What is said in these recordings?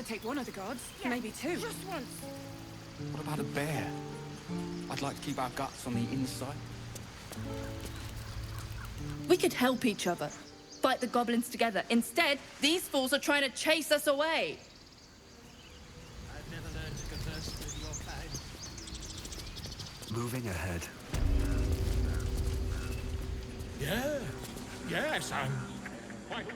could take one of the gods, maybe two. Just once. What about a bear? I'd like to keep our guts on the inside. We could help each other. Fight the goblins together. Instead, these fools are trying to chase us away. I've never learned to converse with your kind. Moving ahead. Yeah. Yes, I'm quite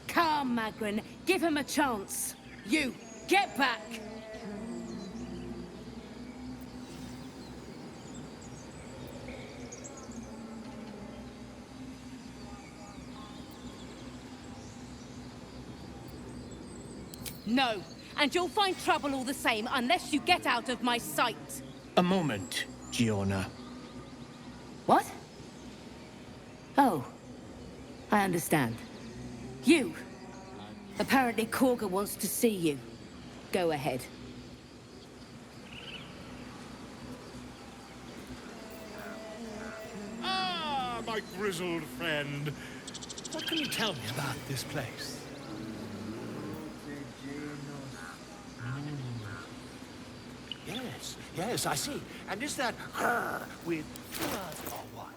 Calm, Magrin. Give him a chance. You, get back! No, and you'll find trouble all the same unless you get out of my sight. A moment, Giona. What? Oh, I understand. You. Apparently Korga wants to see you. Go ahead. Ah, my grizzled friend. What can you tell me about this place? Yes, I see. And is that her with blood or what?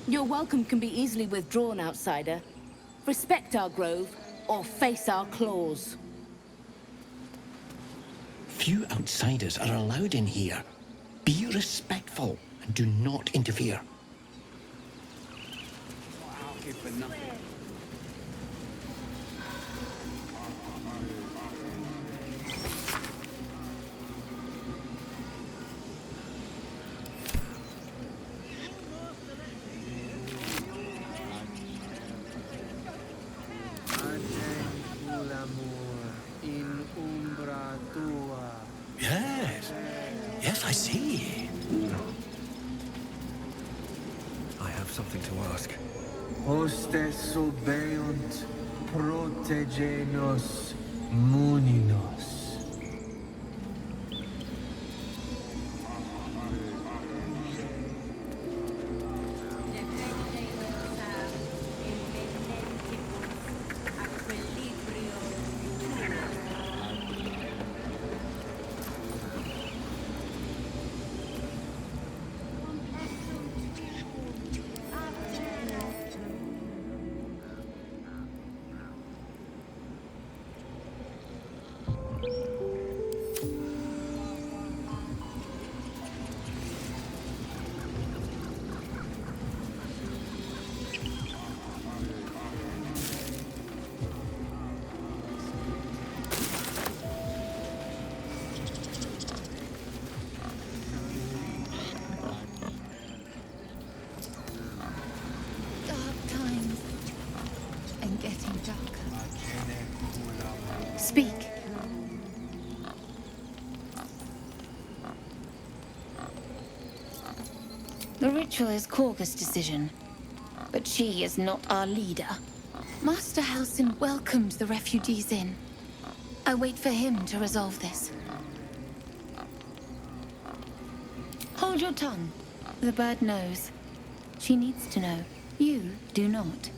Your welcome can be easily withdrawn, outsider. Respect our grove, or face our claws. Few outsiders are allowed in here. Be respectful and do not interfere. I'll give for nothing. Yes, I see. I have something to ask. Hostes obeunt, protegenos, muninos. Speak. The ritual is Korga's decision, but she is not our leader. Master Halsin welcomed the refugees in. I wait for him to resolve this. Hold your tongue. The bird knows. She needs to know. You do not.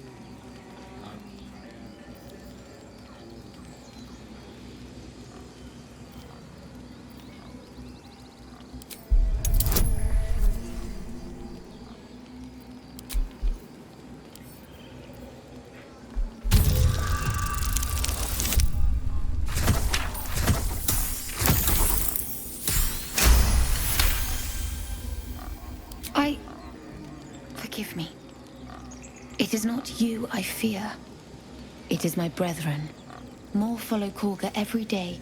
Forgive me. It is not you I fear. It is my brethren. More follow Korga every day.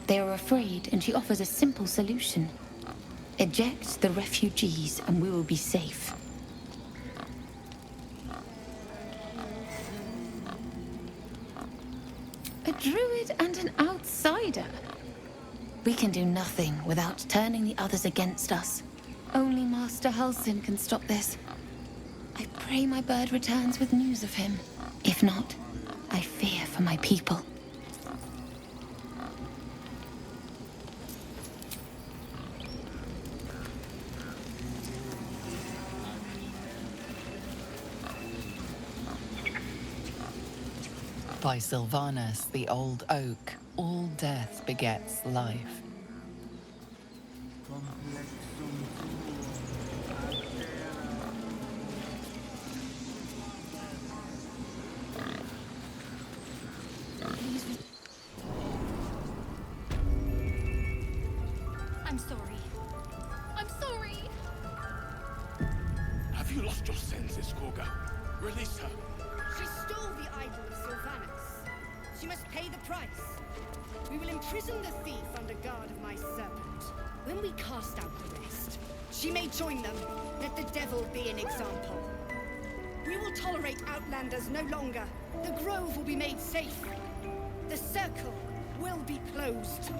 They are afraid, and she offers a simple solution. Eject the refugees, and we will be safe. A druid and an outsider. We can do nothing without turning the others against us. Only Master Halsin can stop this. I pray my bird returns with news of him. If not, I fear for my people. By Sylvanus, the old oak, all death begets life. I'm sorry. I'm sorry. Have you lost your senses, Korga? Release her. She stole the idol of Sylvanus. She must pay the price. We will imprison the thief under guard of my serpent. When we cast out the rest, she may join them. Let the devil be an example. We will tolerate outlanders no longer. The grove will be made safe. The circle will be closed.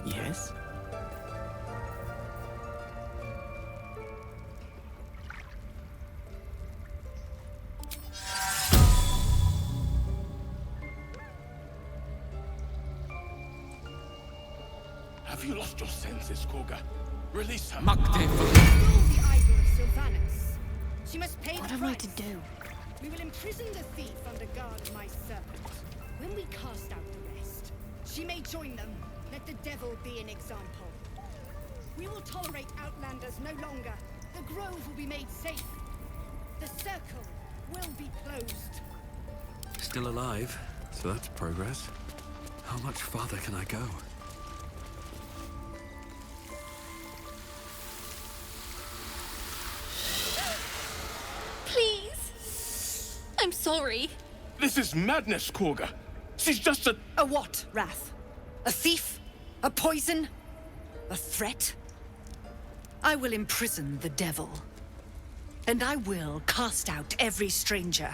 Yes? Have you lost your senses, Korga? Release her. Stole the idol of Sylvanus. She must pay the price. What am I to do? We will imprison the thief under guard of my serpent. When we cast out the rest, she may join them. Let the devil be an example. We will tolerate outlanders no longer. The grove will be made safe. The circle will be closed. Still alive, so that's progress. How much farther can I go? Please. I'm sorry. This is madness, Korga. She's just a... A what, Wrath? A thief? A poison? A threat? I will imprison the devil. And I will cast out every stranger.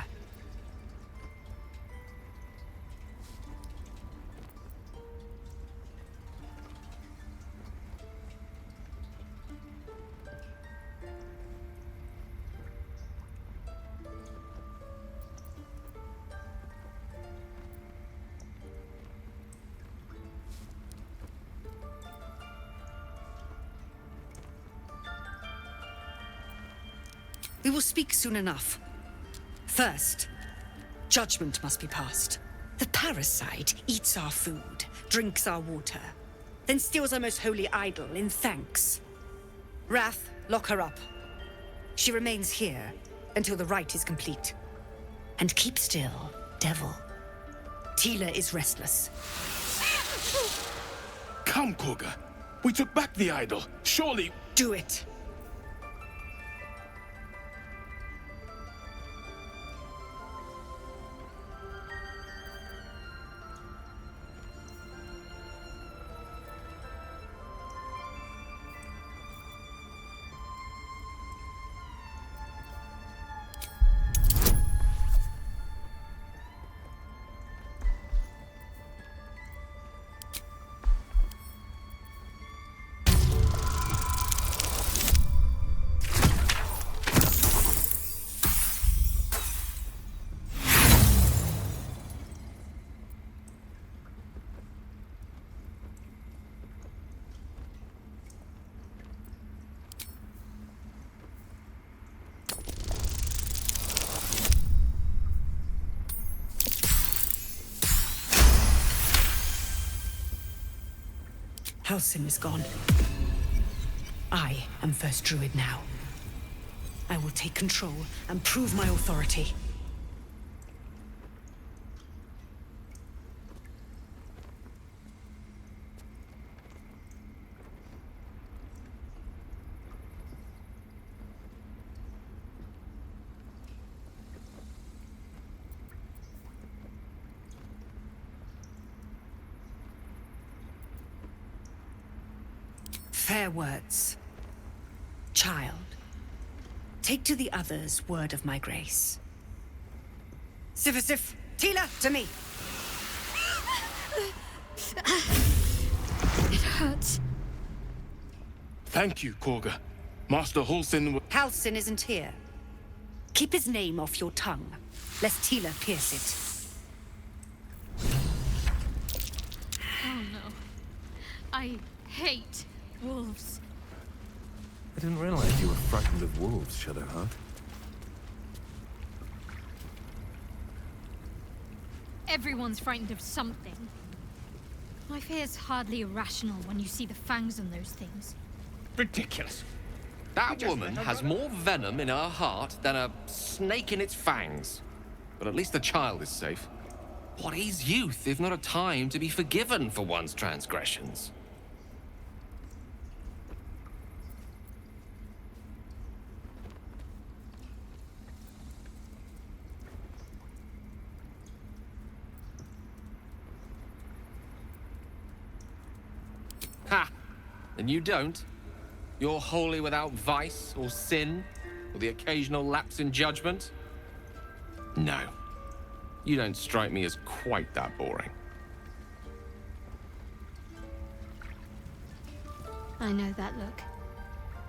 We will speak soon enough. First, judgment must be passed. The parasite eats our food, drinks our water, then steals our most holy idol in thanks. Wrath, lock her up. She remains here until the rite is complete. And keep still, devil. Tila is restless. Come, Korga. We took back the idol. Surely... Do it. Halsin is gone. I am first druid now. I will take control and prove my authority. Fair words. Child, take to the others word of my grace. Sifasif, Tila, to me! It hurts. Thank you, Korga. Master Halsin. Halsin isn't here. Keep his name off your tongue, lest Tila pierce it. Oh no. I hate wolves. I didn't realize you were frightened of wolves, Shadowheart. Everyone's frightened of something. My fear's hardly irrational when you see the fangs on those things. Ridiculous. That woman has more venom in her heart than a snake in its fangs. But at least the child is safe. What is youth if not a time to be forgiven for one's transgressions? Ha! And you don't? You're wholly without vice or sin, or the occasional lapse in judgment? No. You don't strike me as quite that boring. I know that look.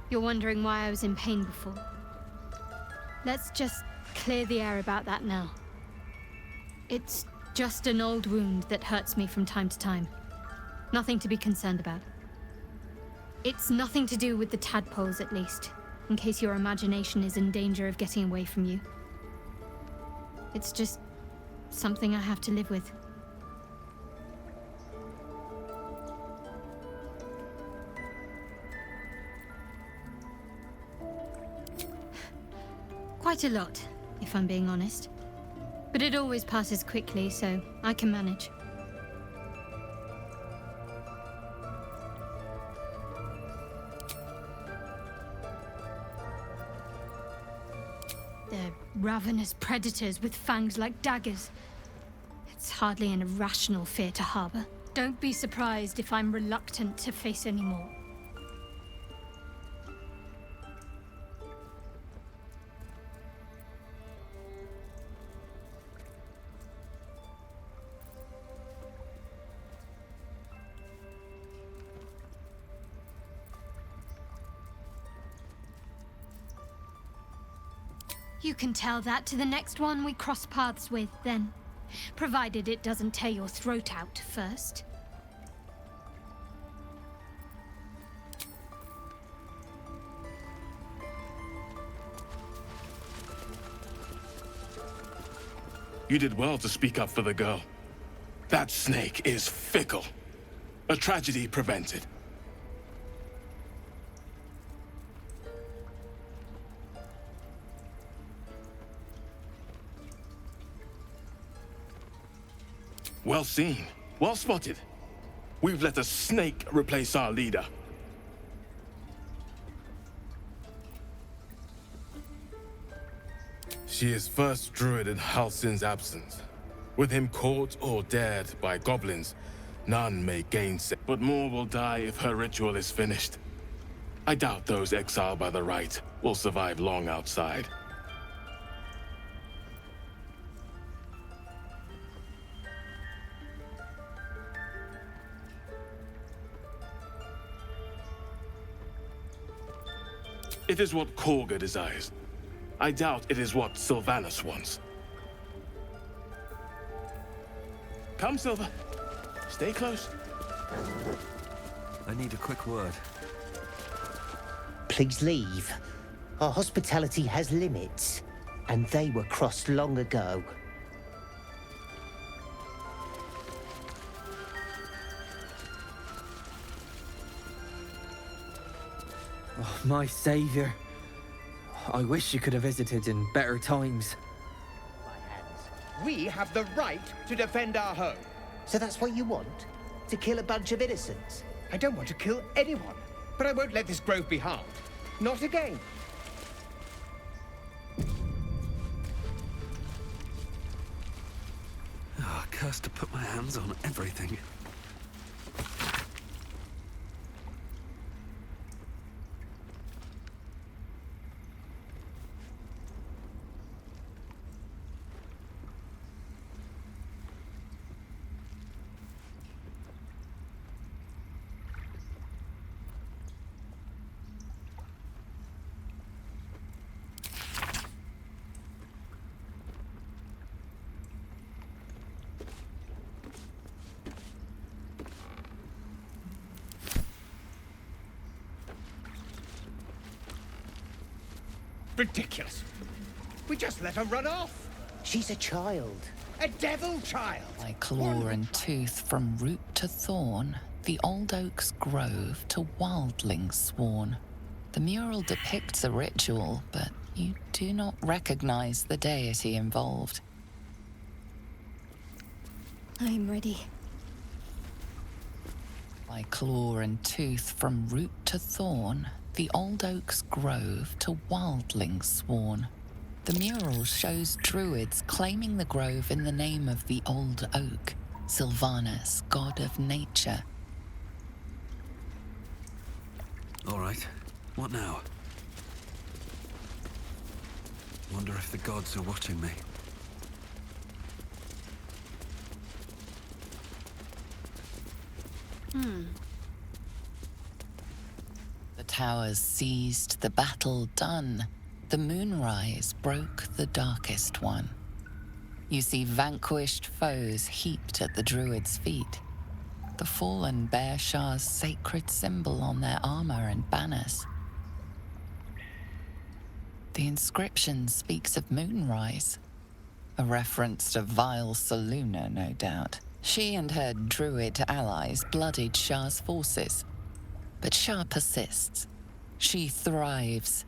You're wondering why I was in pain before. Let's just clear the air about that now. It's just an old wound that hurts me from time to time. Nothing to be concerned about. It's nothing to do with the tadpoles, at least, in case your imagination is in danger of getting away from you. It's just something I have to live with. Quite a lot, if I'm being honest. But it always passes quickly, so I can manage. They're ravenous predators with fangs like daggers. It's hardly an irrational fear to harbor. Don't be surprised if I'm reluctant to face any more. You can tell that to the next one we cross paths with, then. Provided it doesn't tear your throat out first. You did well to speak up for the girl. That snake is fickle. A tragedy prevented. Well seen. Well spotted. We've let a snake replace our leader. She is first druid in Halsin's absence. With him caught or dared by goblins, none may gainsay. But more will die if her ritual is finished. I doubt those exiled by the right will survive long outside. It is what Korga desires. I doubt it is what Sylvanus wants. Come, Silver. Stay close. I need a quick word. Please leave. Our hospitality has limits, and they were crossed long ago. Oh, my savior. I wish you could have visited in better times. We have the right to defend our home. So that's what you want? To kill a bunch of innocents? I don't want to kill anyone, but I won't let this grove be harmed. Not again. Ah, cursed to put my hands on everything. Ridiculous. We just let her run off. She's a child. A devil child. By claw and tooth from root to thorn, the old oak's grove to wildlings sworn. The mural depicts a ritual, but you do not recognize the deity involved. I'm ready. By claw and tooth from root to thorn, the old oak's grove to wildlings sworn. The mural shows druids claiming the grove in the name of the old oak, Sylvanus, god of nature. All right. What now? Wonder if the gods are watching me. The towers seized, the battle done. The moonrise broke the darkest one. You see vanquished foes heaped at the druids' feet. The fallen bear Shah's sacred symbol on their armor and banners. The inscription speaks of moonrise, a reference to vile Saluna, no doubt. She and her druid allies bloodied Shah's forces. But Shah persists. She thrives.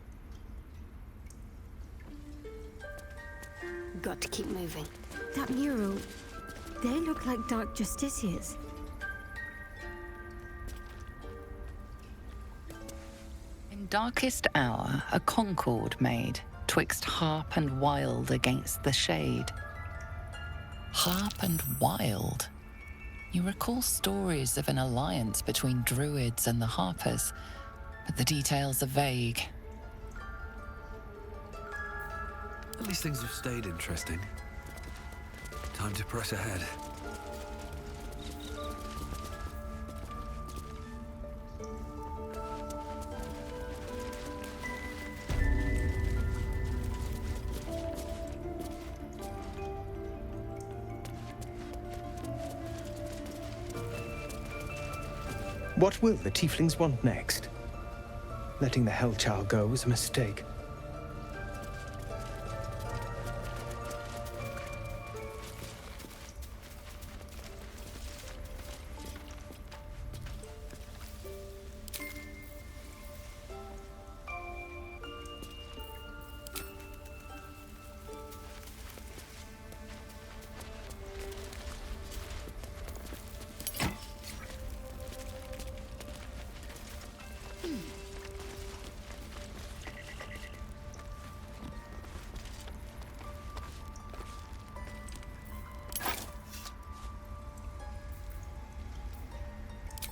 Got to keep moving. That mural, they look like dark justiciars. In darkest hour, a concord made, twixt harp and wild against the shade. Harp and wild. You recall stories of an alliance between druids and the harpers, but the details are vague. At least things have stayed interesting. Time to press ahead. What will the tieflings want next? Letting the Hellchild go was a mistake.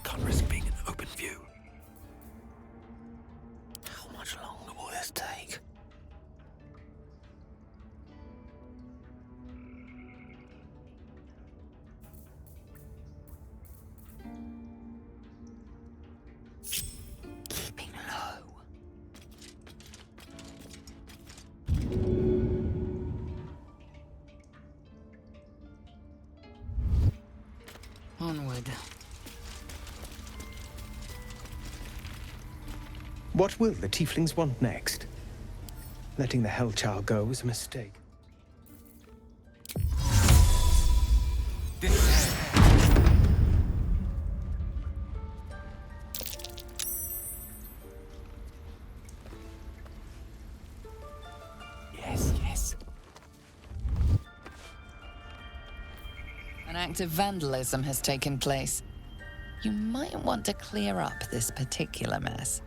Can't risk being in open view. How much longer will this take? Keeping low. Onward. What will the tieflings want next? Letting the Hellchild go was a mistake. Yes, yes. An act of vandalism has taken place. You might want to clear up this particular mess.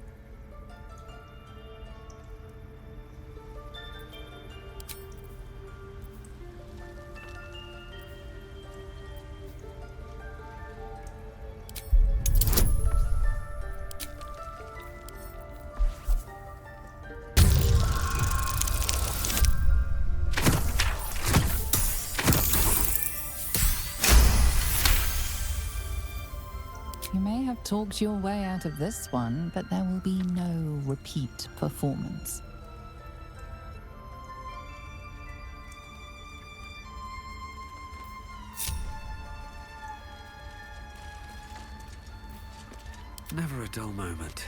You may have talked your way out of this one, but there will be no repeat performance. Never a dull moment.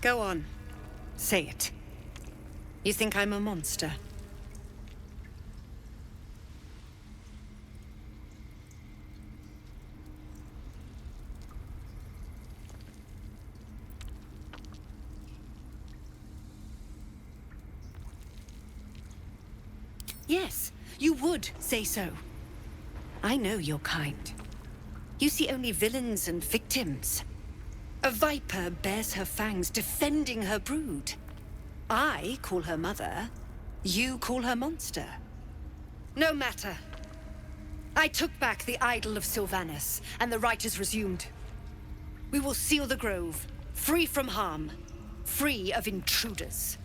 Go on. Say it. You think I'm a monster? Yes, you would say so. I know your kind. You see only villains and victims. A viper bears her fangs defending her brood. I call her mother. You call her monster. No matter. I took back the idol of Sylvanas, and the rite is resumed. We will seal the grove, free from harm, free of intruders.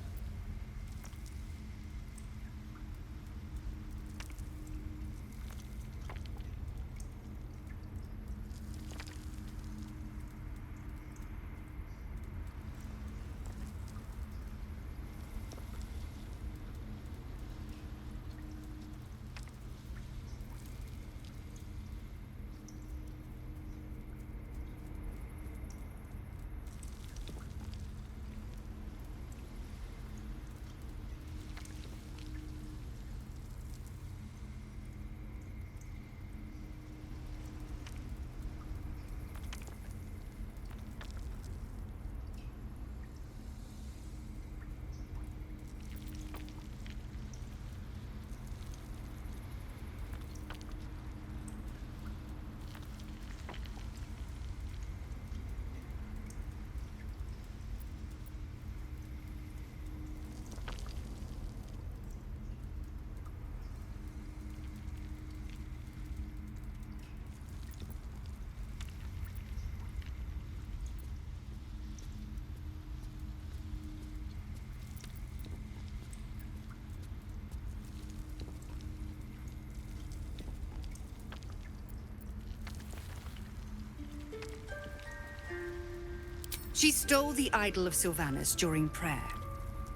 She stole the idol of Sylvanas during prayer,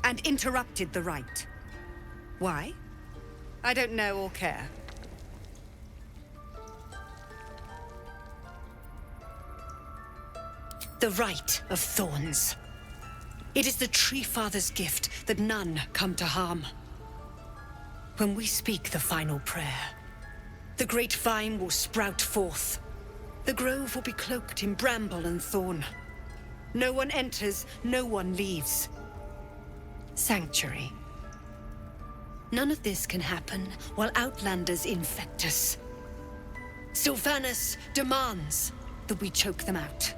and interrupted the rite. Why? I don't know or care. The Rite of Thorns. It is the Tree Father's gift that none come to harm. When we speak the final prayer, the great vine will sprout forth. The grove will be cloaked in bramble and thorn. No one enters, no one leaves. Sanctuary. None of this can happen while Outlanders infect us. Sylvanas demands that we choke them out.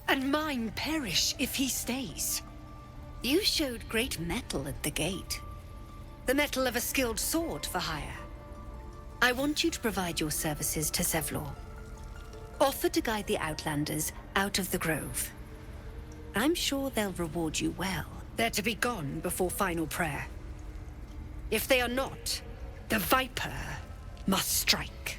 And mine perish if he stays. You showed great mettle at the gate. The mettle of a skilled sword for hire. I want you to provide your services to Zevlor. Offer to guide the Outlanders out of the grove. I'm sure they'll reward you well. They're to be gone before final prayer. If they are not, the Viper must strike.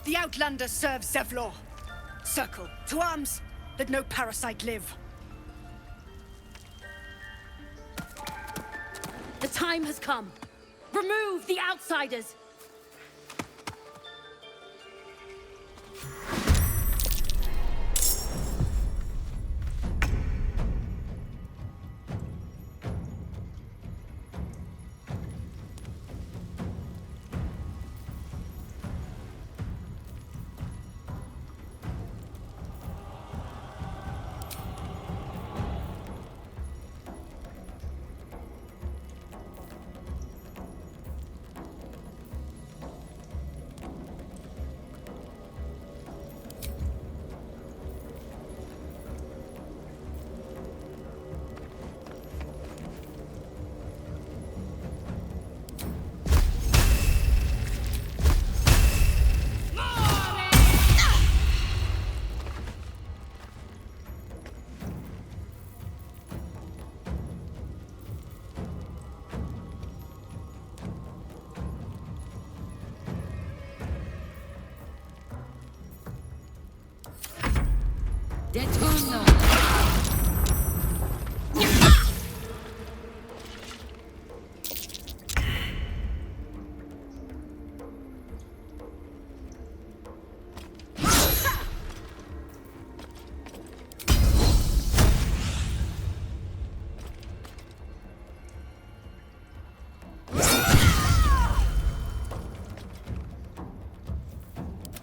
The Outlander serves Zevlor. Circle, to arms! Let no parasite live. The time has come. Remove the outsiders!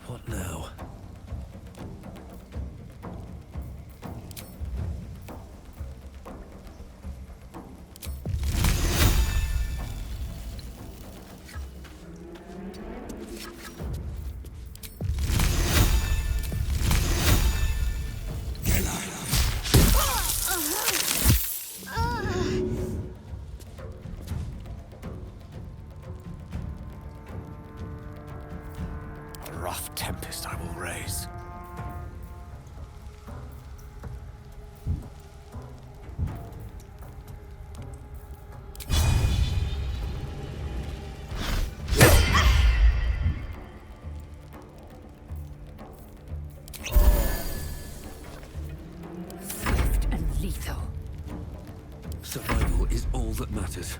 What now? A rough tempest I will raise. Swift and lethal. Survival is all that matters.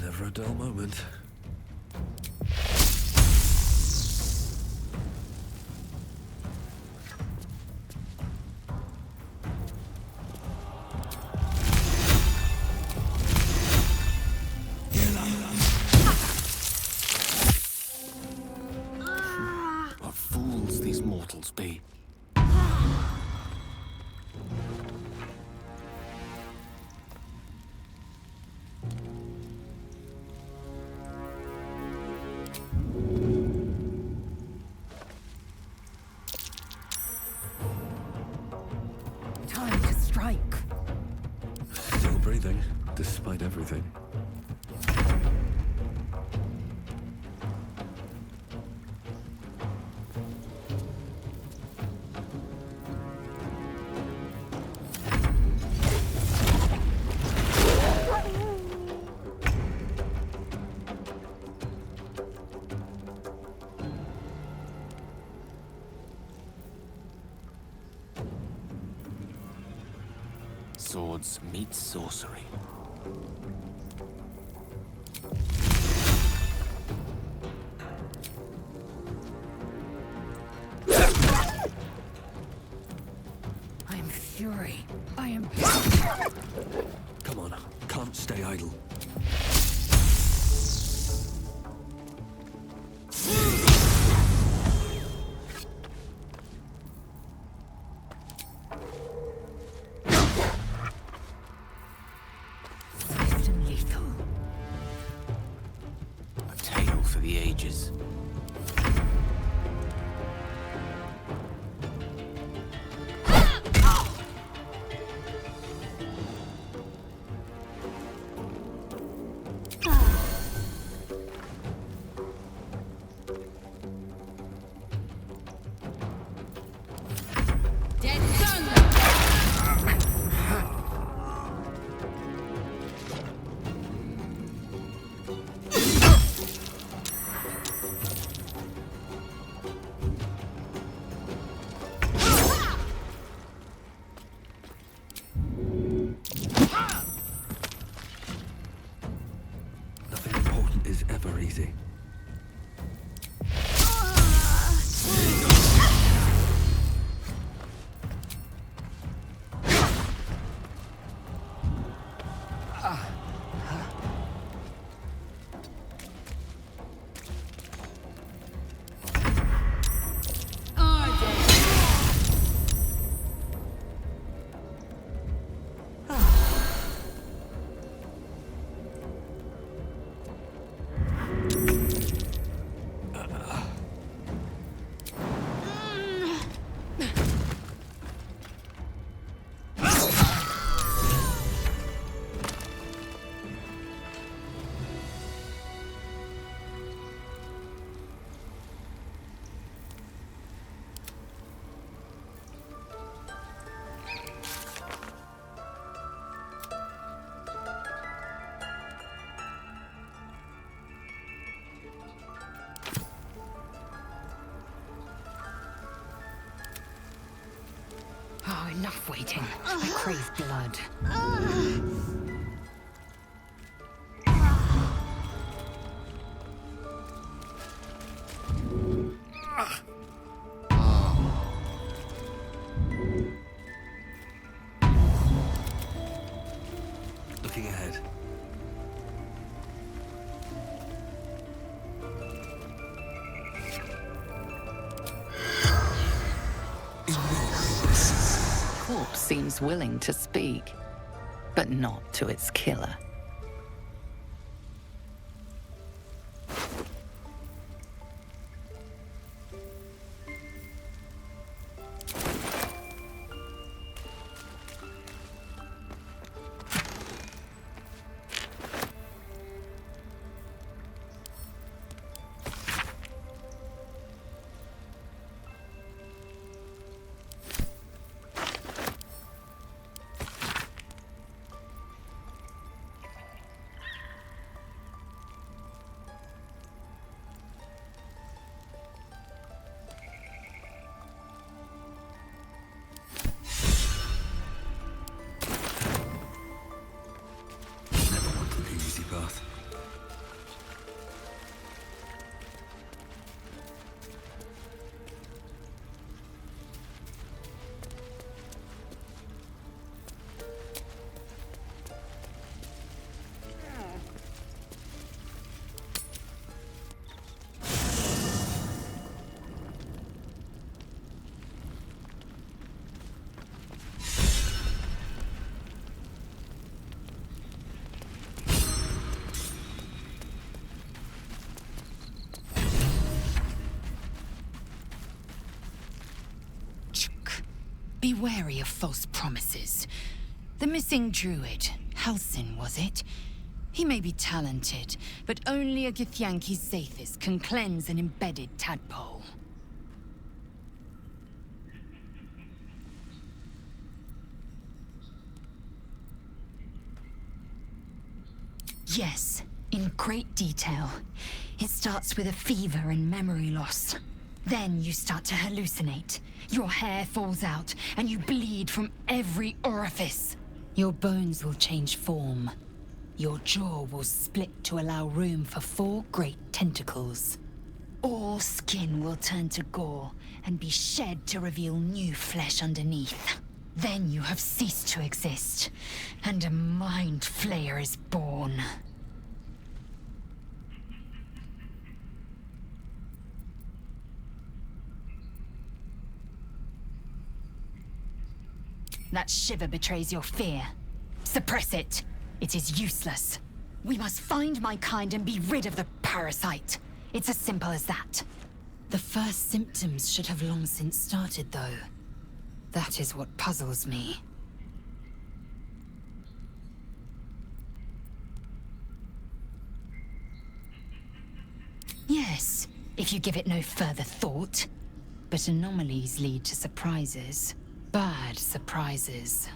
Never a dull moment. What fools these mortals be. Time to strike. Still breathing, despite everything. Swords meet sorcery. I am fury. I am. Come on, can't stay idle. Swift and lethal. A tale for the ages. Dead thunder. Nothing important is ever easy. enough waiting. I crave blood. Looking ahead. Corpse seems willing to speak, but not to its killer. Be wary of false promises. The missing druid, Halsin, was it? He may be talented, but only a Githyanki Zaithis can cleanse an embedded tadpole. Yes, in great detail. It starts with a fever and memory loss. Then you start to hallucinate. Your hair falls out, and you bleed from every orifice. Your bones will change form. Your jaw will split to allow room for 4 great tentacles. All skin will turn to gore and be shed to reveal new flesh underneath. Then you have ceased to exist, and a mind flayer is born. That shiver betrays your fear. Suppress it. It is useless. We must find my kind and be rid of the parasite. It's as simple as that. The first symptoms should have long since started, though. That is what puzzles me. Yes, if you give it no further thought. But anomalies lead to surprises. Bad surprises.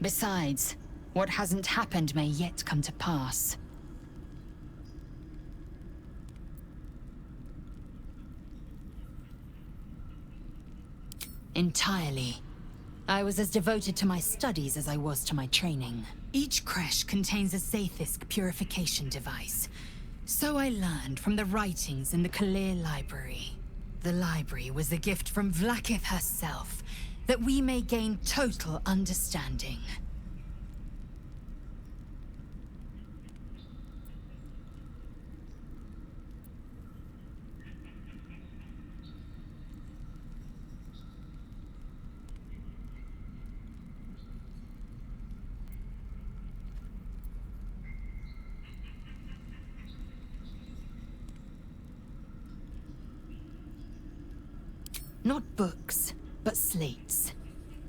Besides, what hasn't happened may yet come to pass. Entirely. I was as devoted to my studies as I was to my training. Each creche contains a Zaithisk purification device. So I learned from the writings in the Kalir Library. The library was a gift from Vlaakith herself, that we may gain total understanding. Not books, but slates.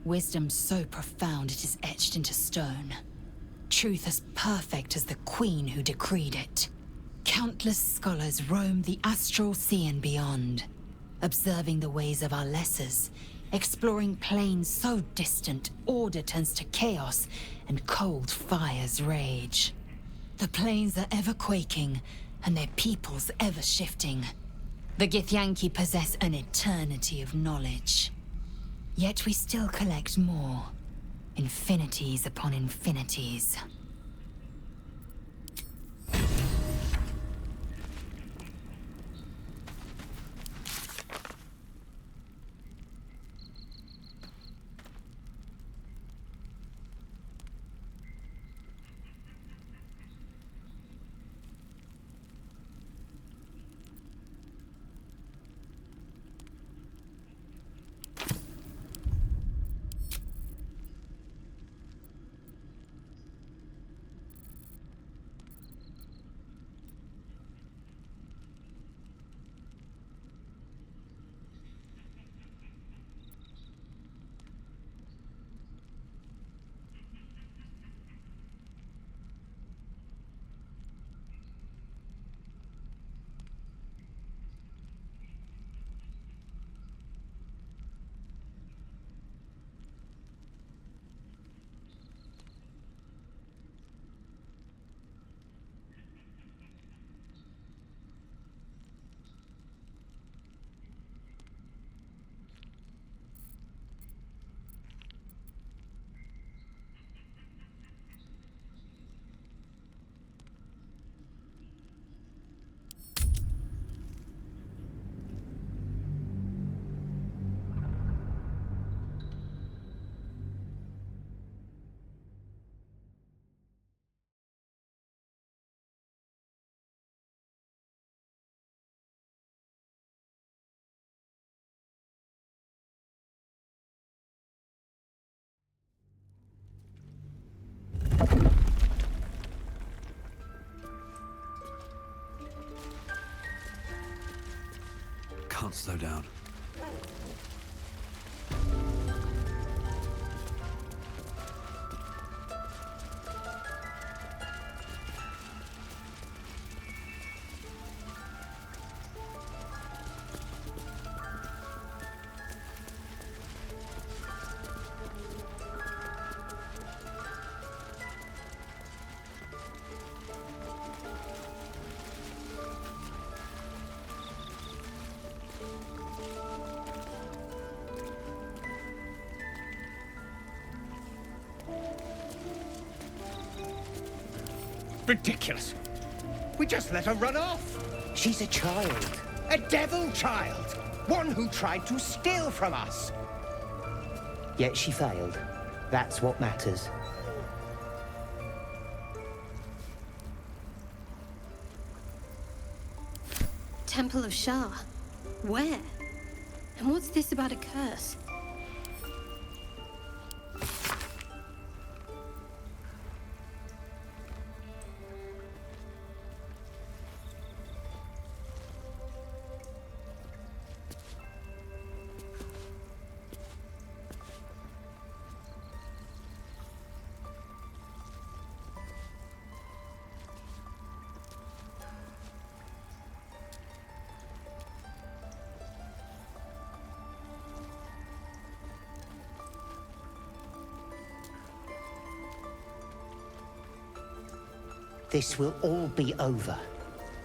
Wisdom so profound it is etched into stone. Truth as perfect as the queen who decreed it. Countless scholars roam the astral sea and beyond, observing the ways of our lessers, exploring planes so distant order turns to chaos and cold fires rage. The planes are ever quaking, and their peoples ever shifting. The Githyanki possess an eternity of knowledge. Yet we still collect more. Infinities upon infinities. Can't slow down. Ridiculous. We just let her run off. She's a child. A devil child. One who tried to steal from us. Yet she failed. That's what matters. Temple of Shah. Where? And what's this about a curse? This will all be over.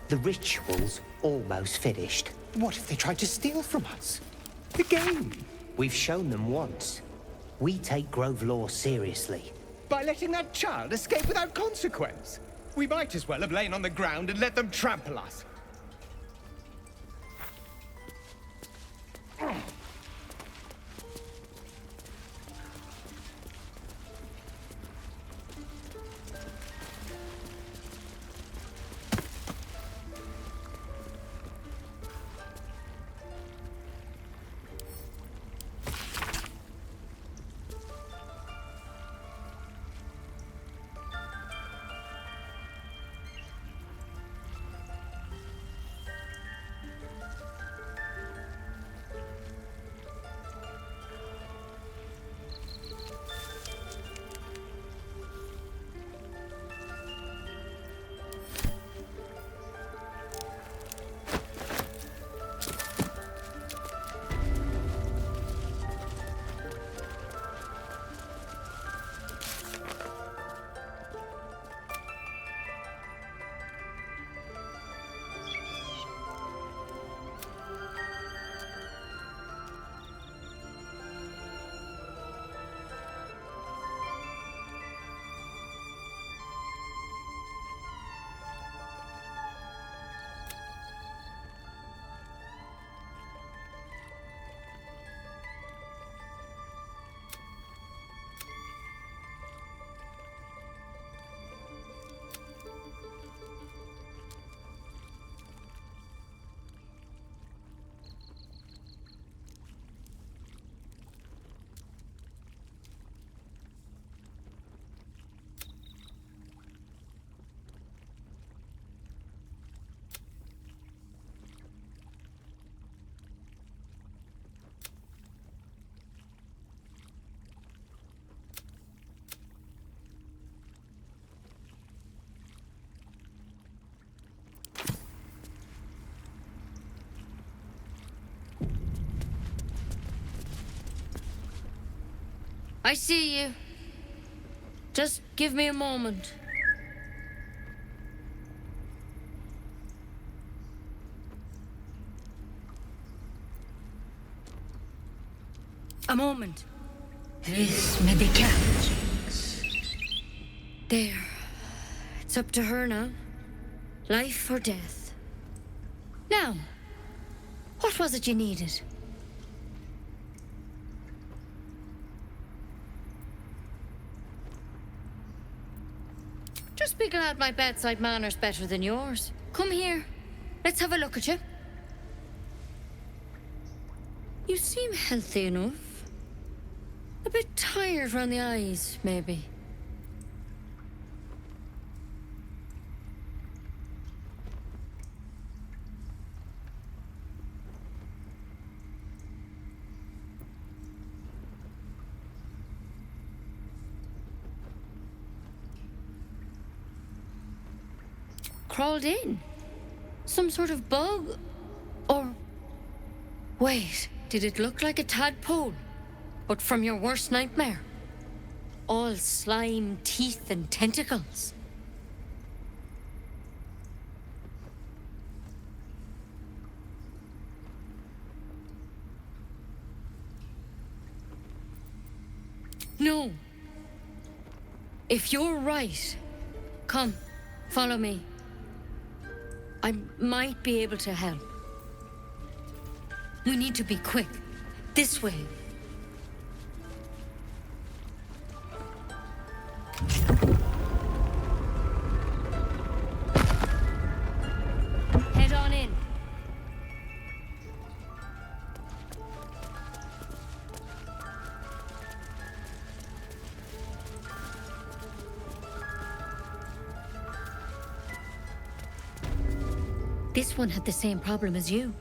The ritual's almost finished. What if they tried to steal from us? The game! We've shown them once. We take Grove law seriously. By letting that child escape without consequence. We might as well have lain on the ground and let them trample us. I see you. Just give me a moment. A moment. This may be catch. There. It's up to her now. Life or death. Now, what was it you needed? Just be glad my bedside manner's better than yours. Come here. Let's have a look at you. You seem healthy enough. A bit tired round the eyes, maybe. Crawled in? Some sort of bug? Or... Wait, did it look like a tadpole? But from your worst nightmare? All slime, teeth, and tentacles. No. If you're right, come, follow me. I might be able to help. We need to be quick. This way. Head on in. This one had the same problem as you.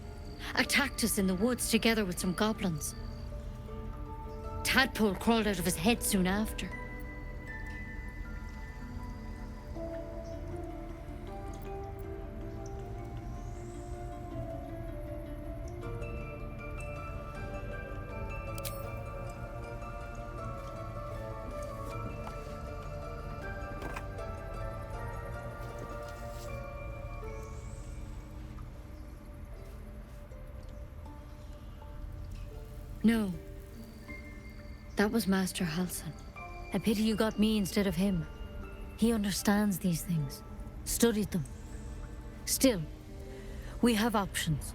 Attacked us in the woods together with some goblins. Tadpole crawled out of his head soon after. No. That was Master Halsin. A pity you got me instead of him. He understands these things. Studied them. Still, we have options.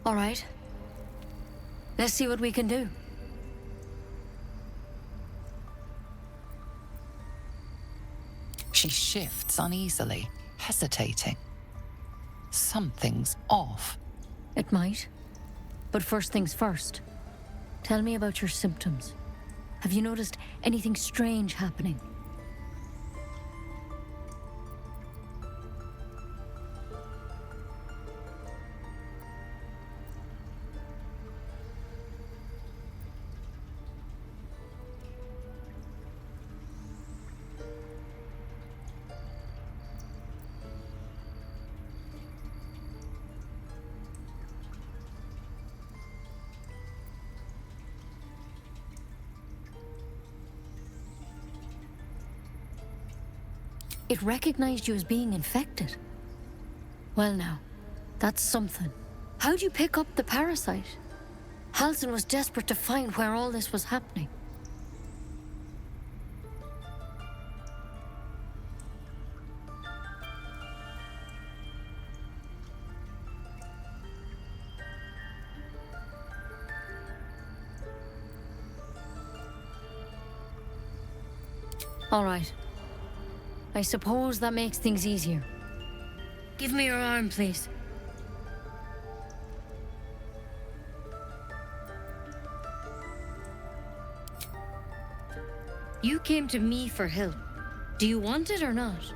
All right. Let's see what we can do. She shifts uneasily, hesitating. Something's off. It might. But first things first. Tell me about your symptoms. Have you noticed anything strange happening? It recognized you as being infected. Well now, that's something. How'd you pick up the parasite? Halsin was desperate to find where all this was happening. All right. I suppose that makes things easier. Give me your arm, please. You came to me for help. Do you want it or not?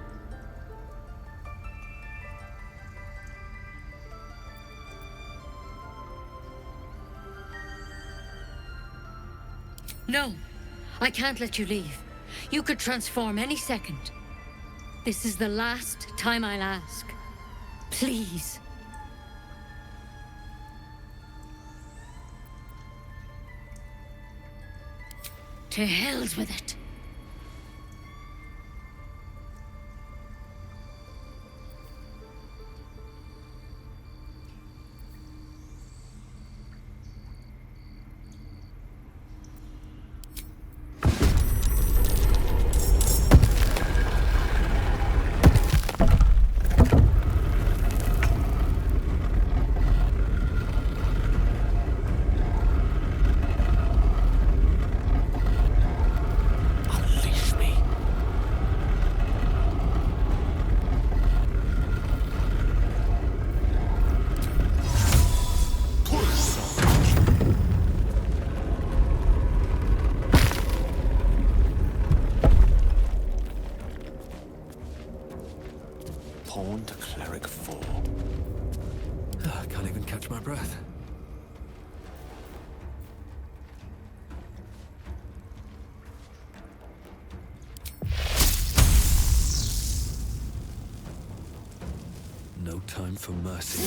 No, I can't let you leave. You could transform any second. This is the last time I'll ask. Please. To hell's with it. Pawn to cleric 4. I can't even catch my breath. No time for mercy.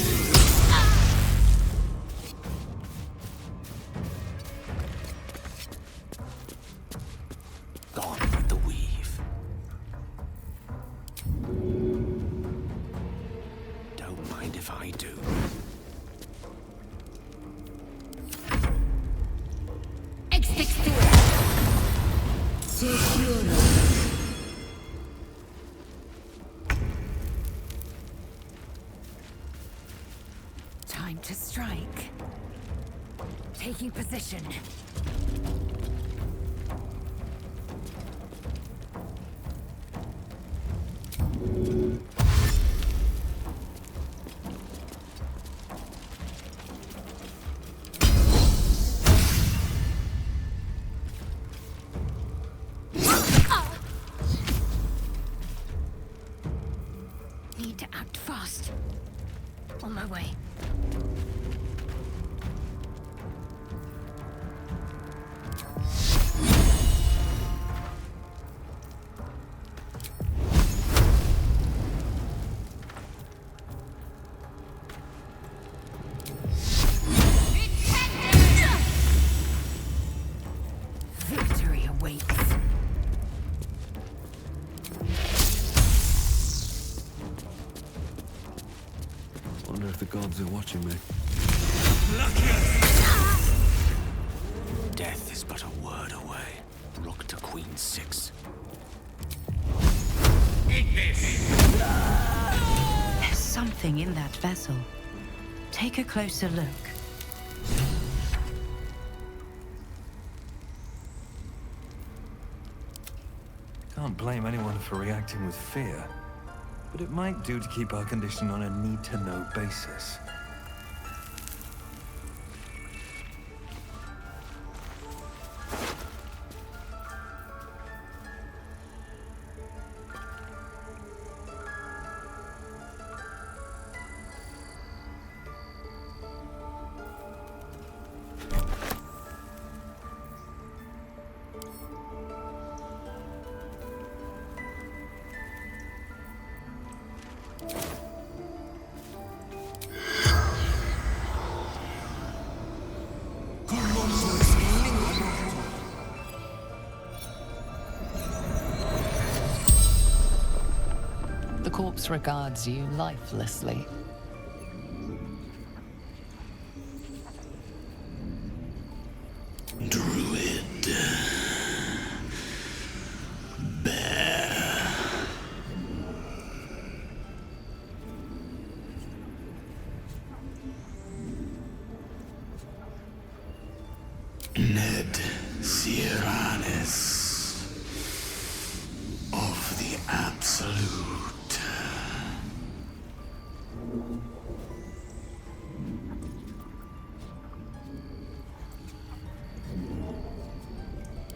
Gone with the weave. Don't mind if I do. Time to strike. Taking position. Need to act fast. On my way. Victory awaits. Wonder if the gods are watching me. Death is but a word away. Rook to Queen 6. There's something in that vessel. Take a closer look. Can't blame anyone for reacting with fear, but it might do to keep our condition on a need-to-know basis. The corpse regards you lifelessly. Druid. Bear. Ned Sierranis of the Absolute.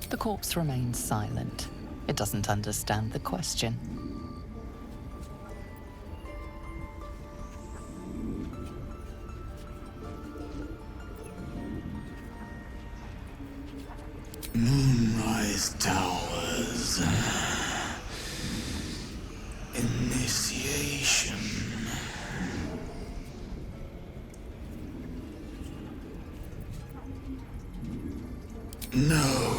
The corpse remains silent. It doesn't understand the question. Moonrise Towers. Initiation. No.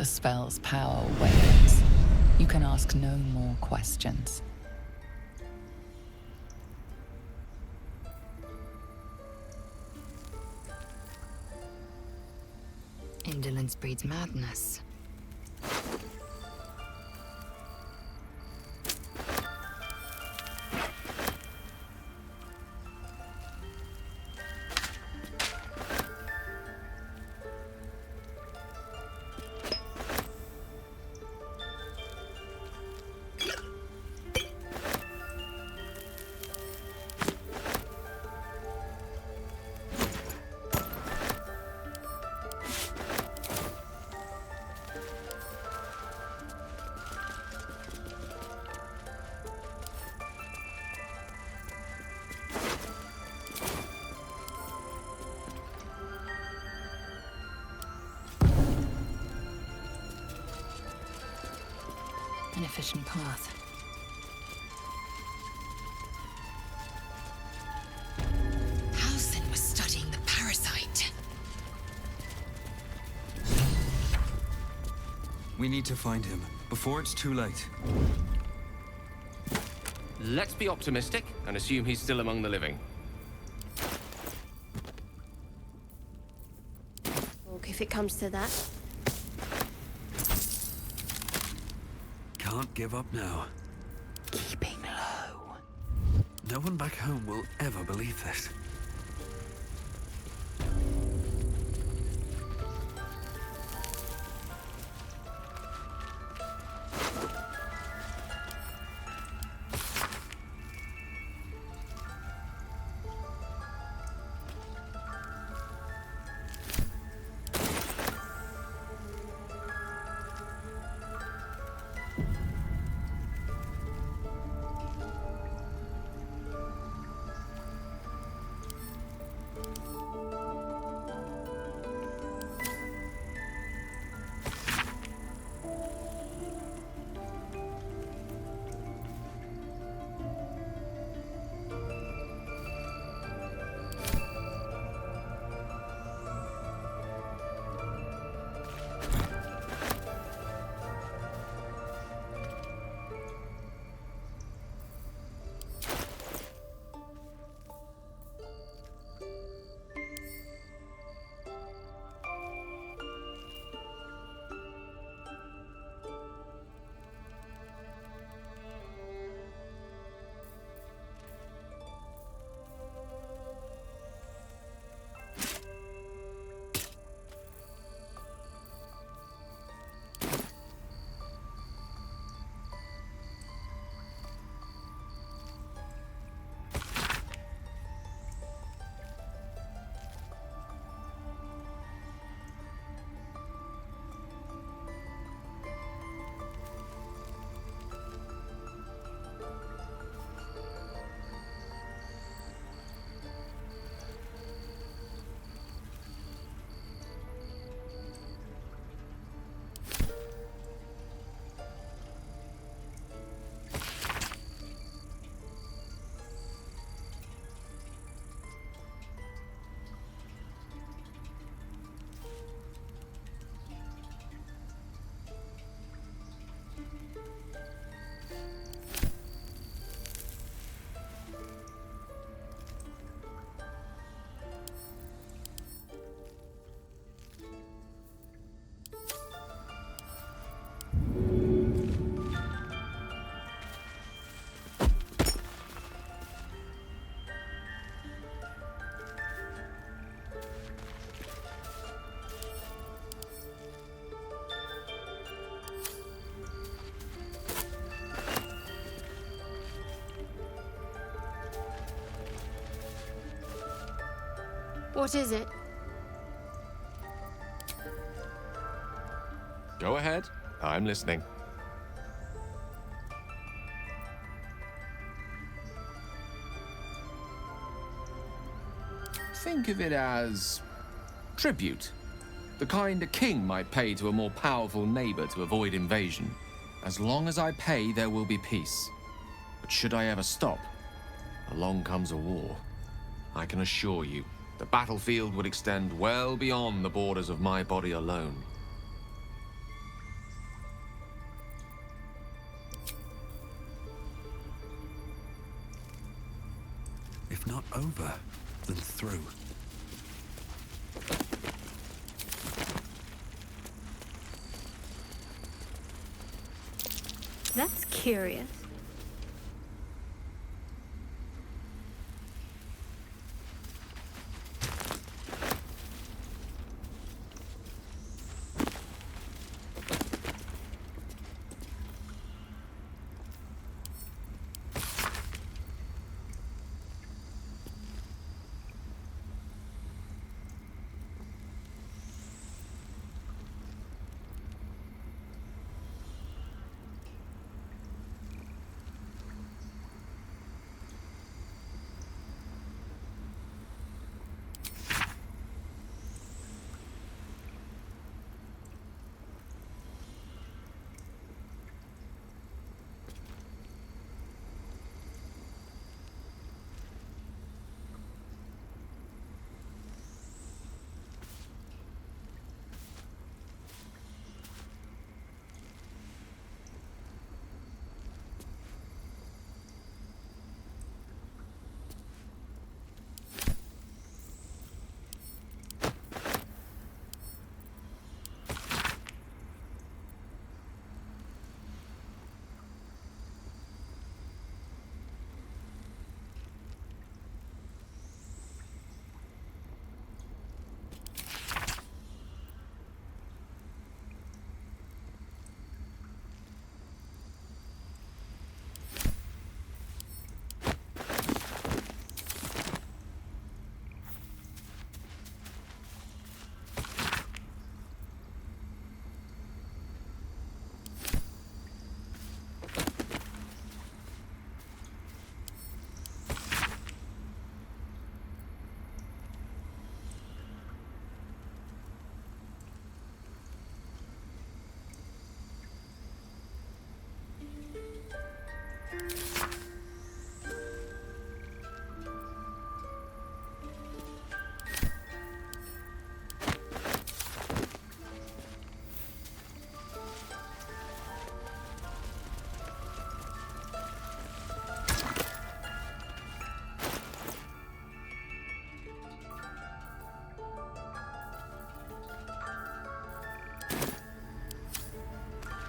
the spell's power wanes. You can ask no more questions. Indolence breeds madness. An efficient path. Halcyon was studying the parasite. We need to find him before it's too late. Let's be optimistic and assume he's still among the living. If it comes to that. Can't give up now. Keeping low. No one back home will ever believe this. What is it? Go ahead. I'm listening. Think of it as tribute. The kind a king might pay to a more powerful neighbor to avoid invasion. As long as I pay, there will be peace. But should I ever stop, along comes a war. I can assure you, the battlefield would extend well beyond the borders of my body alone. over than through. That's curious.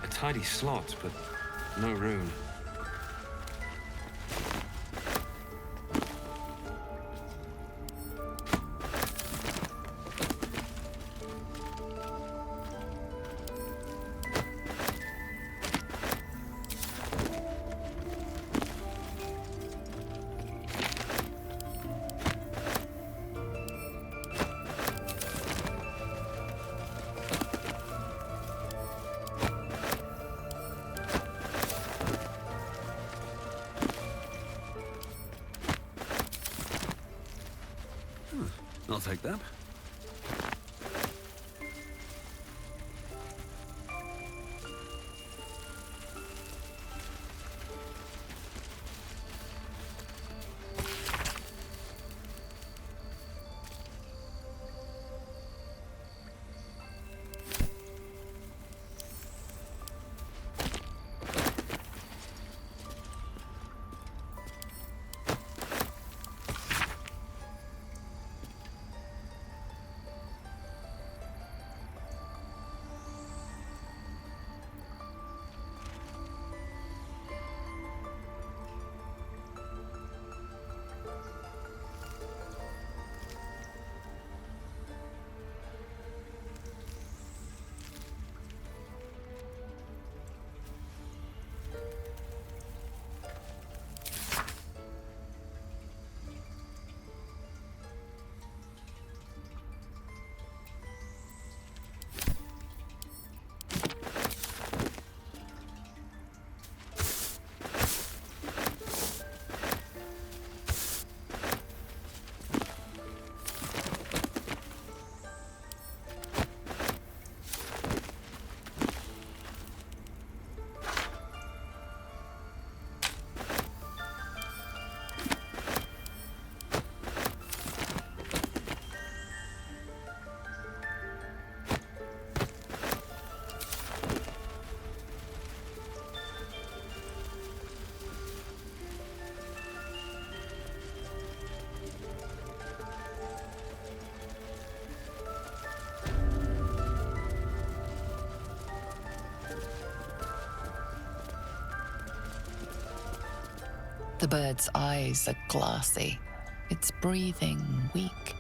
A tidy slot, but no rune. I'll take that. The bird's eyes are glassy, its breathing weak.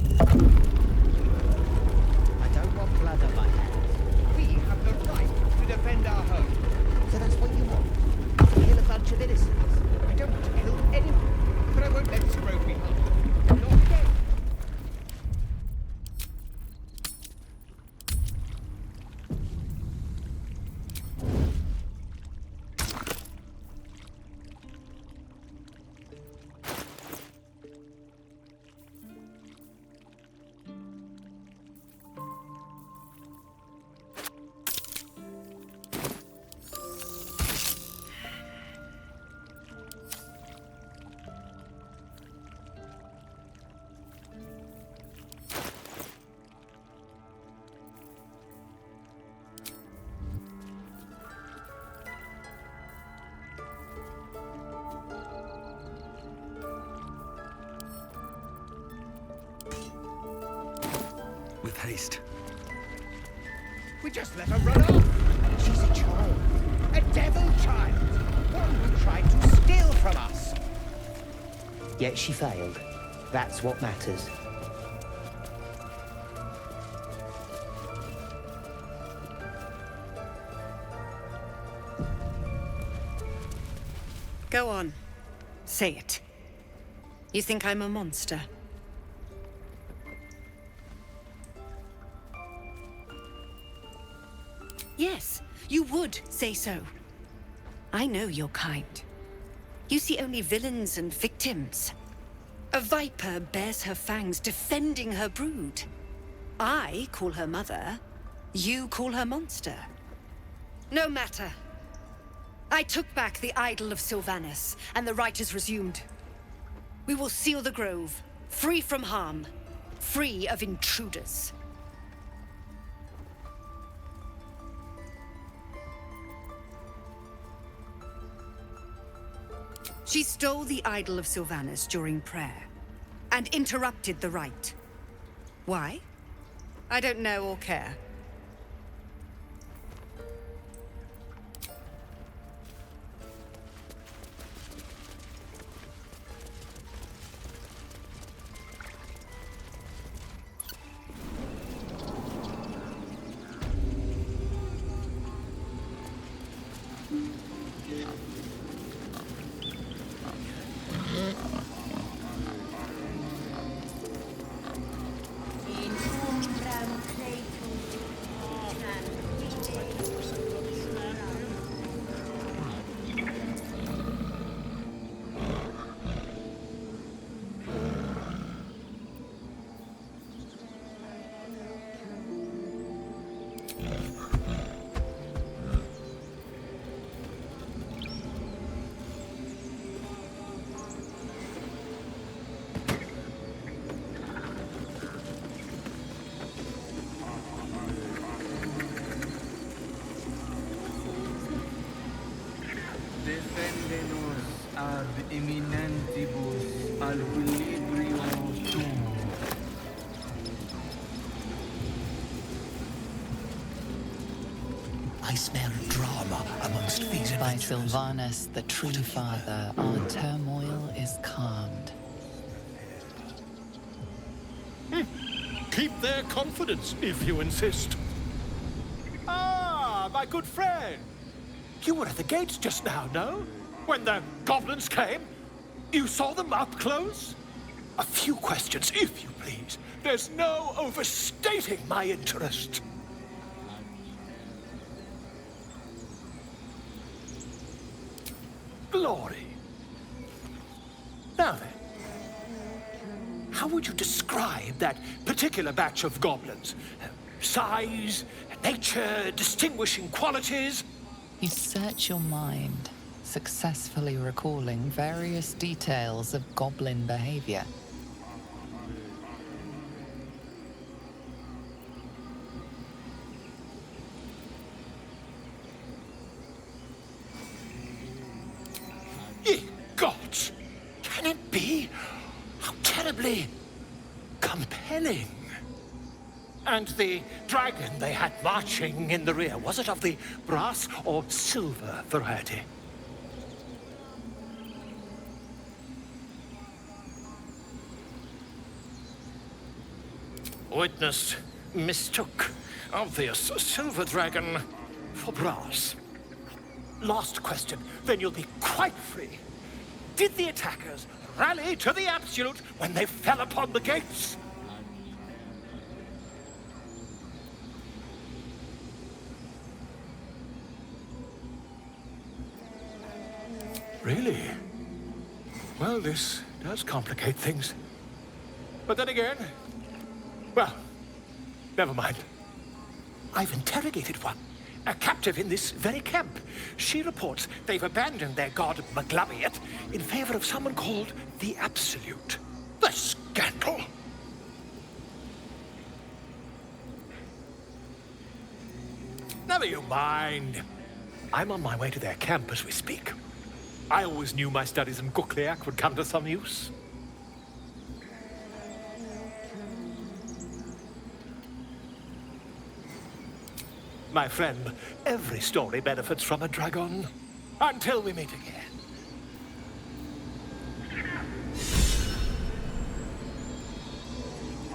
I don't want blood on my hands. We have the right to defend our home. So that's what you want? Kill a bunch of innocents? I don't want to kill anyone, but I won't let Scrove be harmed. Not again. With haste. We just let her run off. She's a child. A devil child. One who tried to steal from us. Yet she failed. That's what matters. Go on. Say it. You think I'm a monster? Yes, you would say so. I know your kind. You see only villains and victims. A viper bears her fangs defending her brood. I call her mother. You call her monster. No matter. I took back the idol of Sylvanas, and the rite is resumed. We will seal the grove, free from harm, free of intruders. She stole the idol of Sylvanas during prayer, and interrupted the rite. Why? I don't know or care. imminentibus al equilibrio tuum. I smell drama amongst these By adventurers. Sylvanus, the Tree Father, our turmoil is calmed. Keep their confidence, if you insist. Ah, my good friend. You were at the gates just now, no? When the goblins came? You saw them up close? A few questions, if you please. There's no overstating my interest. Glory. Now then, how would you describe that particular batch of goblins? Size, nature, distinguishing qualities? You search your mind, successfully recalling various details of goblin behavior. Ye gods! Can it be? How terribly compelling. And the dragon they had marching in the rear, was it of the brass or silver variety? Witness mistook obvious silver dragon for brass. Last question, then you'll be quite free. Did the attackers rally to the absolute when they fell upon the gates? Really? Well, this does complicate things. But then again, well, never mind. I've interrogated one, a captive in this very camp. She reports they've abandoned their god Maglabiet in favor of someone called the Absolute. The scandal! Never you mind. I'm on my way to their camp as we speak. I always knew my studies in Gukliak would come to some use. My friend, every story benefits from a dragon. Until we meet again.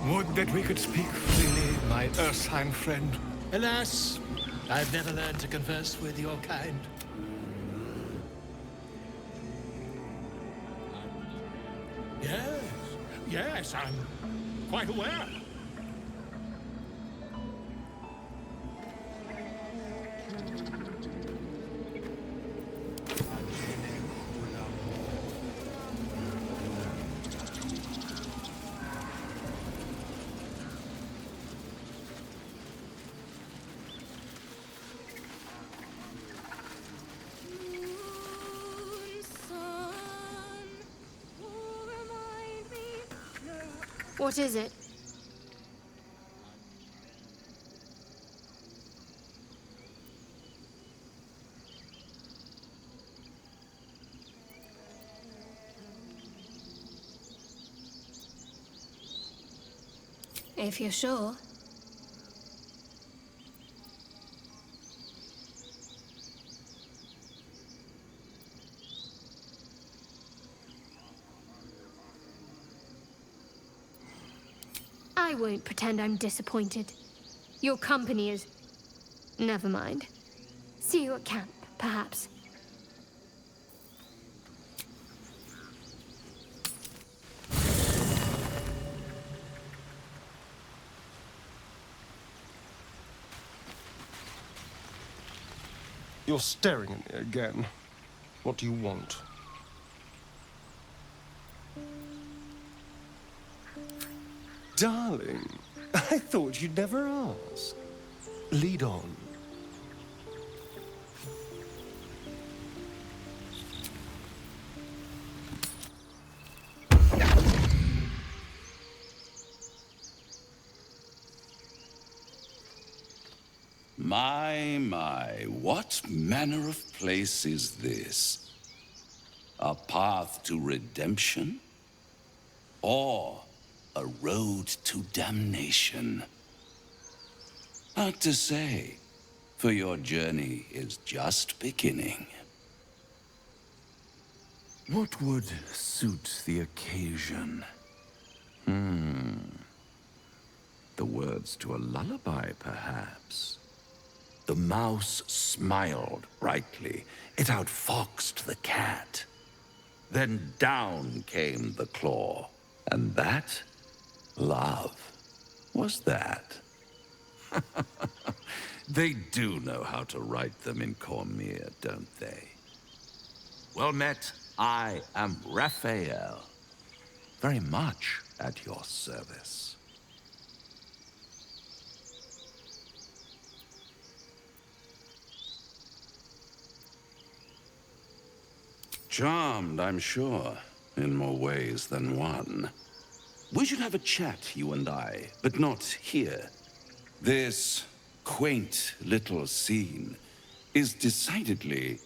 Would that we could speak freely, my Ursine friend. Alas, I've never learned to converse with your kind. Yes, I'm quite aware. What is it? If you're sure. I won't pretend I'm disappointed. Your company is... Never mind. See you at camp, perhaps. You're staring at me again. What do you want? Darling, I thought you'd never ask. Lead on. My, what manner of place is this? A path to redemption? Or a road to damnation? Hard to say, for your journey is just beginning. What would suit the occasion? The words to a lullaby, perhaps. The mouse smiled brightly. It outfoxed the cat. Then down came the claw. And that, love, was that. They do know how to write them in Cormyr, don't they? Well met, I am Raphael. Very much at your service. Charmed, I'm sure, in more ways than one. We should have a chat, you and I, but not here. This quaint little scene is decidedly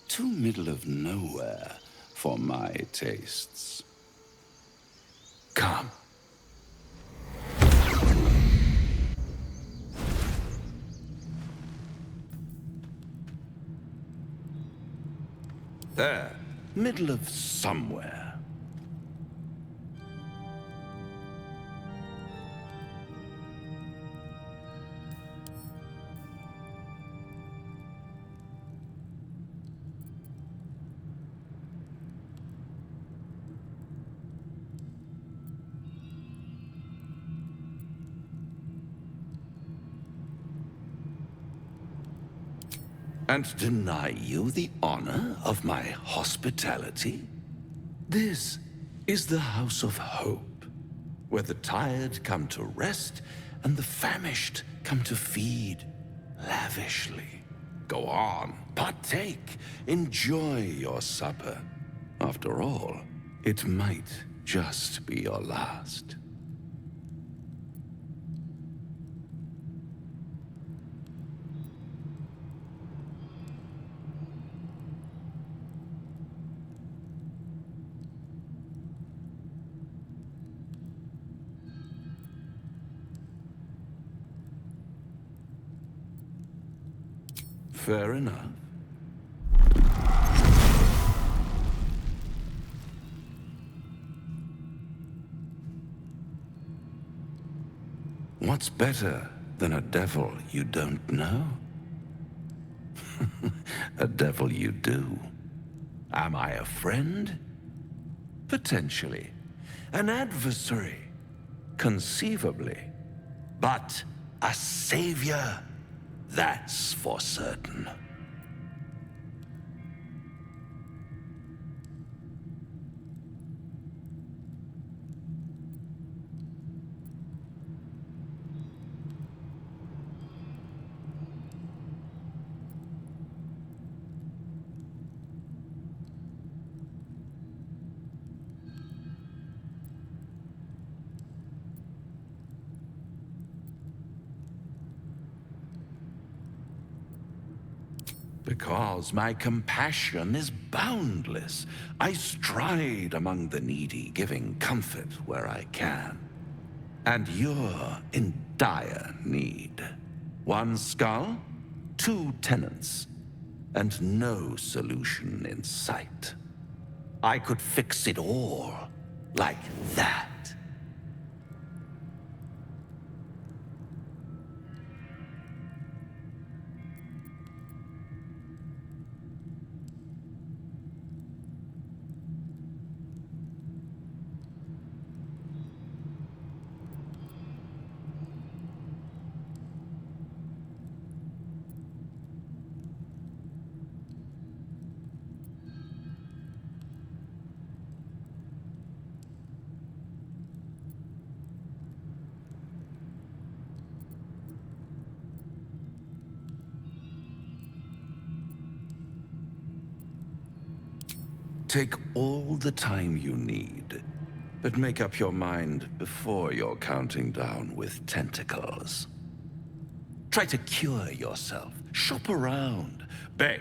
too middle of nowhere for my tastes. Come. There, middle of somewhere. And deny you the honor of my hospitality? This is the House of Hope, where the tired come to rest and the famished come to feed lavishly. Go on, partake, enjoy your supper. After all, it might just be your last. Fair enough. What's better than a devil you don't know? A devil you do. Am I a friend? Potentially. An adversary? Conceivably. But a savior? That's for certain. Because my compassion is boundless. I stride among the needy, giving comfort where I can. And you're in dire need. One skull, 2 tenants, and no solution in sight. I could fix it all, like that. Take all the time you need, but make up your mind before you're counting down with tentacles. Try to cure yourself, shop around, beg,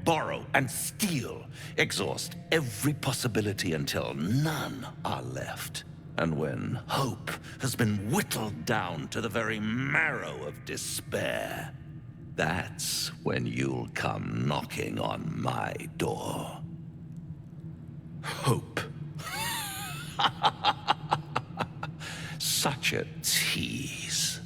borrow and steal, exhaust every possibility until none are left. And when hope has been whittled down to the very marrow of despair, that's when you'll come knocking on my door. Hope. Such a tease.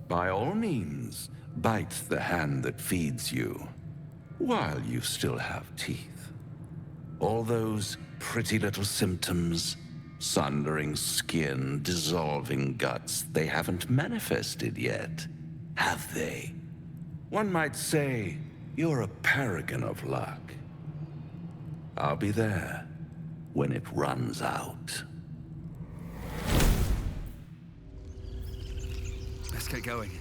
By all means, bite the hand that feeds you, while you still have teeth. All those pretty little symptoms, sundering skin, dissolving guts, they haven't manifested yet, have they? One might say you're a paragon of luck. I'll be there when it runs out. Let's get going.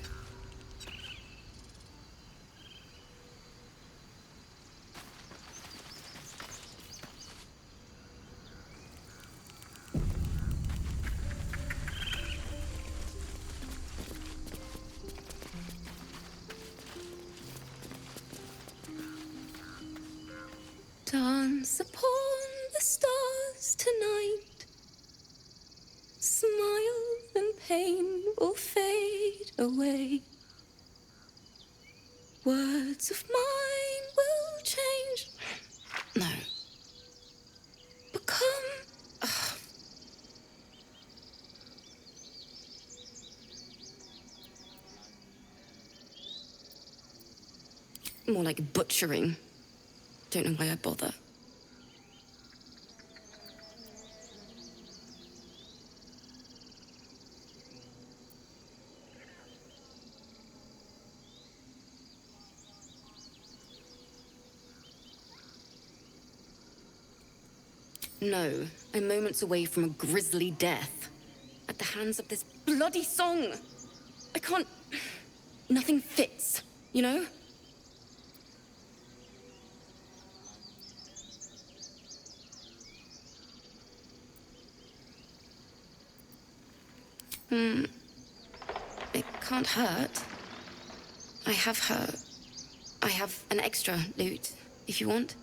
Dance upon the stars tonight. Smile and pain will fade away. Words of mine will change. No. Become. More like butchering. Don't know why I bother. No, I'm moments away from a grisly death. At the hands of this bloody song. I can't... Nothing fits, you know? It can't hurt. I have an extra loot, if you want.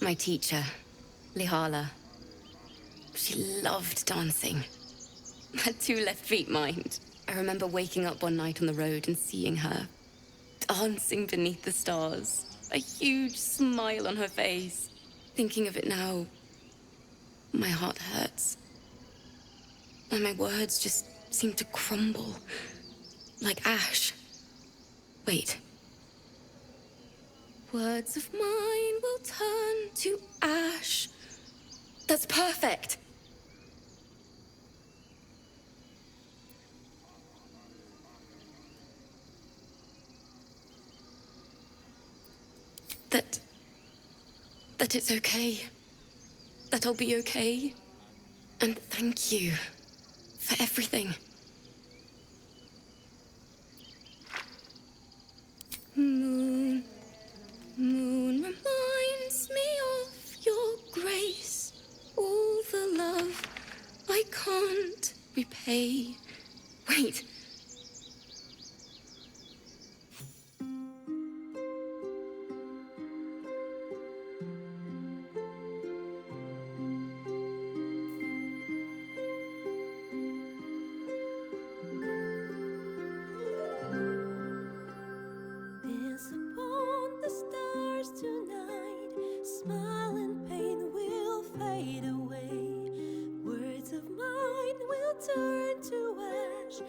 My teacher, Lihala. She loved dancing. Had 2 left feet, mind. I remember waking up one night on the road and seeing her dancing beneath the stars. A huge smile on her face. Thinking of it now, my heart hurts. And my words just seem to crumble. Like ash. Wait. Words of mine will turn to ash. That's perfect. That it's okay. That I'll be okay. And thank you for everything. Moon, moon reminds me of your grace. All the love I can't repay. Wait. Turn to ash.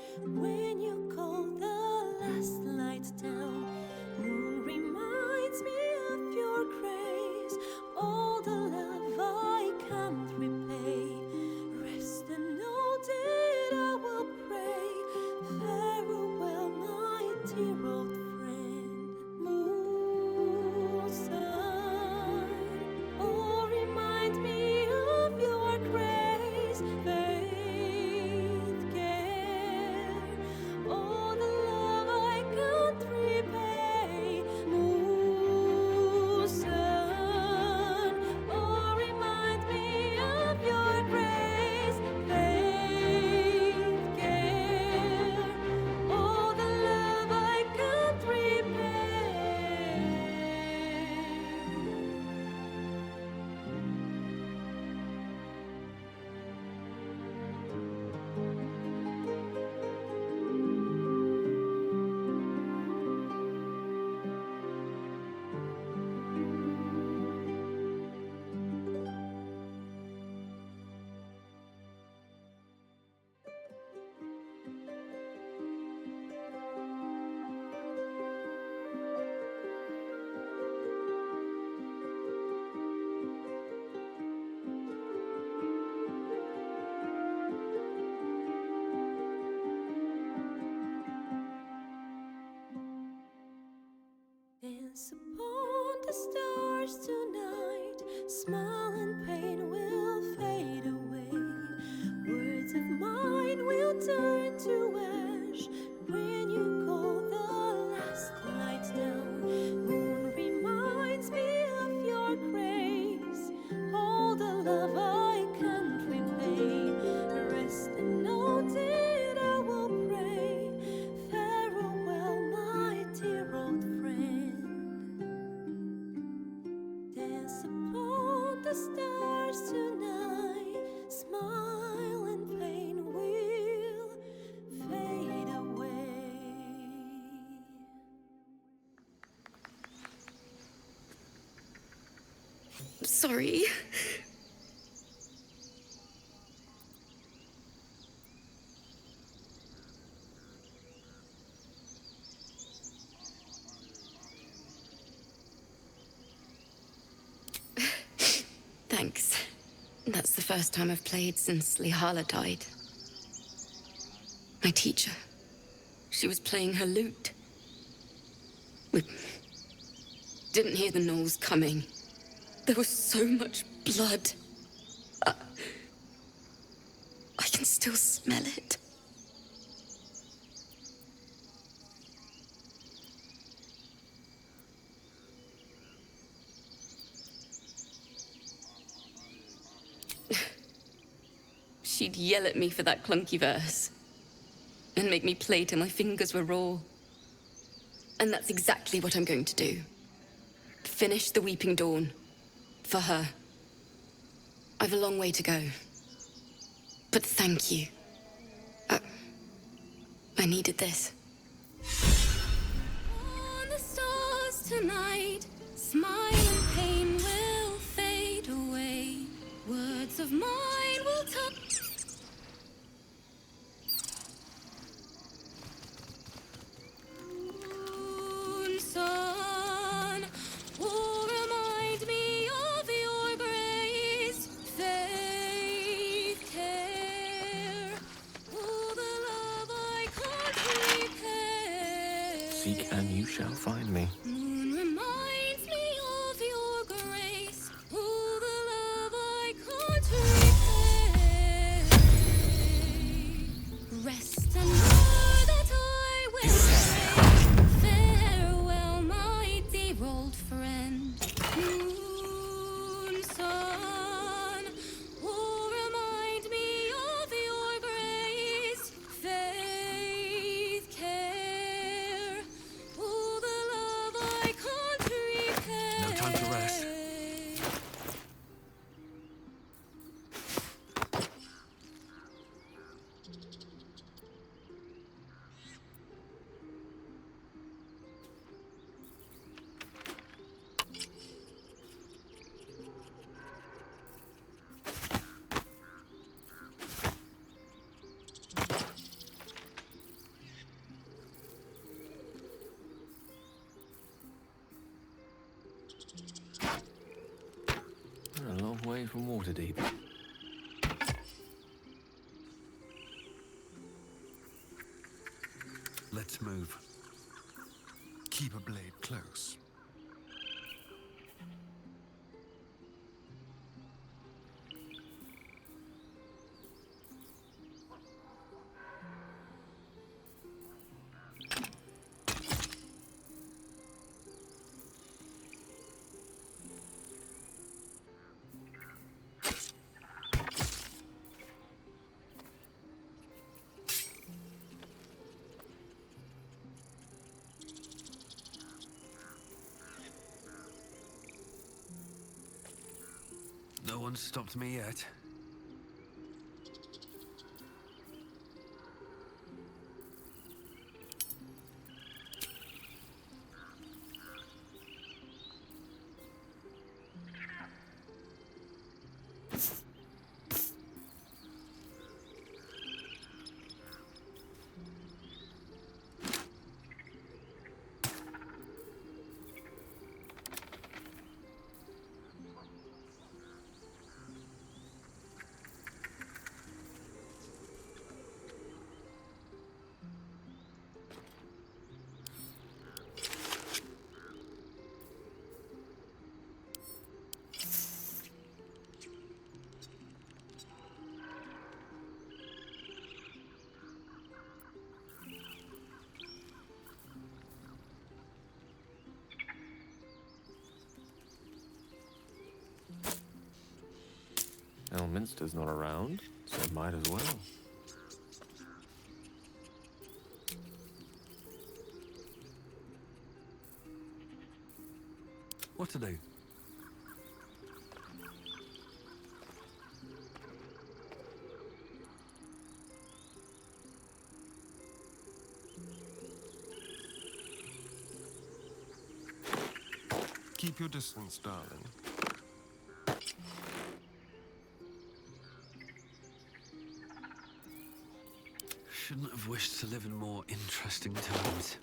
smile and pain will fade away. Words of mine will turn to ash when you call the last light down. Moon reminds me of your grace, all the love I can't repay. Rest and note it, I will pray. Farewell, my dear old friend. Dance upon the stars tonight. Smile and pain will fade away. Sorry. Thanks. That's the first time I've played since Lihala died. My teacher. She was playing her lute. We didn't hear the gnolls coming. There was so much blood. I can still smell it. She'd yell at me for that clunky verse and make me play till my fingers were raw. And that's exactly what I'm going to do. Finish the Weeping Dawn. For her. I've a long way to go. But thank you. I needed this. On the stars tonight, smile and pain will fade away. Words of mine will touch. Moon, sun, will remind me of your grace, faith, care, all the love I can't repay. Seek and you shall find me. Moon reminds me of your grace, all the love I can't repay. Rest and know that I will stay. Farewell, my dear old friend. Moon, sun, will remind me of your grace, faith, care, all the love I can't repay. No time to rest. We're a long way from Waterdeep. Let's move. Keep a blade close. No one's stopped me yet. Elminster's not around, so might as well. What to do? Keep your distance, darling. Shouldn't have wished to live in more interesting times.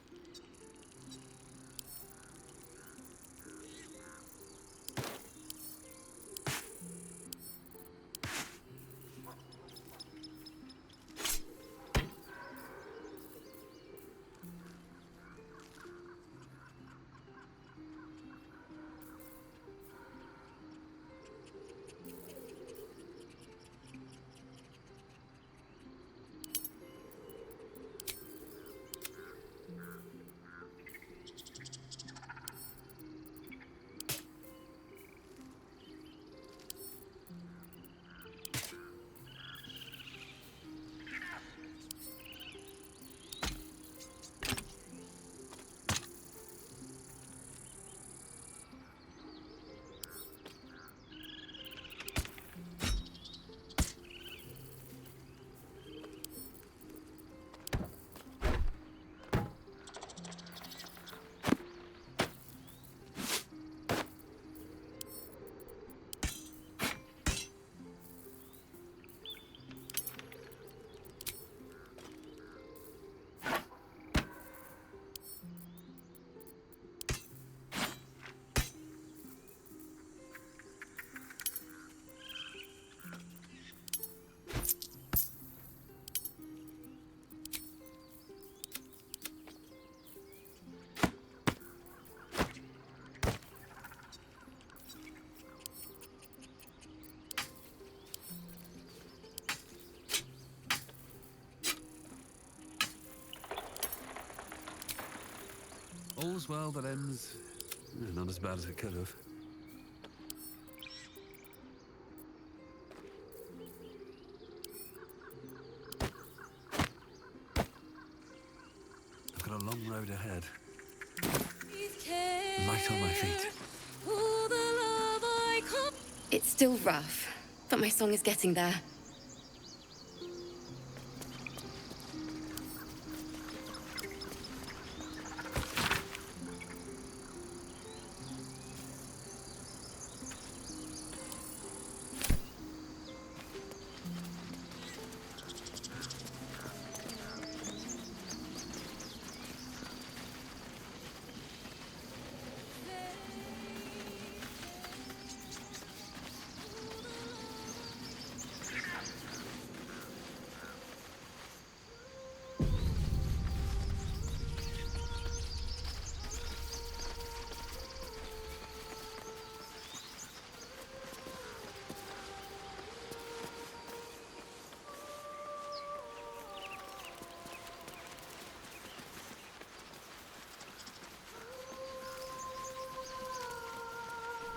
All's well that ends... not as bad as it could have. I've got a long road ahead. Light on my feet. It's still rough, but my song is getting there.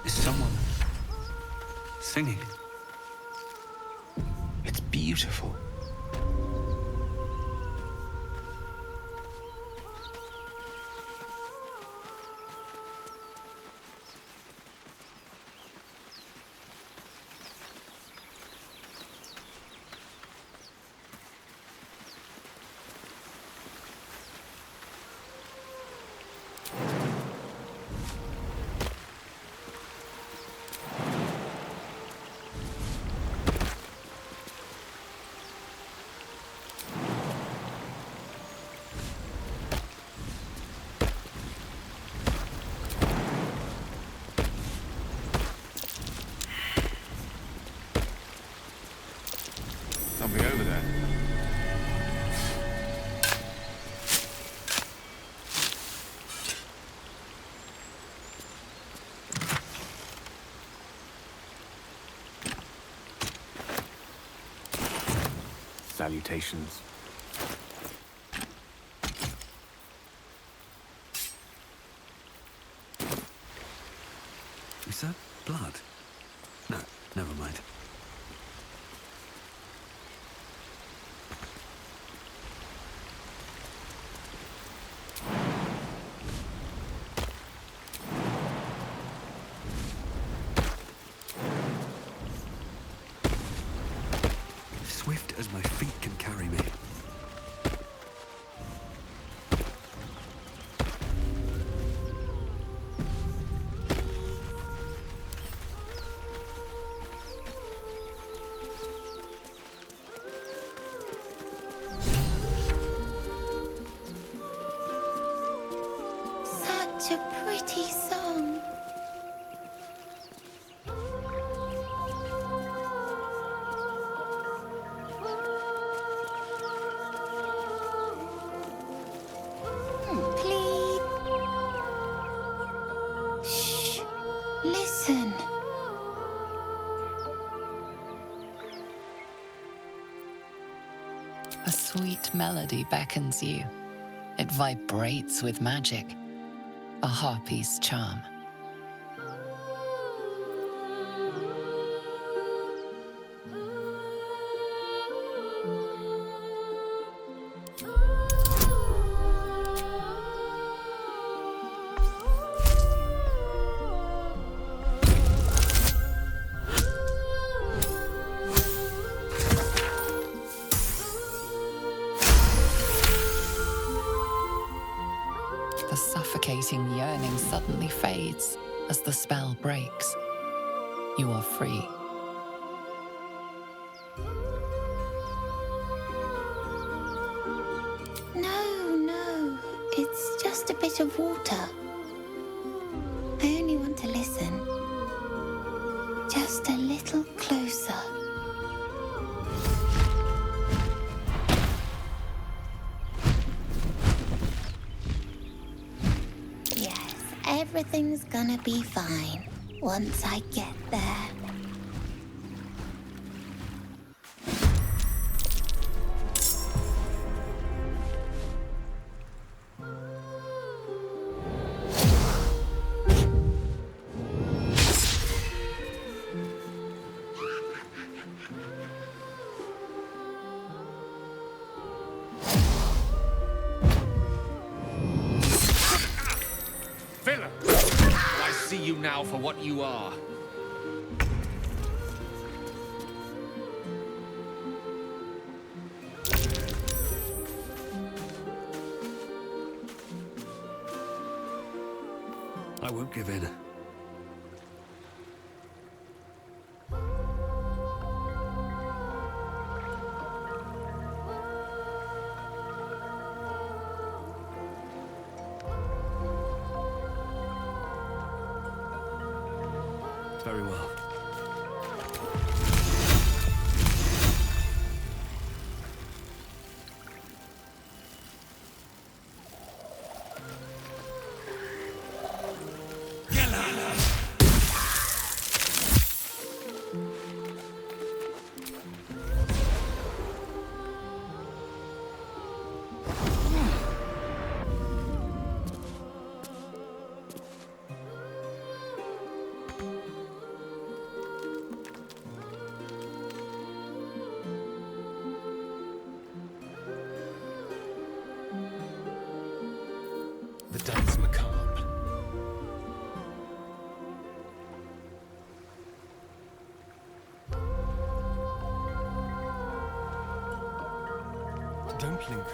Is someone singing? It's beautiful. Something over there. Salutations. Is that blood? No, never mind. swift as my feet can carry me. Such a pretty song. Please. Shh. Listen. A sweet melody beckons you. It vibrates with magic. A harpy's charm. The suffocating yearning suddenly fades as the spell breaks. You are free. No, it's just a bit of water. I only want to listen. Just a little closer. Yes, everything's gonna be fine once I get there. Villain! I see you now for what you are. I won't give in. Very well. The dance macabre. Don't linger.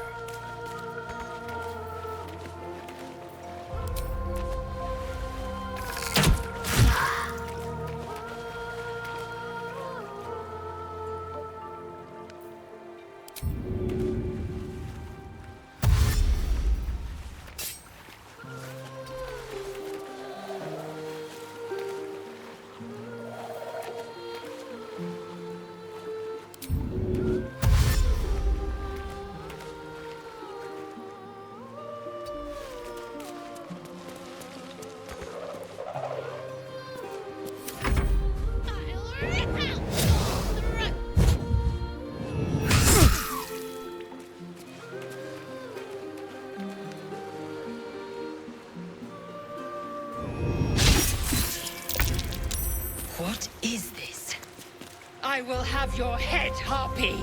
What is this? I will have your head, Harpy!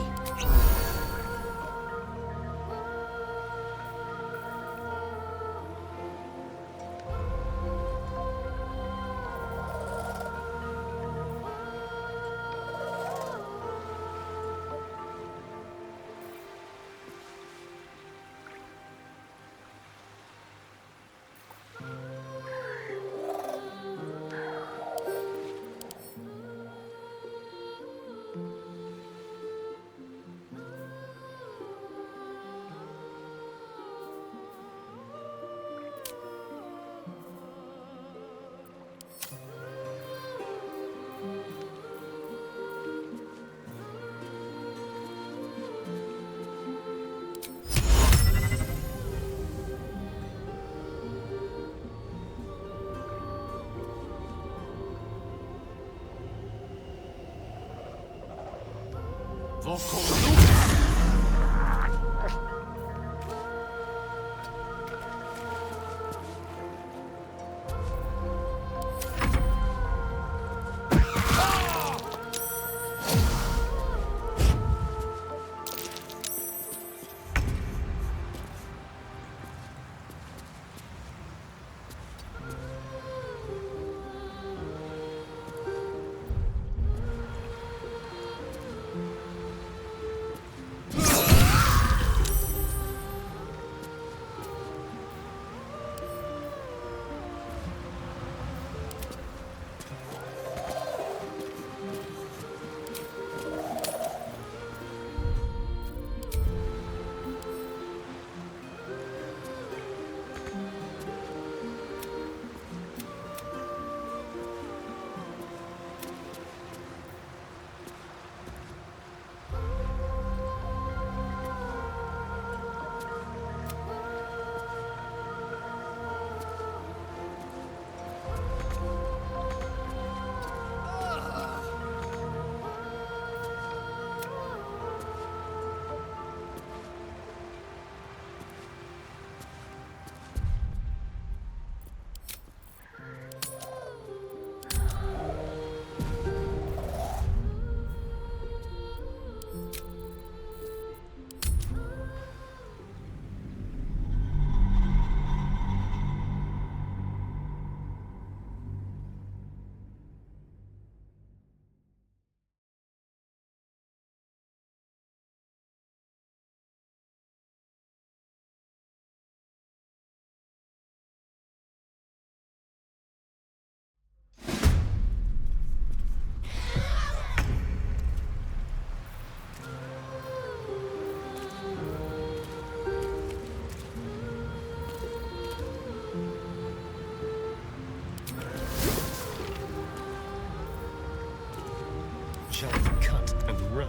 Shall we cut and run?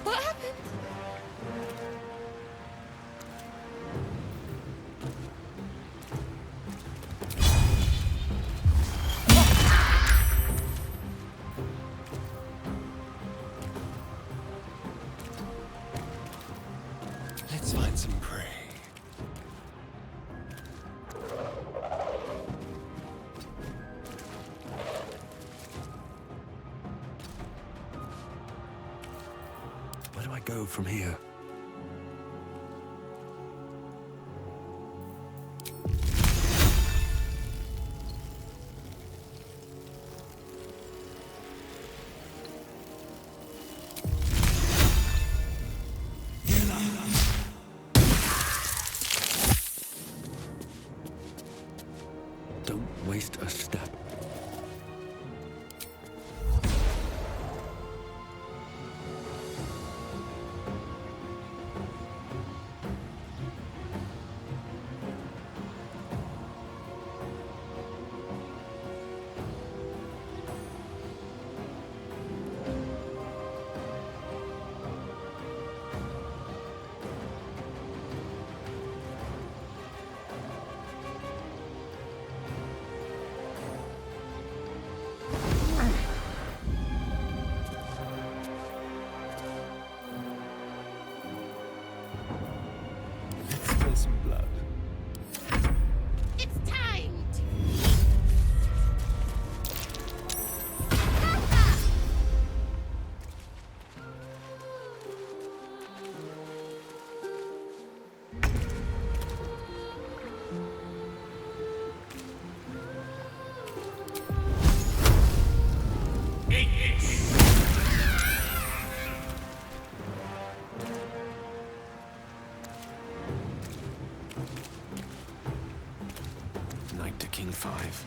What happened? Let's find some prey. Where do I go from here? Don't waste a step. Let's spill some blood. It's timed! Knight to King 5.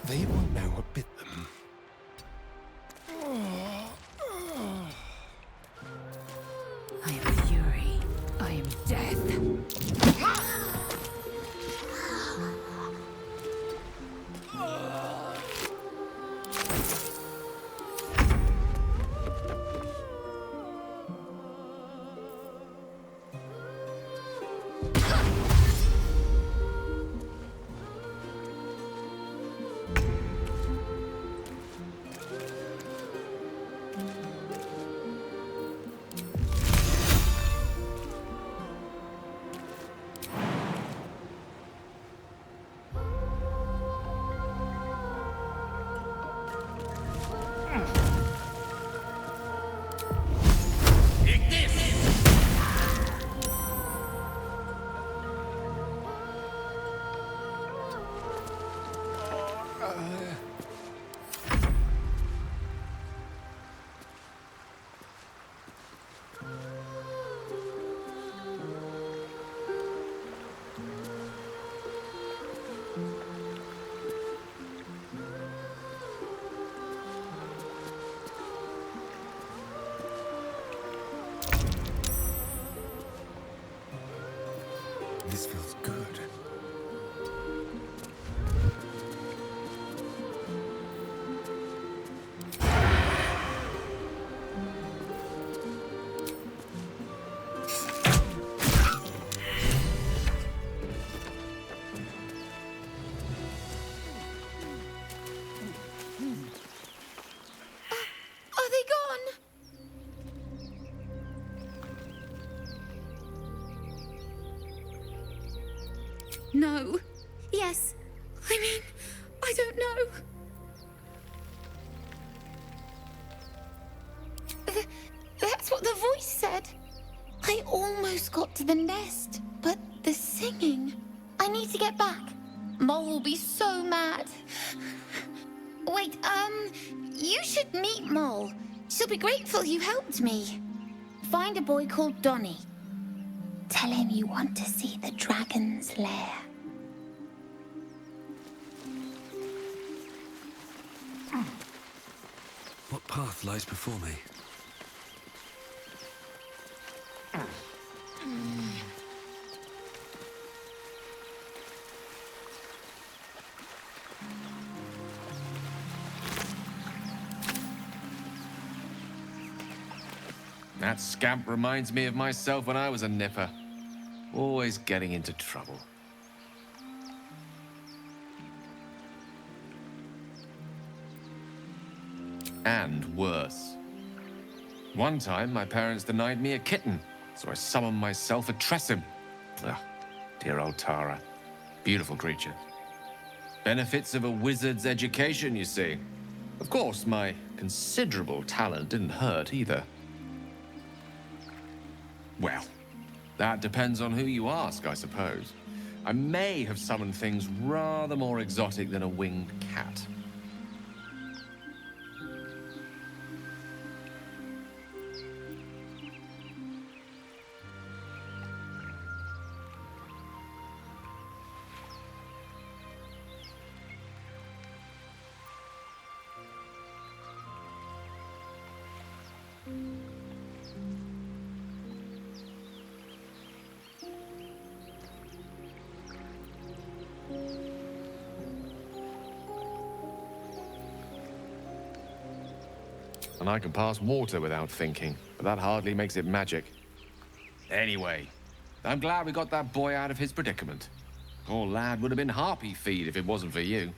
They will know what bit them. I am fury. I am death. This feels good. Are they gone? No. Yes. I mean, I don't know. That's what the voice said. I almost got to the nest, but the singing. I need to get back. Mole will be so mad. Wait, you should meet Mole. She'll be grateful you helped me. Find a boy called Donny. Tell him you want to see the dragon's lair. What path lies before me? That scamp reminds me of myself when I was a nipper. Always getting into trouble. And worse. One time, my parents denied me a kitten, so I summoned myself a Tressim. Ugh, dear old Tara. Beautiful creature. Benefits of a wizard's education, you see. Of course, my considerable talent didn't hurt either. Well, that depends on who you ask, I suppose. I may have summoned things rather more exotic than a winged cat. And I can pass water without thinking, but that hardly makes it magic. Anyway, I'm glad we got that boy out of his predicament. Poor lad would have been harpy feed if it wasn't for you.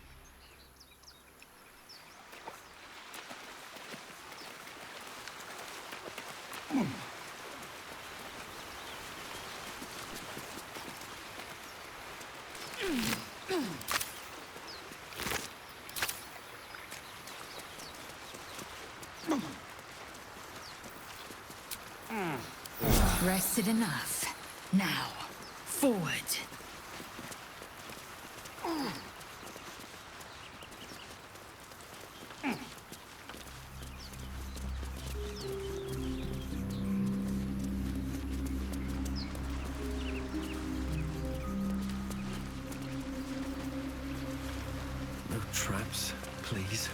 Rested enough. Now, forward. traps, please.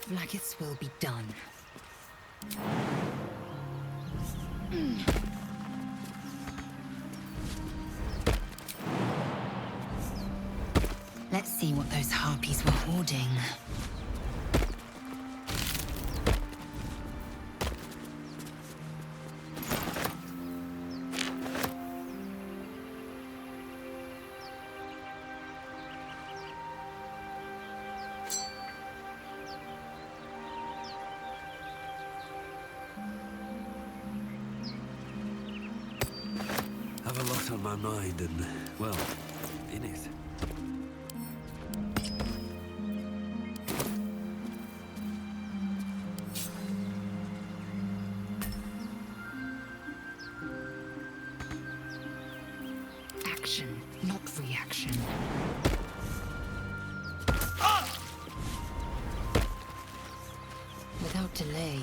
Vlaakith's will be done. Let's see what those harpies were hoarding. Have a lot on my mind and, well, in it. Action, not reaction. Without delay.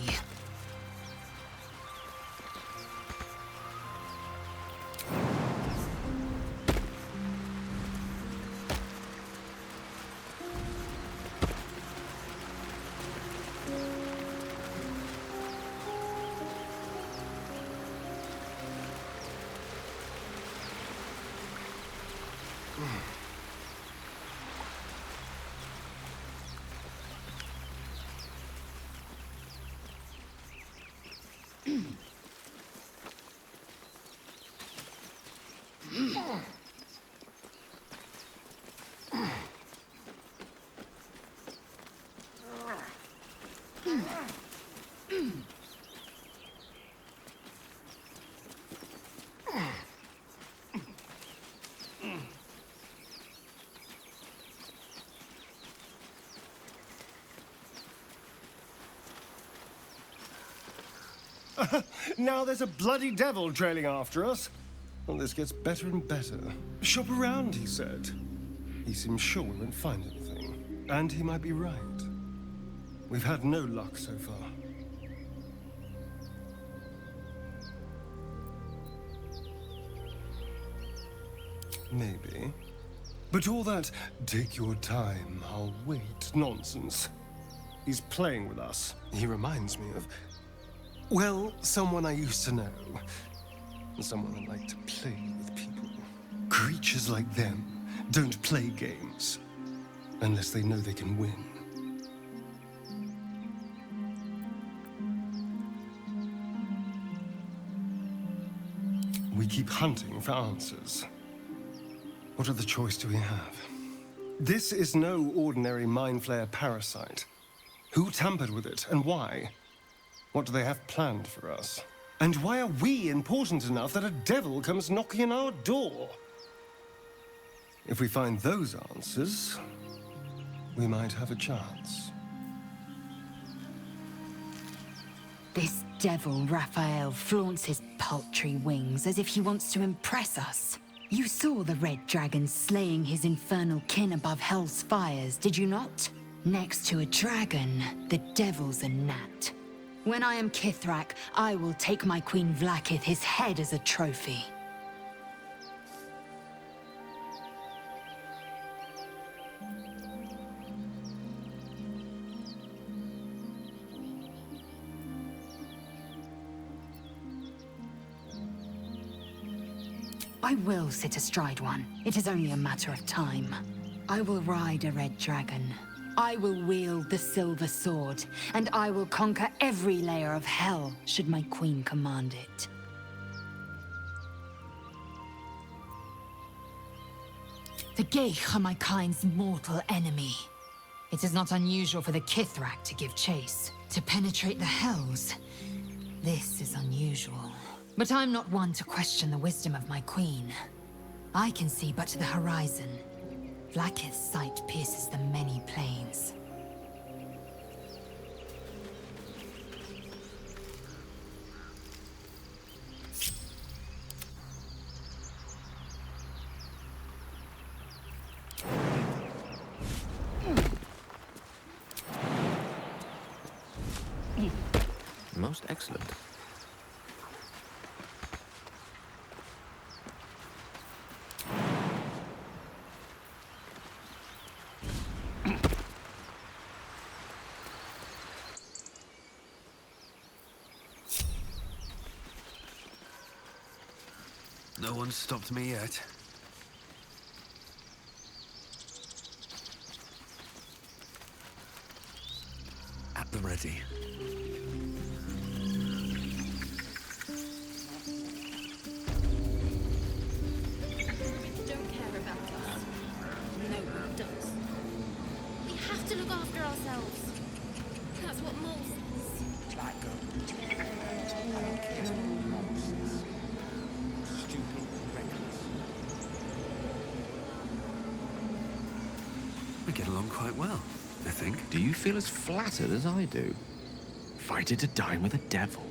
Now there's a bloody devil trailing after us. Well, this gets better and better. Shop around, he said. He seems sure we won't find anything. And he might be right. We've had no luck so far. Maybe. But all that, take your time, I'll wait nonsense. He's playing with us. He reminds me of, well, someone I used to know. Someone that liked to play with people. Creatures like them don't play games unless they know they can win. We keep hunting for answers. What other choice do we have? This is no ordinary mind flayer parasite. Who tampered with it, and why? What do they have planned for us? And why are we important enough that a devil comes knocking on our door? If we find those answers, we might have a chance. This devil, Raphael, flaunts his paltry wings as if he wants to impress us. You saw the red dragon slaying his infernal kin above hell's fires, did you not? Next to a dragon, the devil's a gnat. When I am Kithrak, I will take my Queen Vlaakith his head as a trophy. I will sit astride one. It is only a matter of time. I will ride a red dragon. I will wield the silver sword, and I will conquer every layer of hell, should my queen command it. The Geich are my kind's mortal enemy. It is not unusual for the Kithrak to give chase. To penetrate the Hells, this is unusual. But I'm not one to question the wisdom of my queen. I can see but to the horizon. Vlaakith's sight pierces the many planes. Most excellent. No one's stopped me yet. At the ready. Don't care about us. No one does. We have to look after ourselves. That's what Mole says. Like I don't care what Mole says. Stupid and reckless. We get along quite well, I think. Do you feel as flattered as I do? Invited to dine with a devil.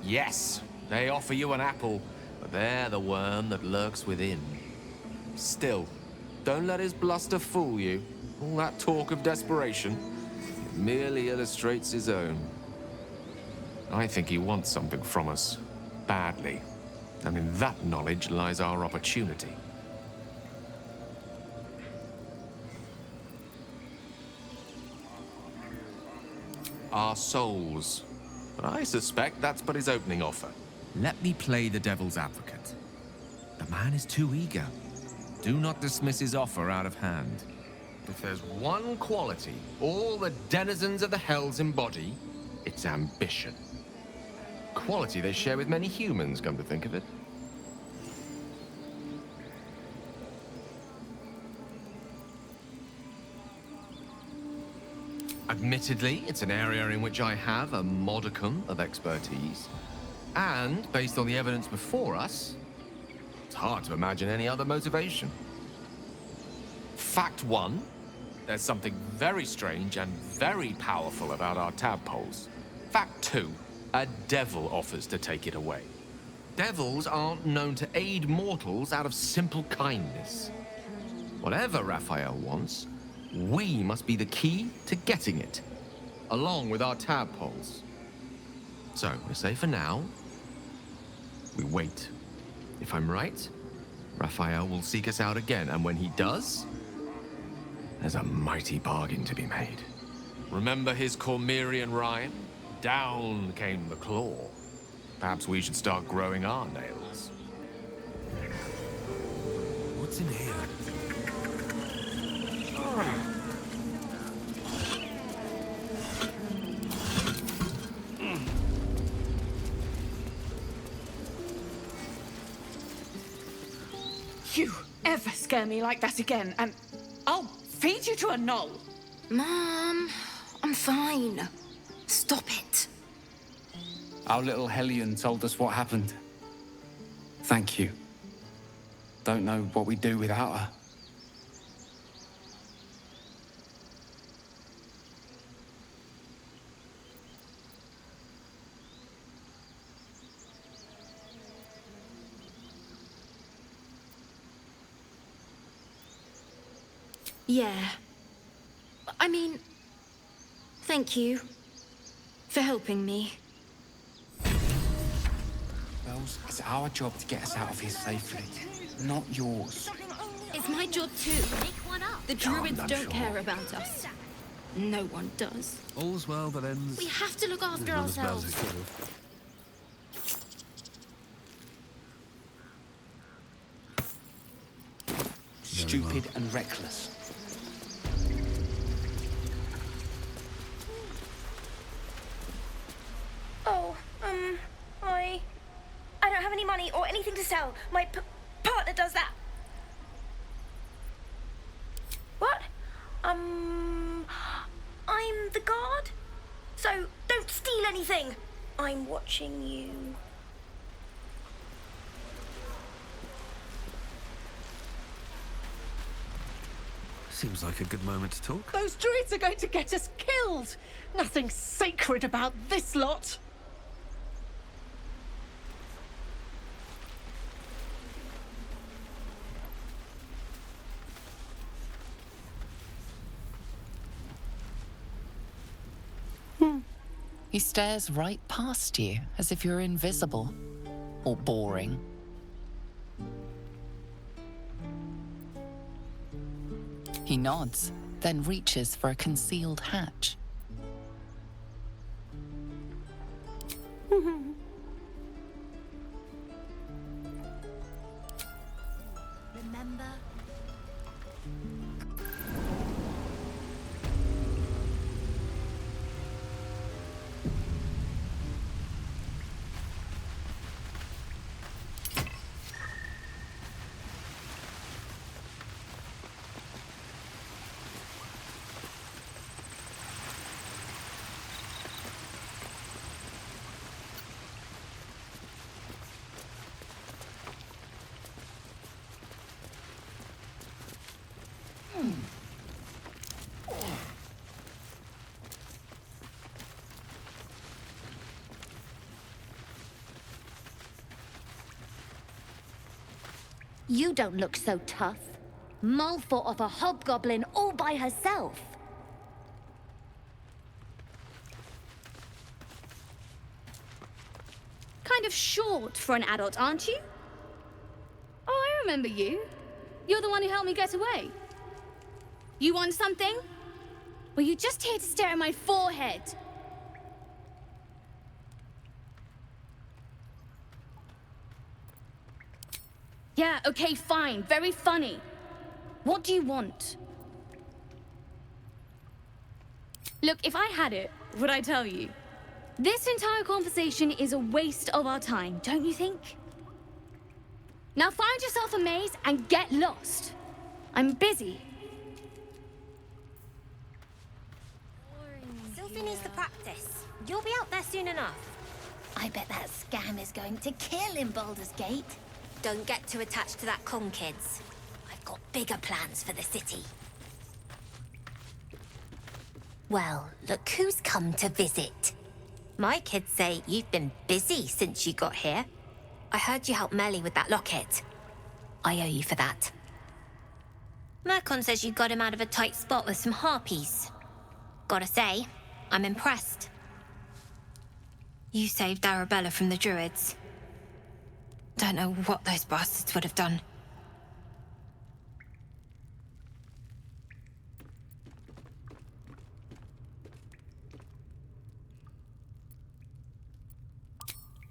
Yes, they offer you an apple, but they're the worm that lurks within. Still, don't let his bluster fool you. All that talk of desperation, it merely illustrates his own. I think he wants something from us, badly. And in that knowledge lies our opportunity. Our souls. But I suspect that's but his opening offer. Let me play the devil's advocate. The man is too eager. Do not dismiss his offer out of hand. If there's one quality all the denizens of the Hells embody, it's ambition. Quality they share with many humans, come to think of it. Admittedly, it's an area in which I have a modicum of expertise. And, based on the evidence before us, it's hard to imagine any other motivation. Fact one, there's something very strange and very powerful about our tadpoles. Fact two, a devil offers to take it away. Devils aren't known to aid mortals out of simple kindness. Whatever Raphael wants, we must be the key to getting it, along with our tadpoles. So, we say for now, we wait. If I'm right, Raphael will seek us out again, and when he does, there's a mighty bargain to be made. Remember his Cormyrean rhyme? Down came the claw. Perhaps we should start growing our nails. What's in here? You ever scare me like that again, and I'll feed you to a knoll. Mom, I'm fine. Stop it. Our little Hellion told us what happened. Thank you. Don't know what we'd do without her. Yeah. I mean, thank you for helping me. Bells, it's our job to get us out of here safely, not yours. It's my job too. The druids don't care about us. No one does. All's well that ends. We have to look after Not as bad as ourselves. it could have. Stupid and reckless. money or anything to sell. My partner does that. What? I'm the guard. So don't steal anything. I'm watching you. Seems like a good moment to talk. Those druids are going to get us killed. Nothing sacred about this lot. He stares right past you, as if you're invisible. Or boring. He nods, then reaches for a concealed hatch. Remember? You don't look so tough. Mull fought off a hobgoblin all by herself. Kind of short for an adult, aren't you? Oh, I remember you. You're the one who helped me get away. You want something? Were you just here to stare at my forehead? Yeah, okay, fine. Very funny. What do you want? Look, if I had it, would I tell you? This entire conversation is a waste of our time, don't you think? Now find yourself a maze and get lost. I'm busy. Sylvie needs the practice. You'll be out there soon enough. I bet that scam is going to kill in Baldur's Gate. Don't get too attached to that con, kids. I've got bigger plans for the city. Well, look who's come to visit. My kids say you've been busy since you got here. I heard you helped Melly with that locket. I owe you for that. Mercon says you got him out of a tight spot with some harpies. Gotta say, I'm impressed. You saved Arabella from the druids. Don't know what those bastards would have done.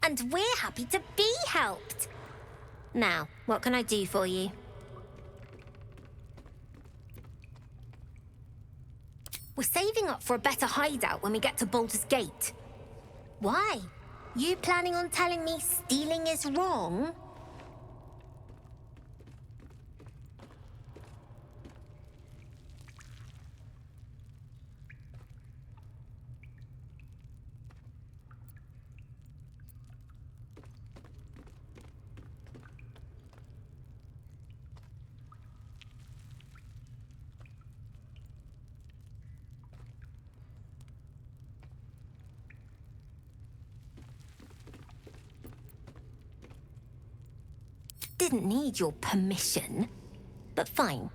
And we're happy to be helped. Now, what can I do for you? We're saving up for a better hideout when we get to Baldur's Gate. Why? You planning on telling me stealing is wrong? Didn't need your permission, but fine.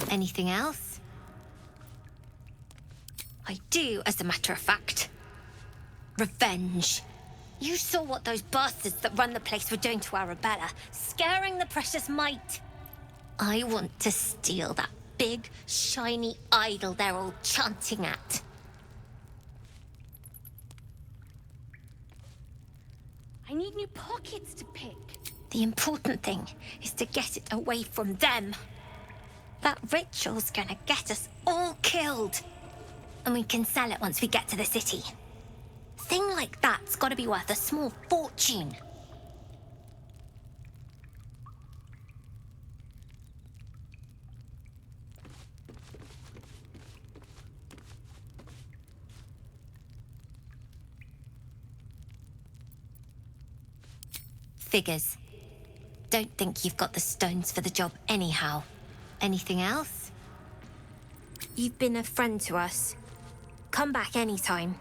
Anything else? I do, as a matter of fact. Revenge. You saw what those bastards that run the place were doing to Arabella, scaring the precious mite. I want to steal that big, shiny idol they're all chanting at. I need new pockets to pick. The important thing is to get it away from them. That ritual's gonna get us all killed. And we can sell it once we get to the city. Thing like that's gotta be worth a small fortune. Figures. Don't think you've got the stones for the job anyhow. Anything else? You've been a friend to us. Come back anytime.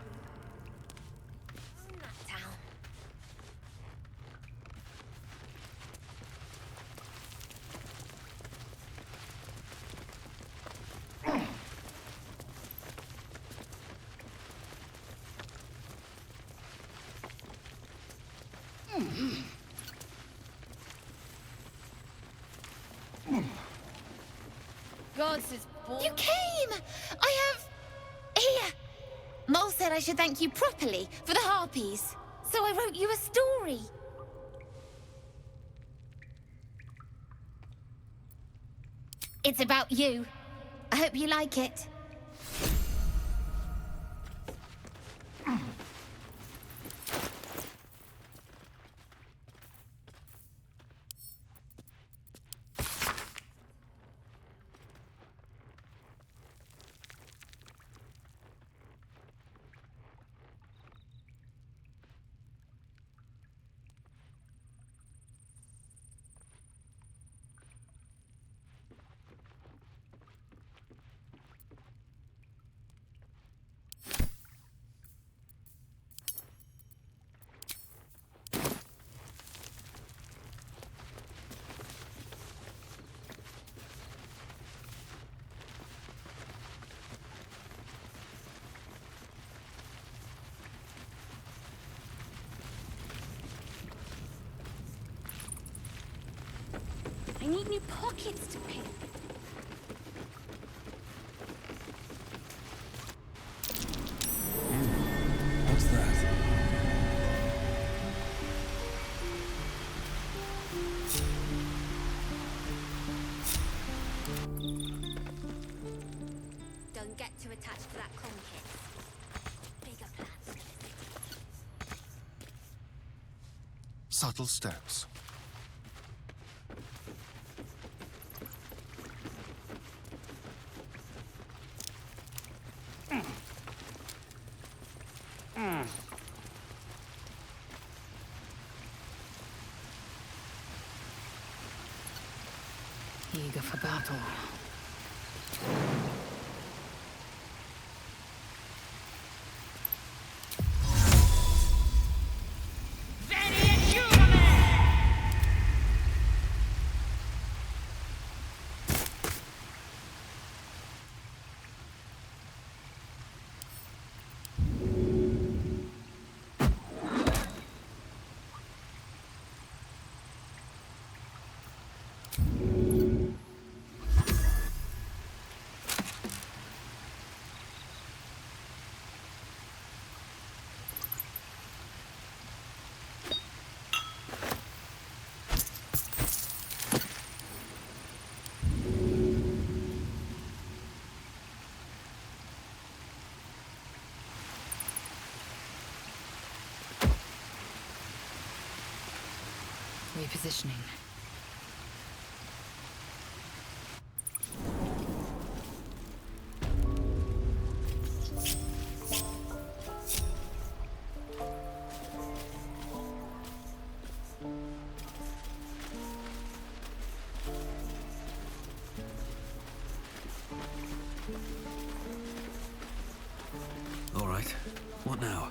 Gods is born. You came! I have... Here! Mole said I should thank you properly for the harpies. So I wrote you a story. It's about you. I hope you like it. I need new pockets to pick. What's that? Don't get too attached to that con kit. Bigger plans. Subtle steps. Eager for battle. Repositioning. All right. What now?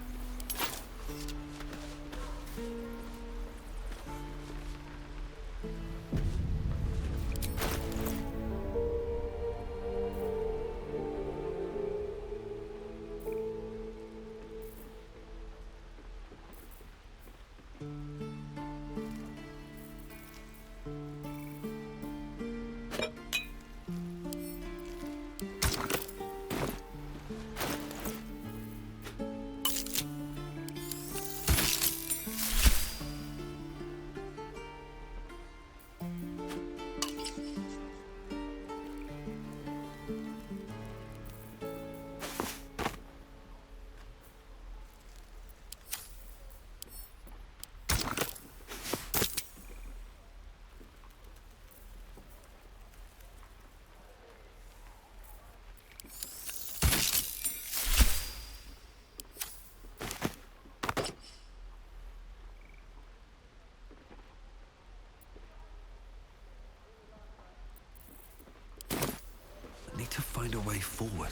find a way forward.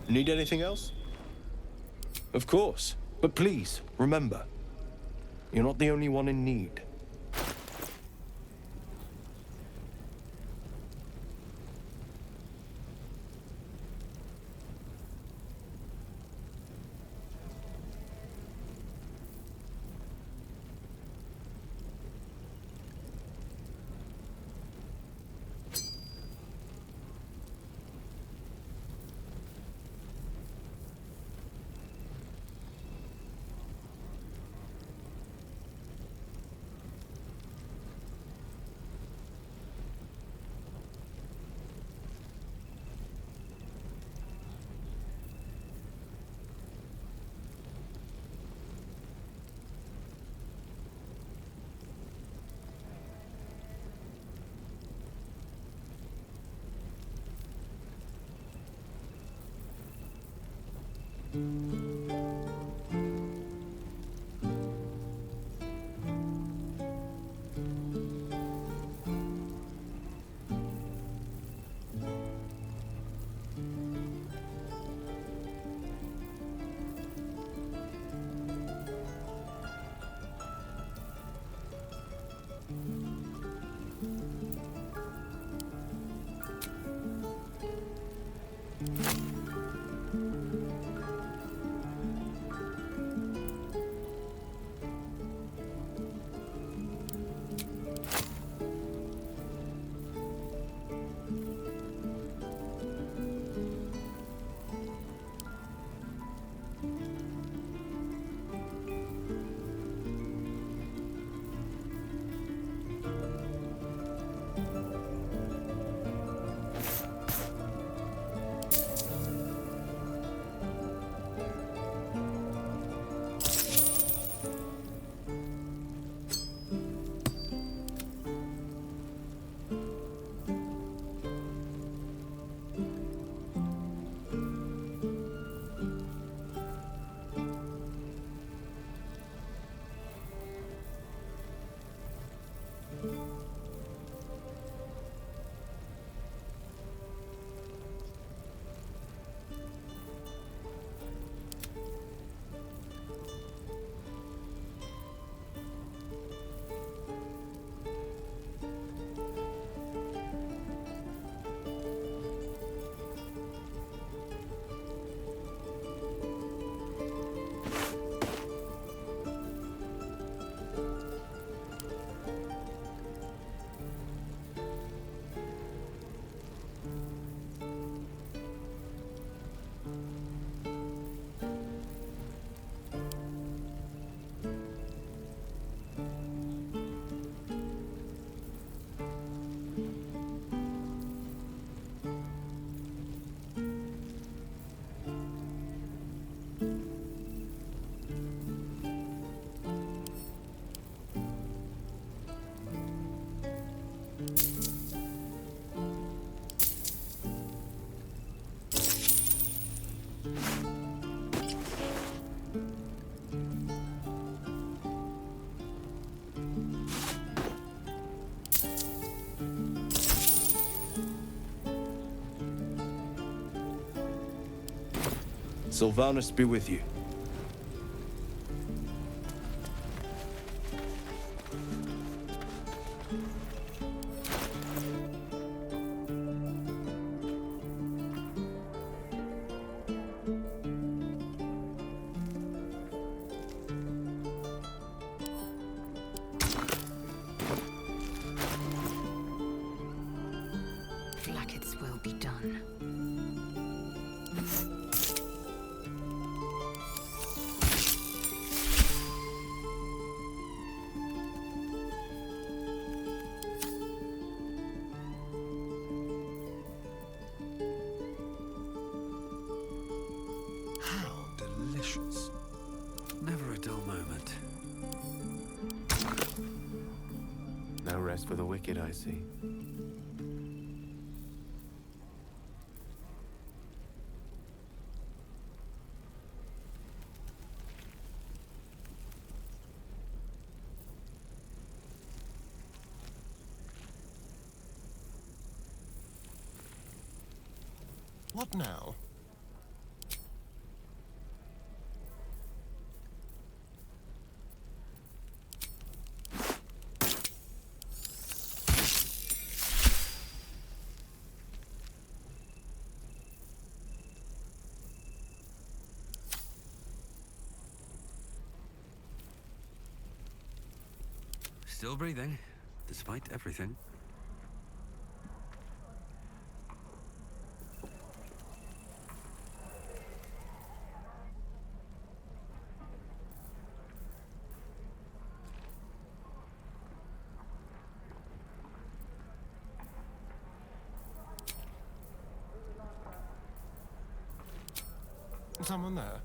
Need anything else? Of course. But please, remember, you're not the only one in need. Sylvanus be with you. Flackets will be done. How delicious. Never a dull moment. No rest for the wicked, I see. What now? Still breathing, despite everything. Someone there?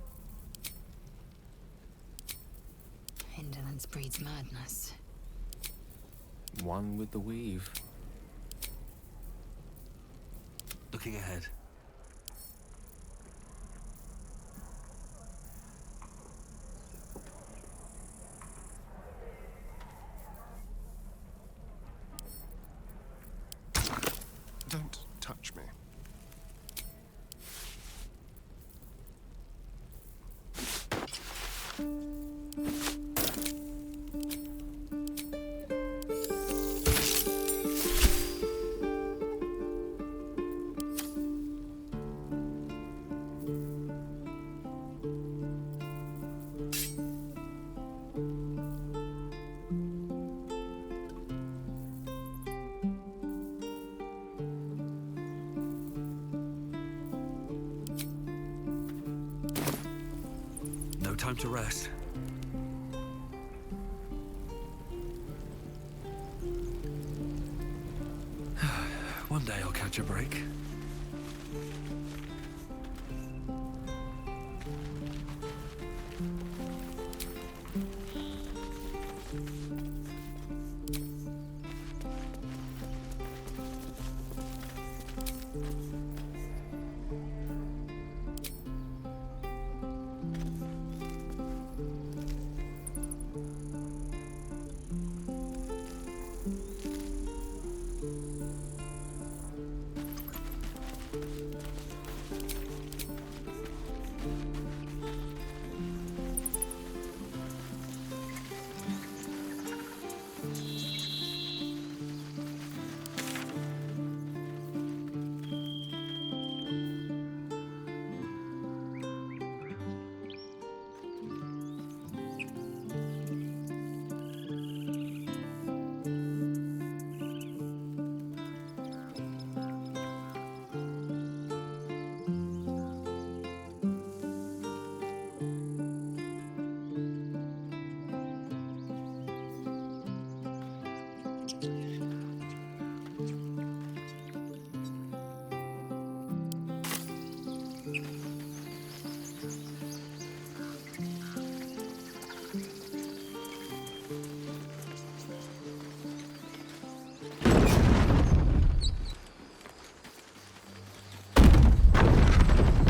Indolence breeds madness. One with the weave. Looking ahead. Don't touch me. No time to rest. One day I'll catch a break.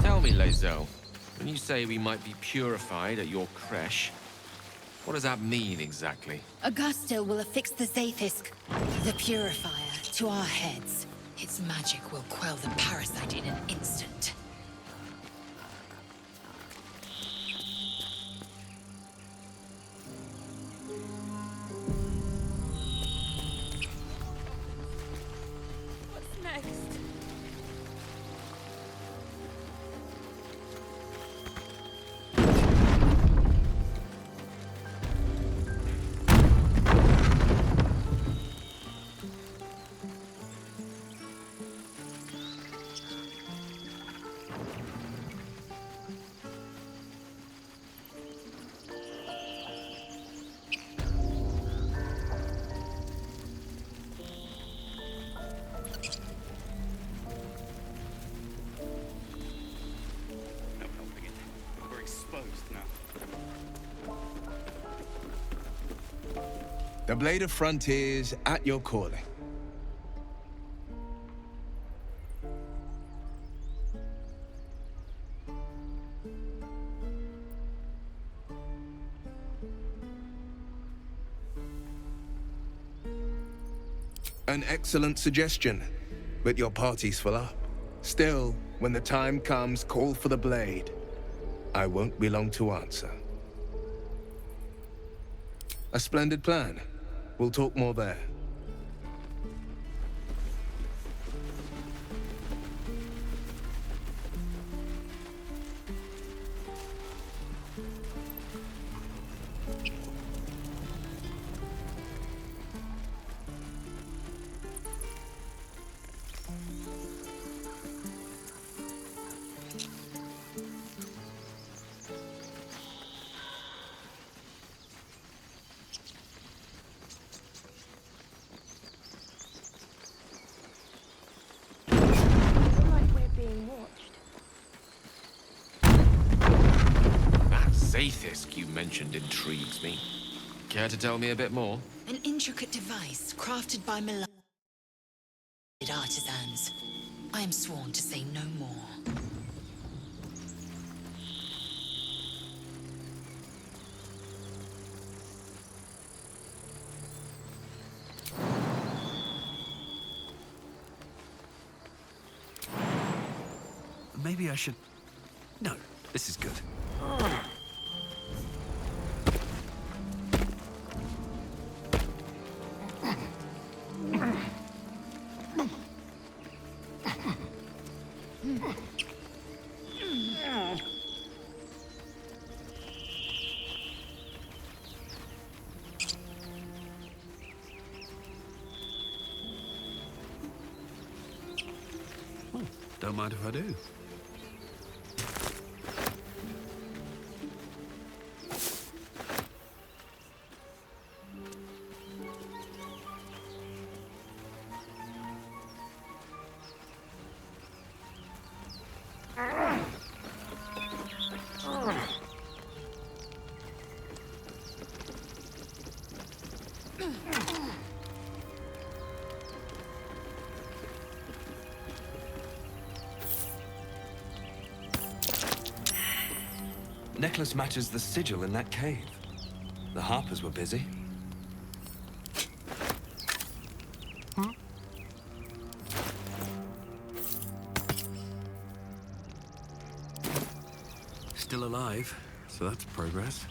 Tell me, Lae'zel, when you say we might be purified at your creche, what does that mean exactly? Augustil will affix the Zaithisk, the purifier, to our heads. Its magic will quell the parasite in an instant. What's next? The Blade of Frontiers at your calling. An excellent suggestion, but your party's full up. Still, When the time comes, call for the blade. I won't be long to answer. A splendid plan. We'll talk more there. That Zaithisk you mentioned intrigues me. Care to tell me a bit more? An intricate device crafted by maligned artisans. I am sworn to say no more. Maybe I should... No, this is good. Don't mind if I do. Necklace matches the sigil in that cave. The Harpers were busy. Still alive, so that's progress.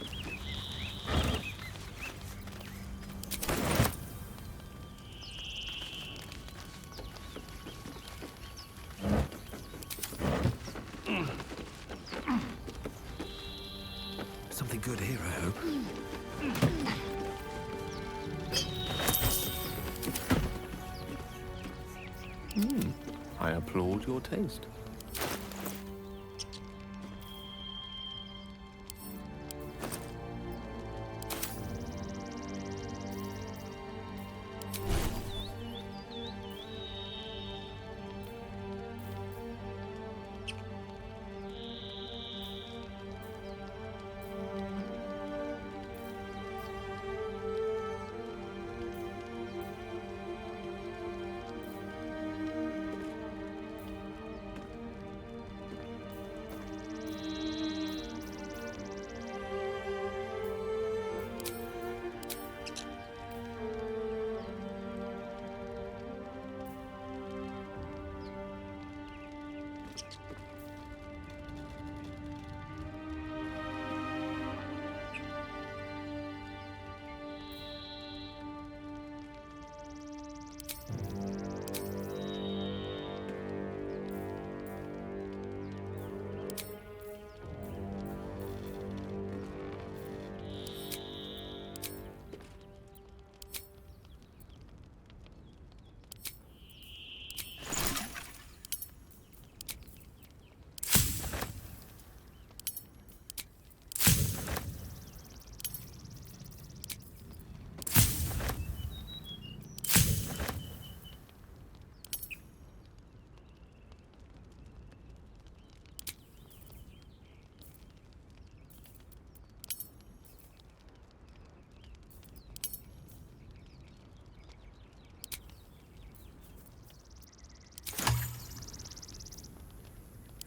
Something good here, I hope. I applaud your taste.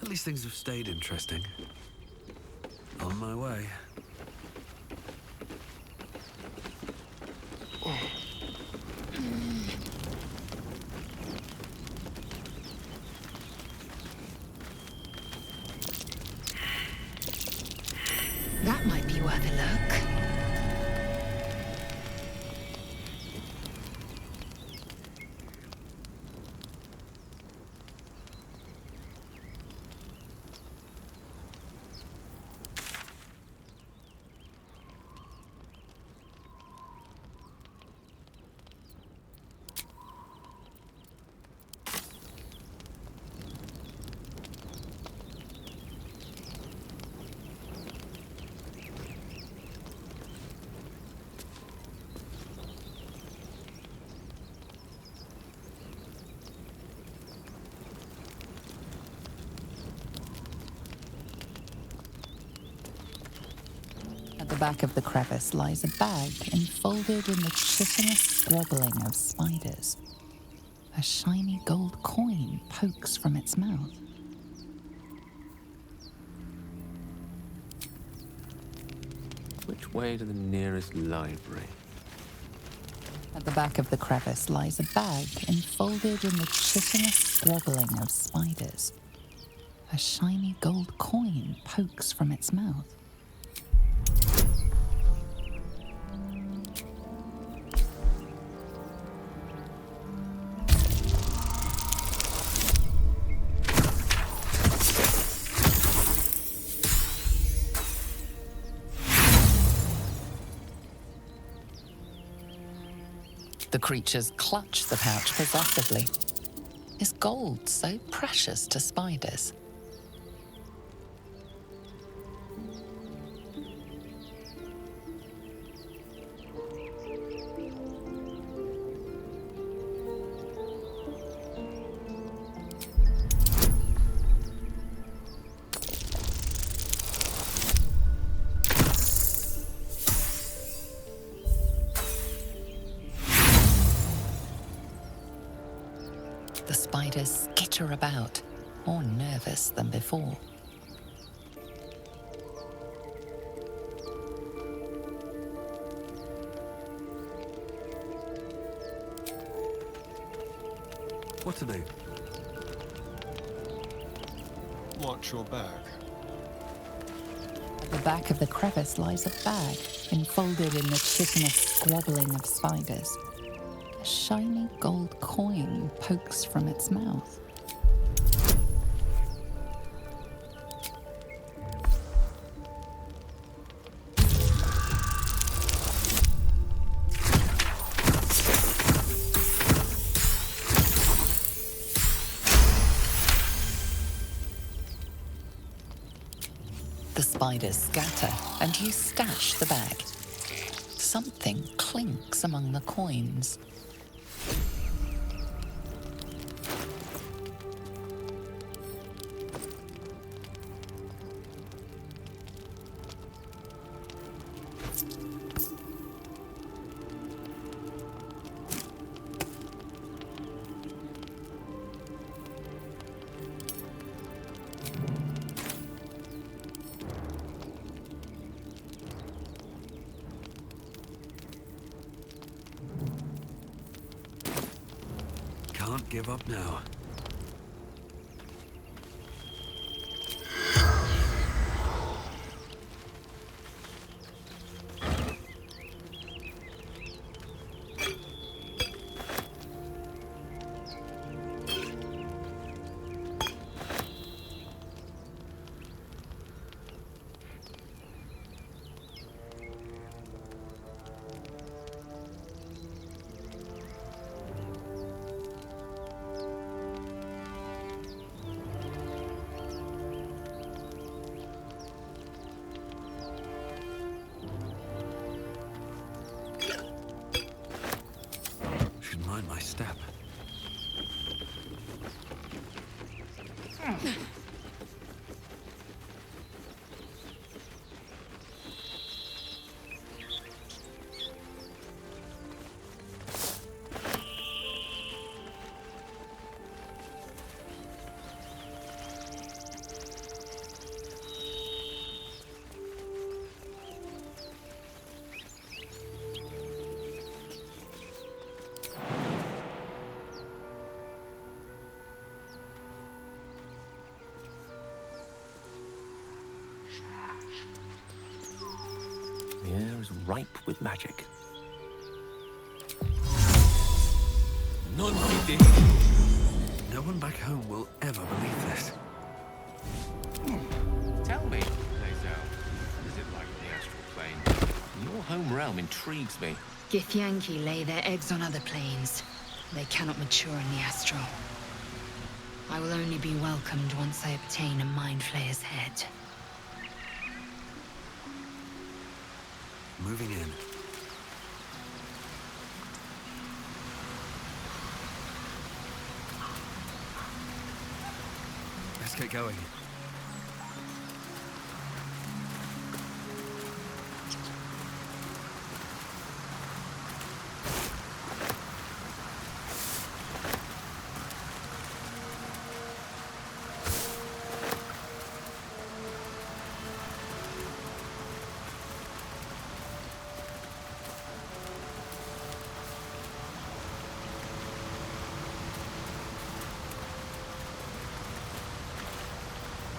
At least things have stayed interesting. On my way. be worth a look. At the back of the crevice lies a bag enfolded in the chitinous squabbling of spiders. A shiny gold coin pokes from its mouth. Which way to the nearest library? At the back of the crevice lies a bag enfolded in the chitinous squabbling of spiders. A shiny gold coin pokes from its mouth. The creatures clutch the pouch possessively. Is gold so precious to spiders? The spiders skitter about, more nervous than before. What are they? Watch your back. At the back of the crevice lies a bag enfolded in the chitinous squabbling of spiders. A shiny gold coin pokes from its mouth. The spiders scatter, and you stash the bag. Something clinks among the coins. Can't give up now. Should mind my step. The air is ripe with magic. No one back home will ever believe this. Tell me, Lae'zel, what is it like in the astral plane? Your home realm intrigues me. Githyanki lay their eggs on other planes. They cannot mature in the astral. I will only be welcomed once I obtain a Mind Flayer's head. Moving in. Let's get going.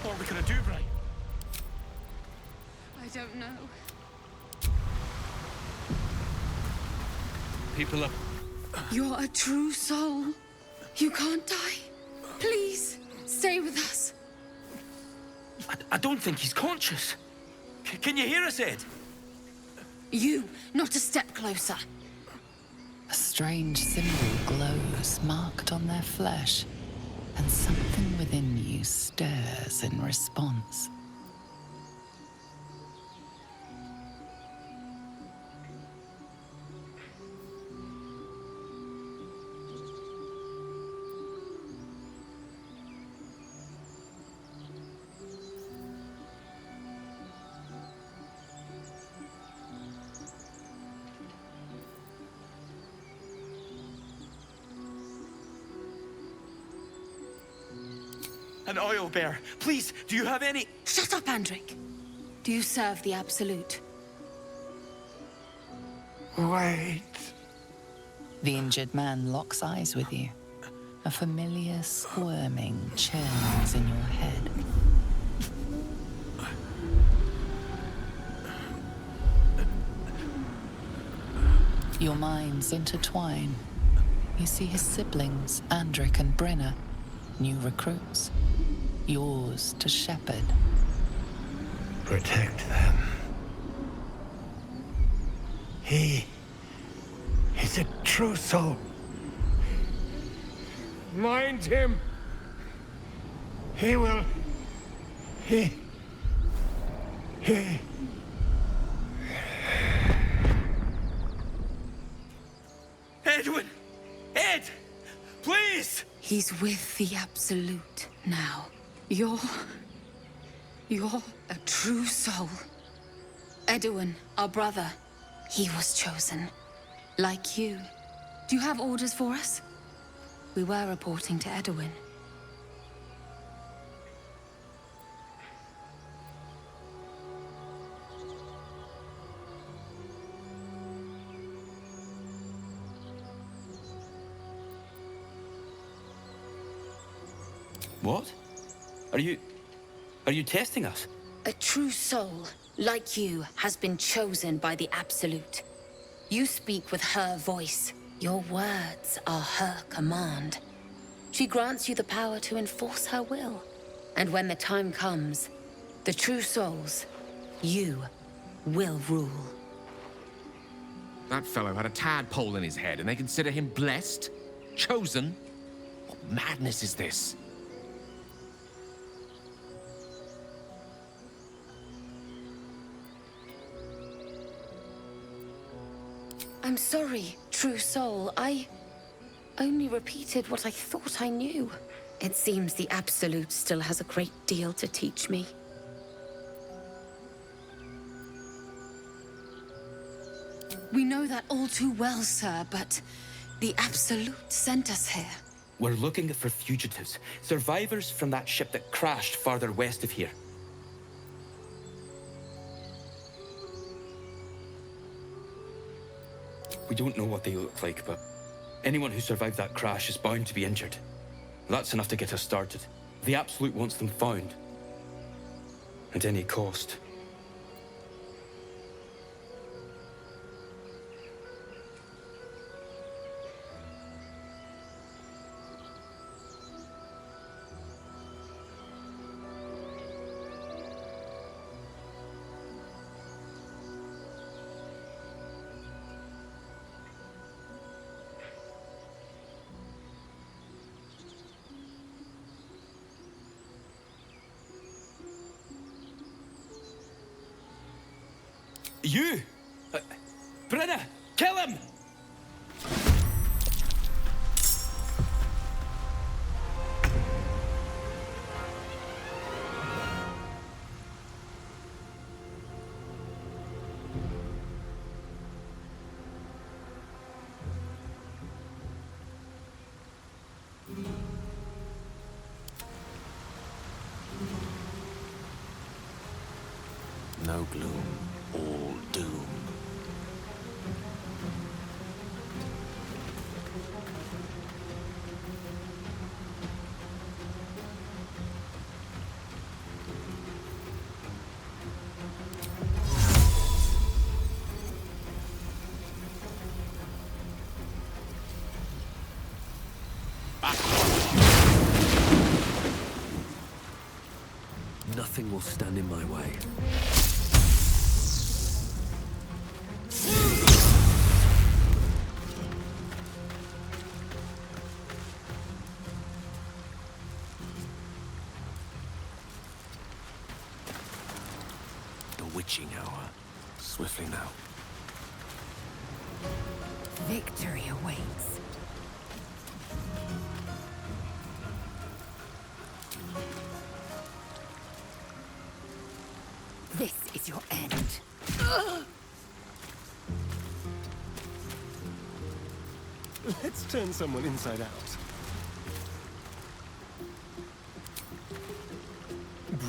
What are we gonna do, Bray? I don't know. People are... You're a true soul. You can't die. Please, stay with us. I don't think he's conscious. Can you hear us, Ed? You, not a step closer. A strange symbol glows, marked on their flesh, and something within you stirs in response. An oil bear. Please, do you have any... Shut up, Andric. Do you serve the Absolute? Wait. The injured man locks eyes with you. A familiar squirming churns in your head. Your minds intertwine. You see his siblings, Andric and Brenna, new recruits. Yours to shepherd. Protect them. He's a true soul. Mind him. He will... He... Edwin! Ed! Please! He's with the Absolute now. You're a true soul. Edwin, our brother, he was chosen. Like you. Do you have orders for us? We were reporting to Edwin. What? Are you testing us? A true soul, like you, has been chosen by the Absolute. You speak with her voice. Your words are her command. She grants you the power to enforce her will. And when the time comes, the true souls, you, will rule. That fellow had a tadpole in his head, and they consider him blessed? Chosen? What madness is this? I'm sorry, true soul. I only repeated what I thought I knew. It seems the Absolute still has a great deal to teach me. We know that all too well, sir, but the Absolute sent us here. We're looking for fugitives. Survivors from that ship that crashed farther west of here. We don't know what they look like, but anyone who survived that crash is bound to be injured. That's enough to get us started. The Absolute wants them found. At any cost. You? Brenna, kill him! No gloom, all doom. Nothing will stand in my way. The witching hour. Swiftly now. Victory awaits. This is your end. Let's turn someone inside out.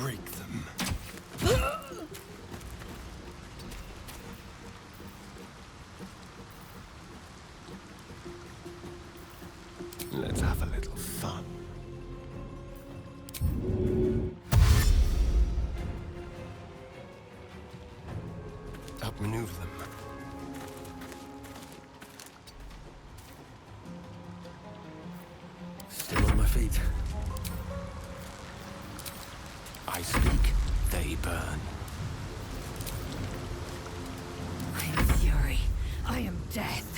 Break them. Let's have a little fun. Outmaneuver them. Still on my feet. I speak, they burn. I am fury. I am death.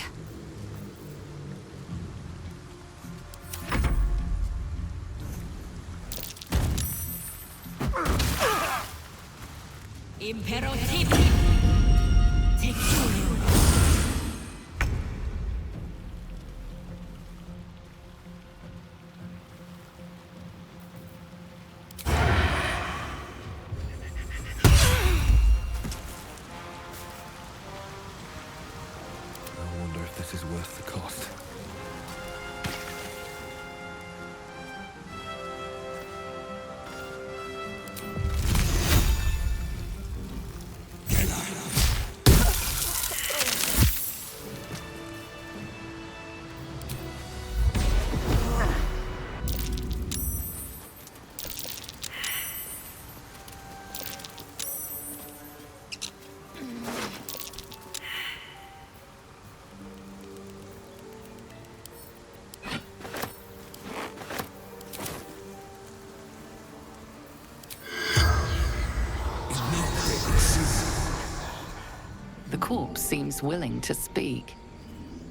Impero Tibi! Take you! I wonder if this is worth the cost. The corpse seems willing to speak,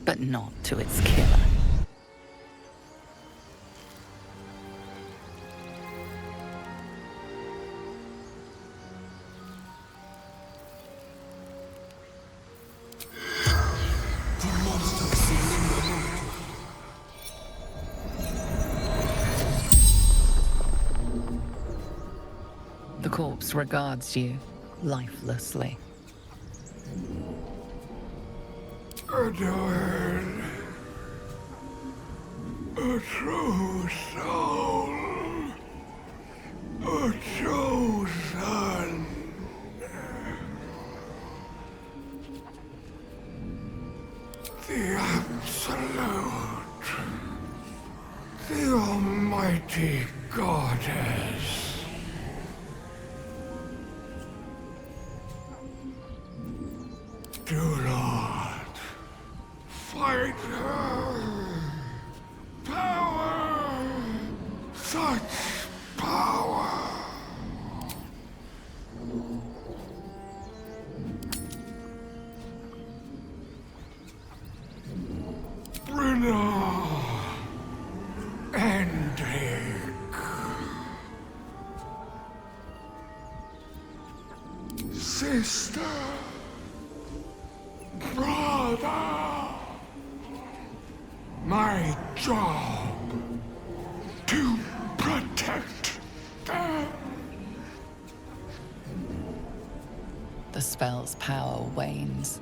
but not to its killer. The corpse regards you lifelessly. Adored. A true soul. A chosen. The Absolute. The Almighty Goddess. Do not fight her. Power. Such power. Brenna. Ending. Sister. My job to protect them. The spell's power wanes.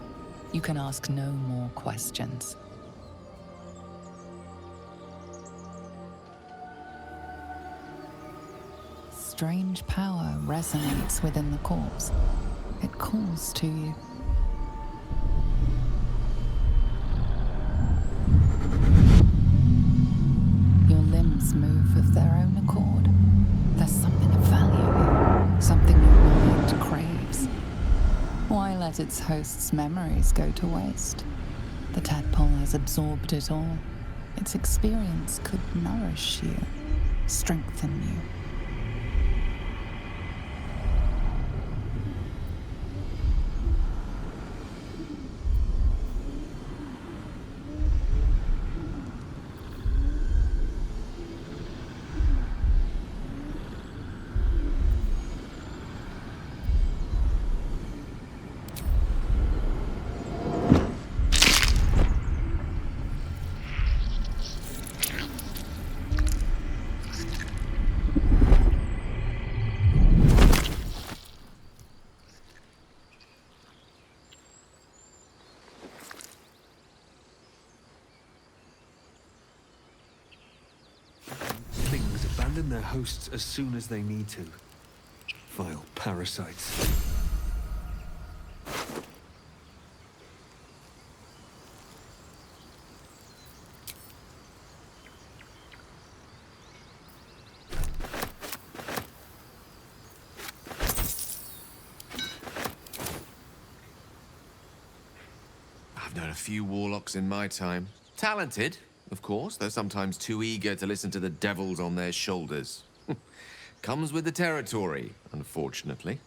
You can ask no more questions. Strange power resonates within the corpse. It calls to you. Your limbs move of their own accord. There's something of value, something your mind craves. Why let its host's memories go to waste? The tadpole has absorbed it all. Its experience could nourish you, strengthen you. Things abandon their hosts as soon as they need to. Vile parasites. I've known a few warlocks in my time. Talented, of course, though sometimes too eager to listen to the devils on their shoulders. Comes with the territory, unfortunately.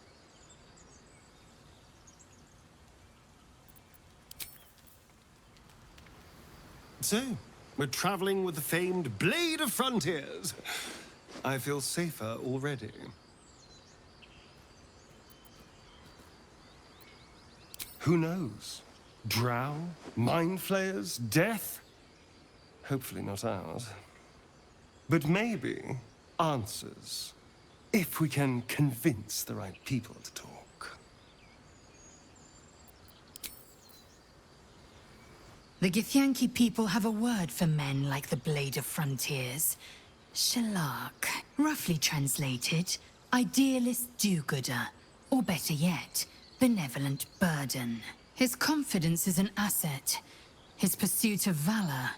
So, we're traveling with the famed Blade of Frontiers. I feel safer already. Who knows? Drow? Mind flayers? Death? Hopefully not ours. But maybe answers. If we can convince the right people to talk. The Githyanki people have a word for men like the Blade of Frontiers. Shalak. Roughly translated, idealist do-gooder. Or better yet, benevolent burden. His confidence is an asset. His pursuit of valor,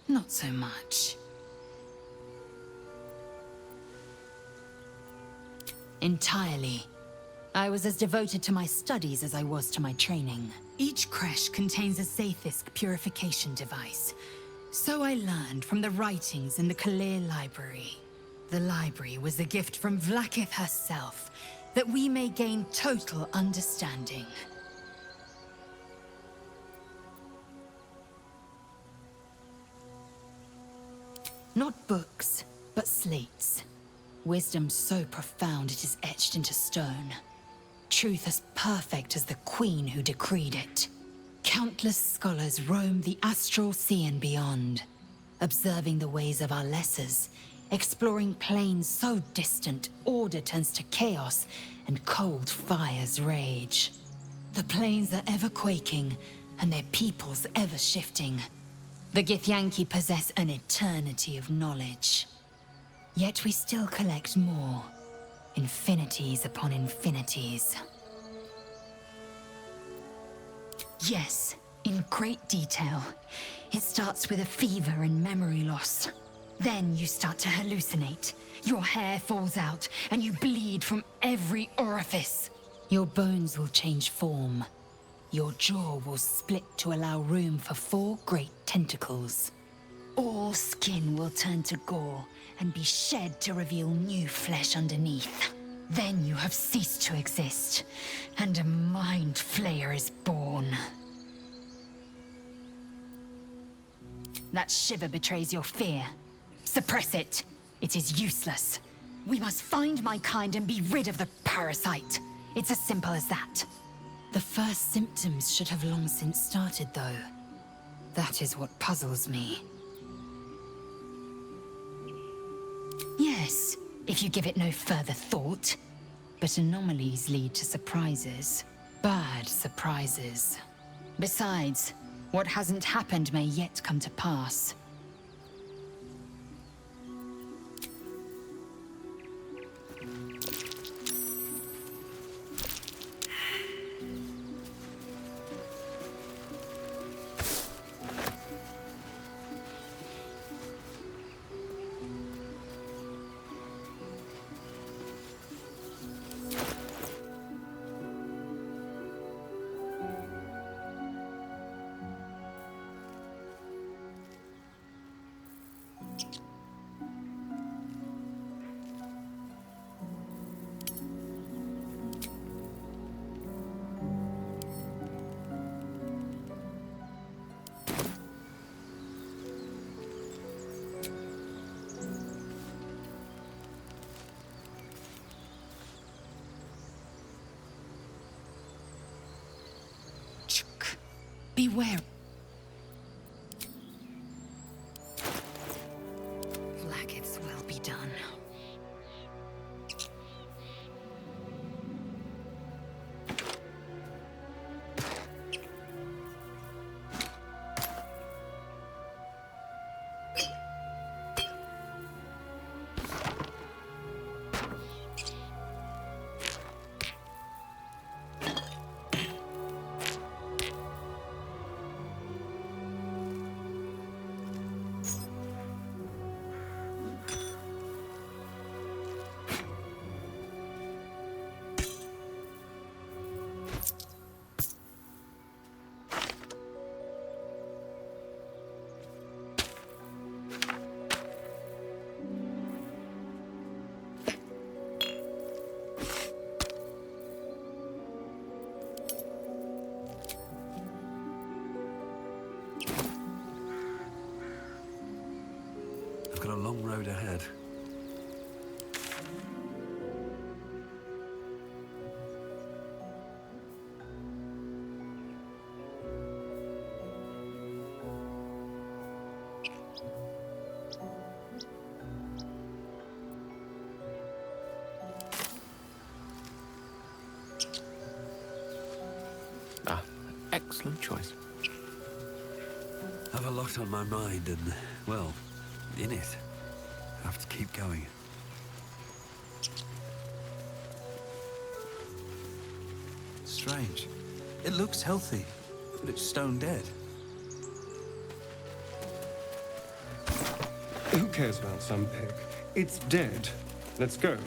not so much. Entirely. I was as devoted to my studies as I was to my training. Each creche contains a Zaithisk purification device. So I learned from the writings in the Kalir Library. The library was a gift from Vlaakith herself, that we may gain total understanding. Not books, but slates. Wisdom so profound it is etched into stone. Truth as perfect as the queen who decreed it. Countless scholars roam the astral sea and beyond, observing the ways of our lessers, exploring planes so distant order turns to chaos and cold fires rage. The planes are ever quaking, and their peoples ever shifting. The Githyanki possess an eternity of knowledge. Yet we still collect more. Infinities upon infinities. Yes, in great detail. It starts with a fever and memory loss. Then you start to hallucinate. Your hair falls out, and you bleed from every orifice. Your bones will change form. Your jaw will split to allow room for 4 great tentacles. All skin will turn to gore and be shed to reveal new flesh underneath. Then you have ceased to exist, and a mind flayer is born. That shiver betrays your fear. Suppress it. It is useless. We must find my kind and be rid of the parasite. It's as simple as that. The first symptoms should have long since started, though. That is what puzzles me. yes, if you give it no further thought. But anomalies lead to surprises. Bad surprises. Besides, what hasn't happened may yet come to pass. Beware. Blacket's will be done. I've got a long road ahead. Excellent choice. I've a lot on my mind and, well, in it. I have to keep going. Strange. It looks healthy, but it's stone dead. Who cares about some pig? It's dead. Let's go.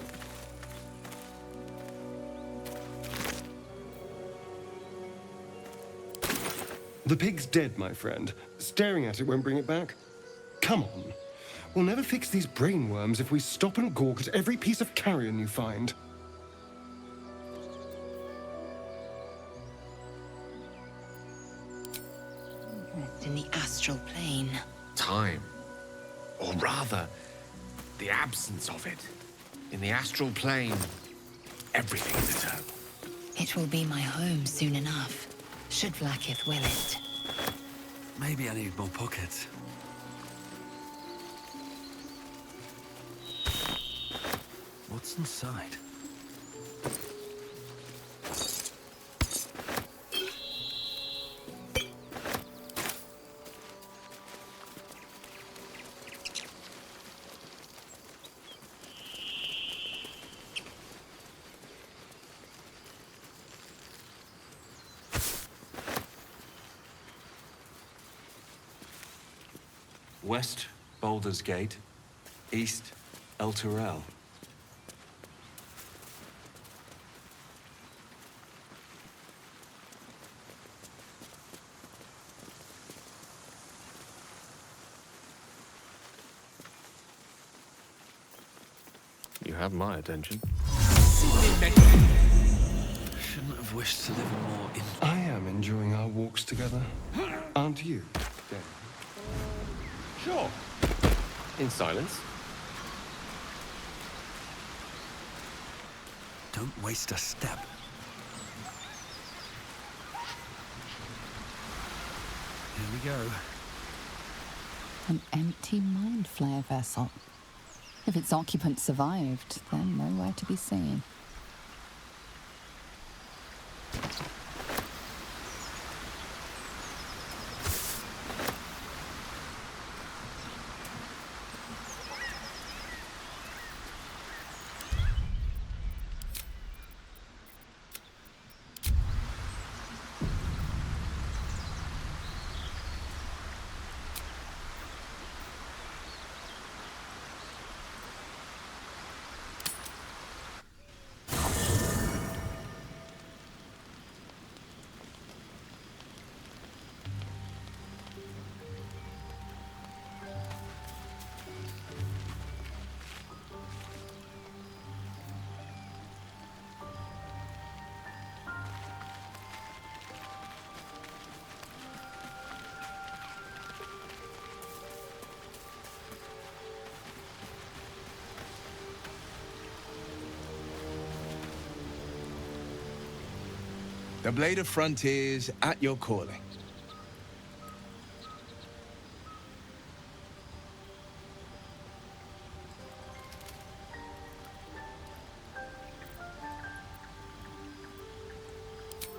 The pig's dead, my friend. Staring at it won't bring it back. Come on. We'll never fix these brainworms if we stop and gawk at every piece of carrion you find. In the astral plane. Time. Or rather, the absence of it. In the astral plane, everything is eternal. It will be my home soon enough, should Vlaakith will it. Maybe I need more pockets. What's inside? West, Baldur's Gate. East, El Turel. You have my attention. Shouldn't have wished to live a more in... I am enjoying our walks together. Aren't you, Dan? Sure. In silence. Don't waste a step. Here we go. An empty mind flare vessel. If its occupant survived, they're nowhere to be seen. The Blade of Frontiers at your calling.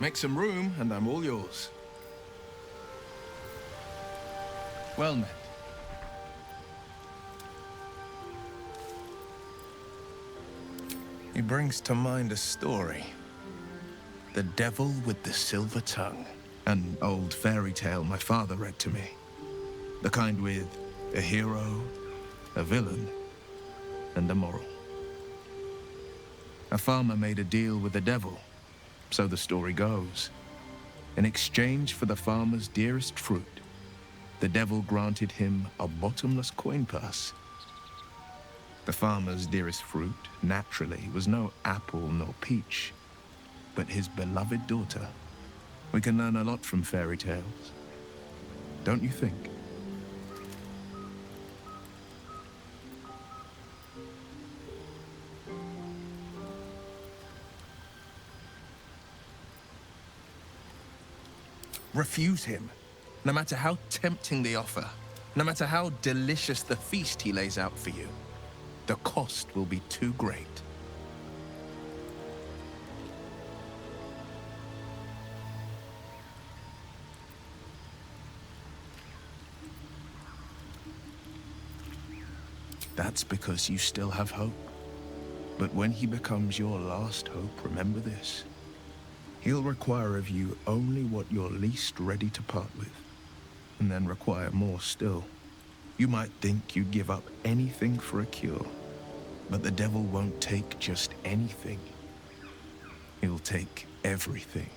Make some room, and I'm all yours. Well met. He brings to mind a story. The Devil with the Silver Tongue. An old fairy tale my father read to me. The kind with a hero, a villain, and a moral. A farmer made a deal with the devil, so the story goes. In exchange for the farmer's dearest fruit, the devil granted him a bottomless coin purse. The farmer's dearest fruit, naturally, was no apple nor peach, but his beloved daughter. We can learn a lot from fairy tales, don't you think? Refuse him, no matter how tempting the offer, no matter how delicious the feast he lays out for you. The cost will be too great. That's because you still have hope. But when he becomes your last hope, remember this. He'll require of you only what you're least ready to part with, and then require more still. You might think you'd give up anything for a cure, but the devil won't take just anything. He'll take everything.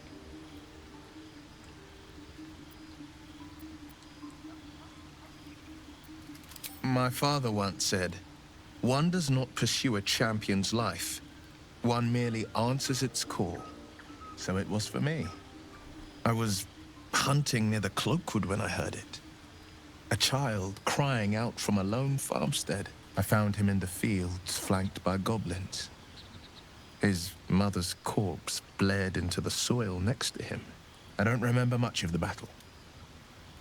My father once said, "One does not pursue a champion's life. One merely answers its call." So it was for me. I was hunting near the Cloakwood when I heard it. A child crying out from a lone farmstead. I found him in the fields, flanked by goblins. His mother's corpse bled into the soil next to him. I don't remember much of the battle,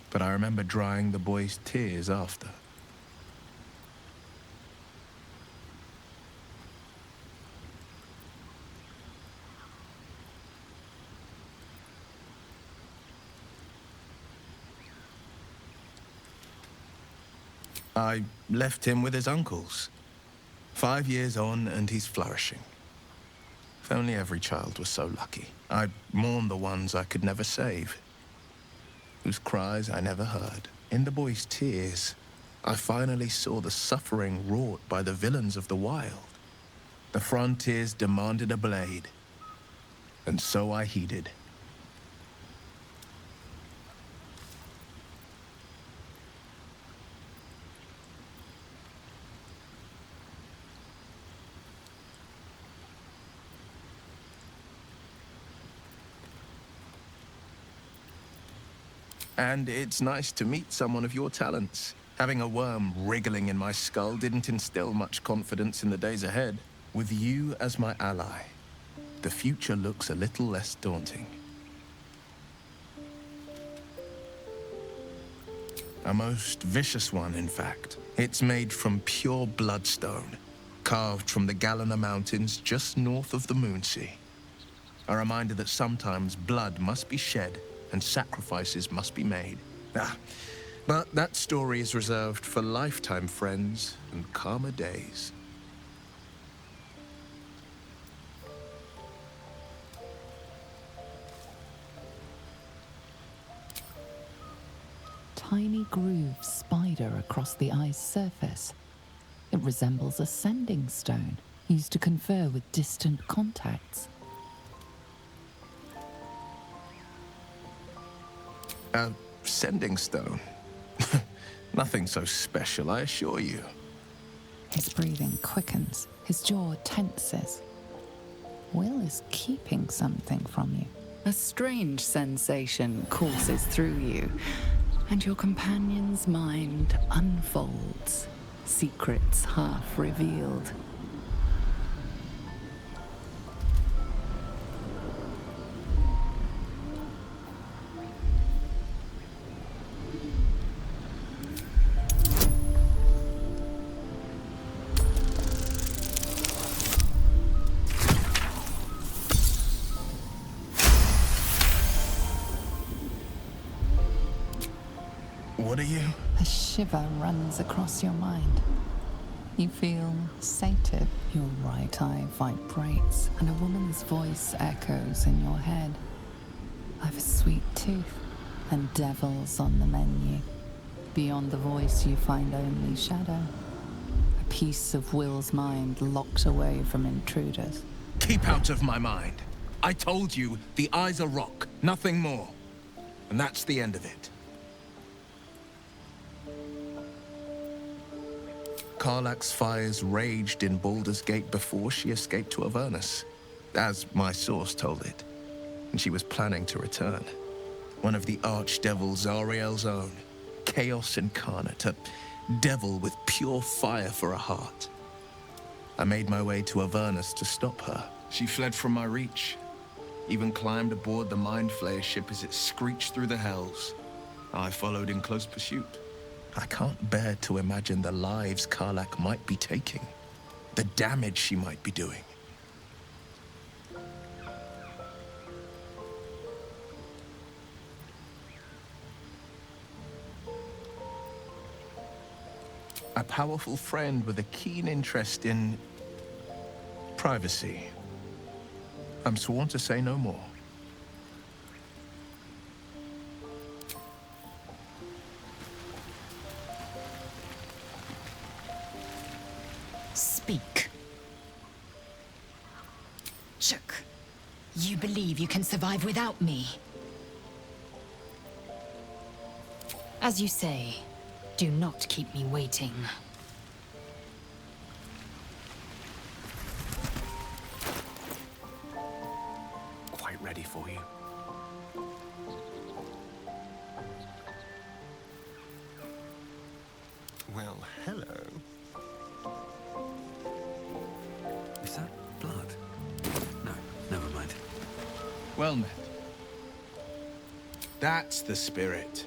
but I remember drying the boy's tears after. I left him with his uncles. 5 years on, and he's flourishing. If only every child was so lucky. I mourn the ones I could never save, whose cries I never heard. In the boy's tears, I finally saw the suffering wrought by the villains of the wild. The frontiers demanded a blade, and so I heeded. And it's nice to meet someone of your talents. Having a worm wriggling in my skull didn't instill much confidence in the days ahead. With you as my ally, the future looks a little less daunting. A most vicious one, in fact. It's made from pure bloodstone, carved from the Galena Mountains just north of the Moonsea. A reminder that sometimes blood must be shed and sacrifices must be made. But that story is reserved for lifetime friends and calmer days. Tiny grooves spider across the eye's surface. It resembles a sending stone used to confer with distant contacts. A sending stone? Nothing so special, I assure you. His breathing quickens, his jaw tenses. Will is keeping something from you. A strange sensation courses through you, and your companion's mind unfolds, secrets half revealed. What are you? A shiver runs across your mind. You feel sated. Your right eye vibrates, and a woman's voice echoes in your head. I've a sweet tooth, and devils on the menu. Beyond the voice, you find only shadow. A piece of Will's mind locked away from intruders. Keep out of my mind. I told you, the eyes are rock, nothing more. And that's the end of it. Karlach's fires raged in Baldur's Gate before she escaped to Avernus, as my source told it. And she was planning to return. One of the archdevil Zariel's own, chaos incarnate, a devil with pure fire for a heart. I made my way to Avernus to stop her. She fled from my reach, even climbed aboard the Mind Flayer ship as it screeched through the hells. I followed in close pursuit. I can't bear to imagine the lives Karlach might be taking, the damage she might be doing. A powerful friend with a keen interest in privacy. I'm sworn to say no more. Speak. Chook, you believe you can survive without me? As you say, do not keep me waiting. Quite ready for you. Well, hello. Is that blood? No, never mind. Well met. That's the spirit.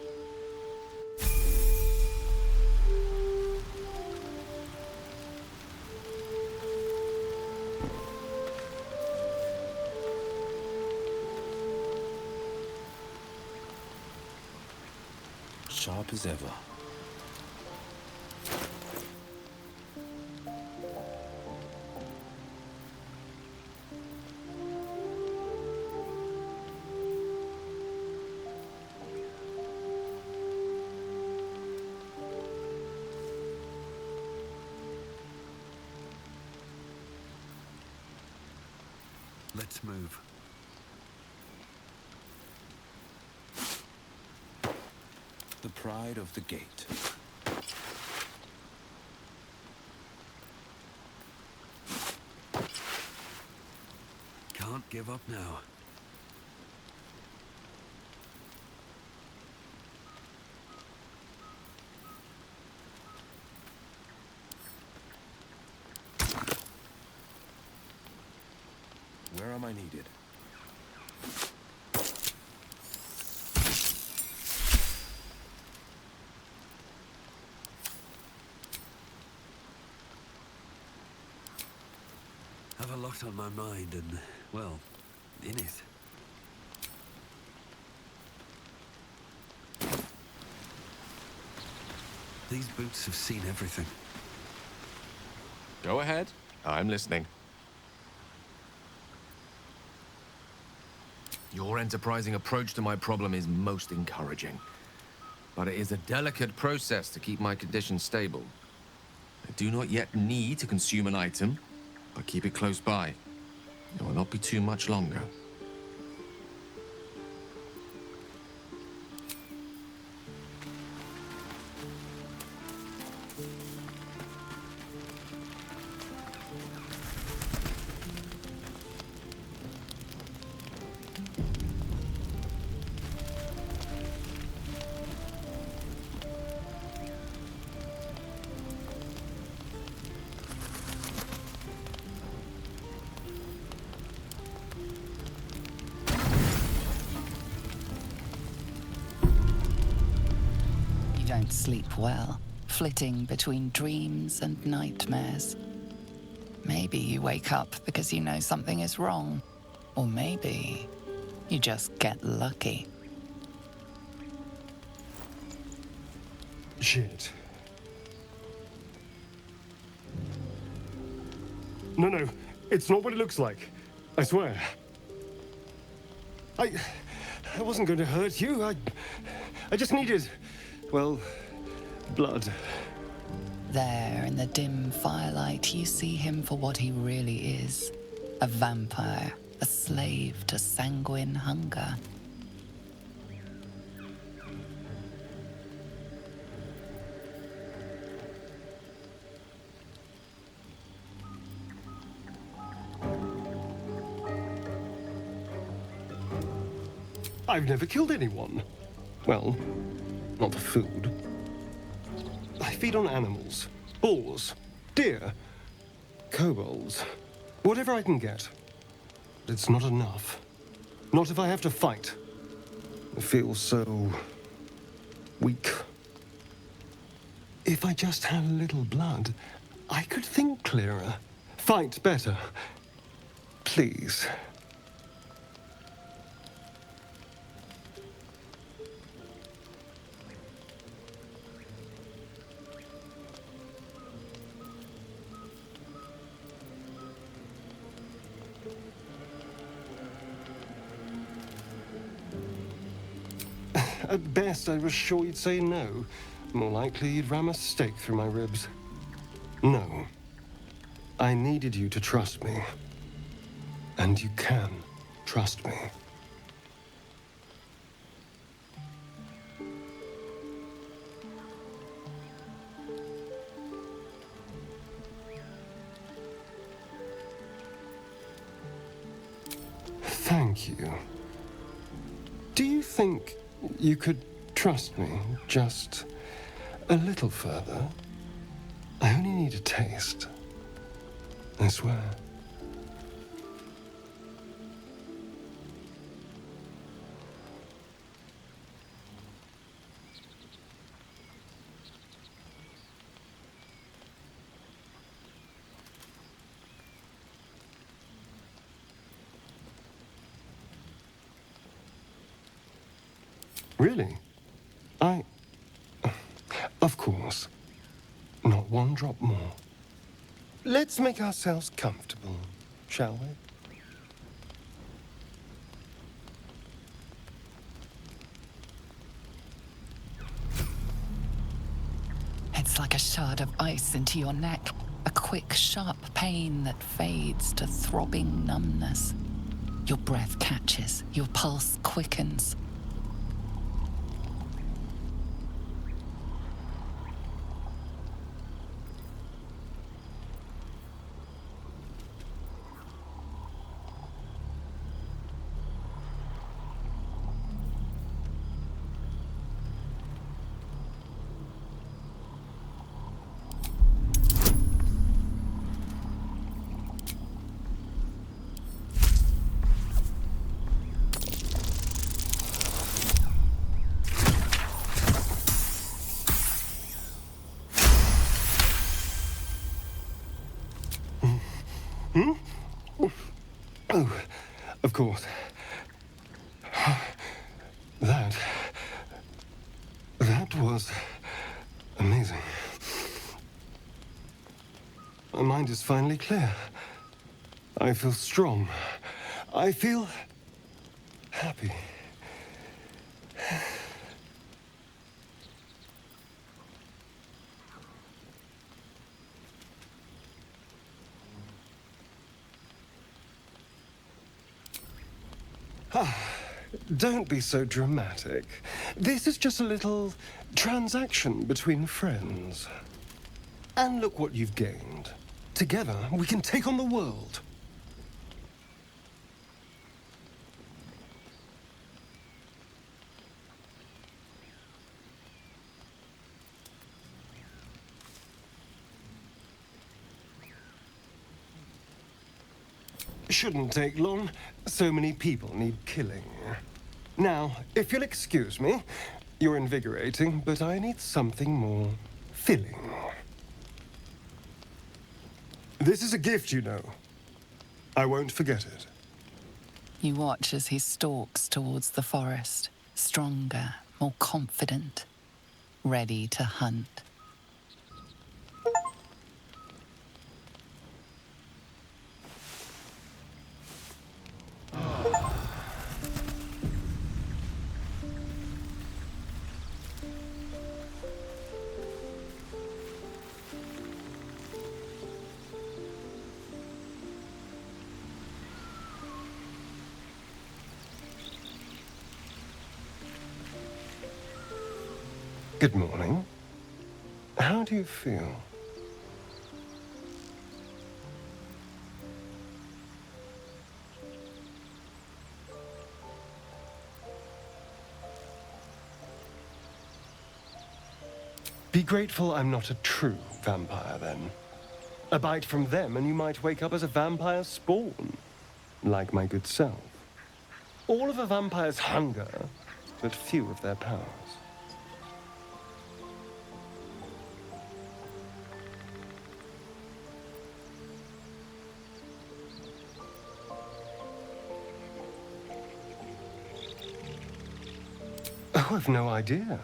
Sharp as ever. Let's move. The pride of the gate. Can't give up now. Where am I needed? lot on my mind and, well, in it. These boots have seen everything. Go ahead. I'm listening. Your enterprising approach to my problem is most encouraging. But it is a delicate process to keep my condition stable. I do not yet need to consume an item, but keep it close by. It will not be too much longer. You don't sleep well, flitting between dreams and nightmares. Maybe you wake up because you know something is wrong. Or maybe you just get lucky. Shit. No, it's not what it looks like. I swear. I wasn't going to hurt you. I just needed, well, blood. There, in the dim firelight, you see him for what he really is. A vampire, a slave to sanguine hunger. I've never killed anyone. Well, not for food. I feed on animals. Boars. Deer. Kobolds. Whatever I can get. But it's not enough. Not if I have to fight. I feel so... weak. If I just had a little blood, I could think clearer. Fight better. Please. At best, I was sure you'd say no. More likely, you'd ram a stake through my ribs. No. I needed you to trust me. And you can trust me. Thank you. Do you think you could trust me just a little further? I only need a taste. I swear. Really? Of course. Not one drop more. Let's make ourselves comfortable, shall we? It's like a shard of ice into your neck. A quick, sharp pain that fades to throbbing numbness. Your breath catches, your pulse quickens. Of course. That was amazing. My mind is finally clear. I feel strong. I feel happy. Don't be so dramatic. This is just a little transaction between friends. And look what you've gained. Together, we can take on the world. Shouldn't take long. So many people need killing. Now, if you'll excuse me, you're invigorating, but I need something more filling. This is a gift, you know. I won't forget it. You watch as he stalks towards the forest, stronger, more confident, ready to hunt. Good morning. How do you feel? Be grateful I'm not a true vampire, then. A bite from them and you might wake up as a vampire spawn, like my good self. All of a vampire's hunger, but few of their powers. Oh, I've no idea.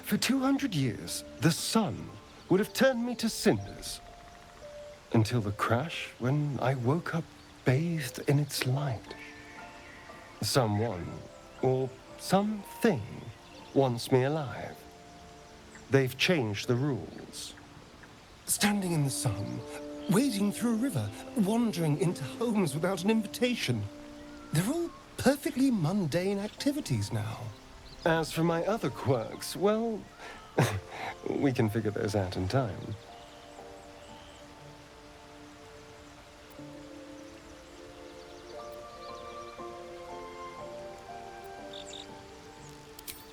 For 200 years, the sun would have turned me to cinders. Until the crash, when I woke up bathed in its light. Someone, or something, wants me alive. They've changed the rules. Standing in the sun, wading through a river, wandering into homes without an invitation. They're all perfectly mundane activities now. As for my other quirks, well, we can figure those out in time.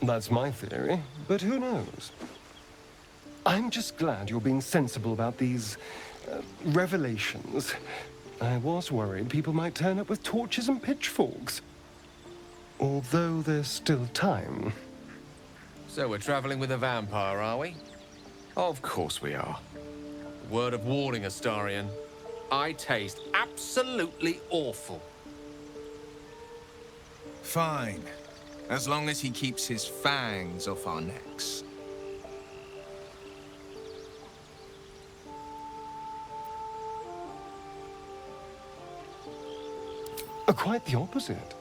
That's my theory, but who knows? I'm just glad you're being sensible about these revelations. I was worried people might turn up with torches and pitchforks. Although there's still time. So we're traveling with a vampire, are we? Of course we are. Word of warning, Astarion. I taste absolutely awful. Fine. As long as he keeps his fangs off our necks. Quite the opposite.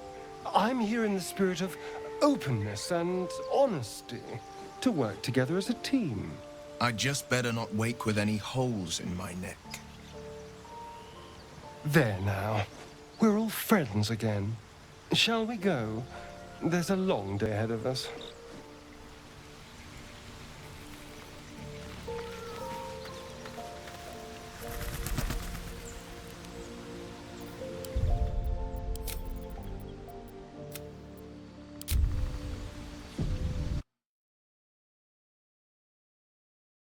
I'm here in the spirit of openness and honesty to work together as a team. I'd just better not wake with any holes in my neck. There now. We're all friends again. Shall we go? There's a long day ahead of us.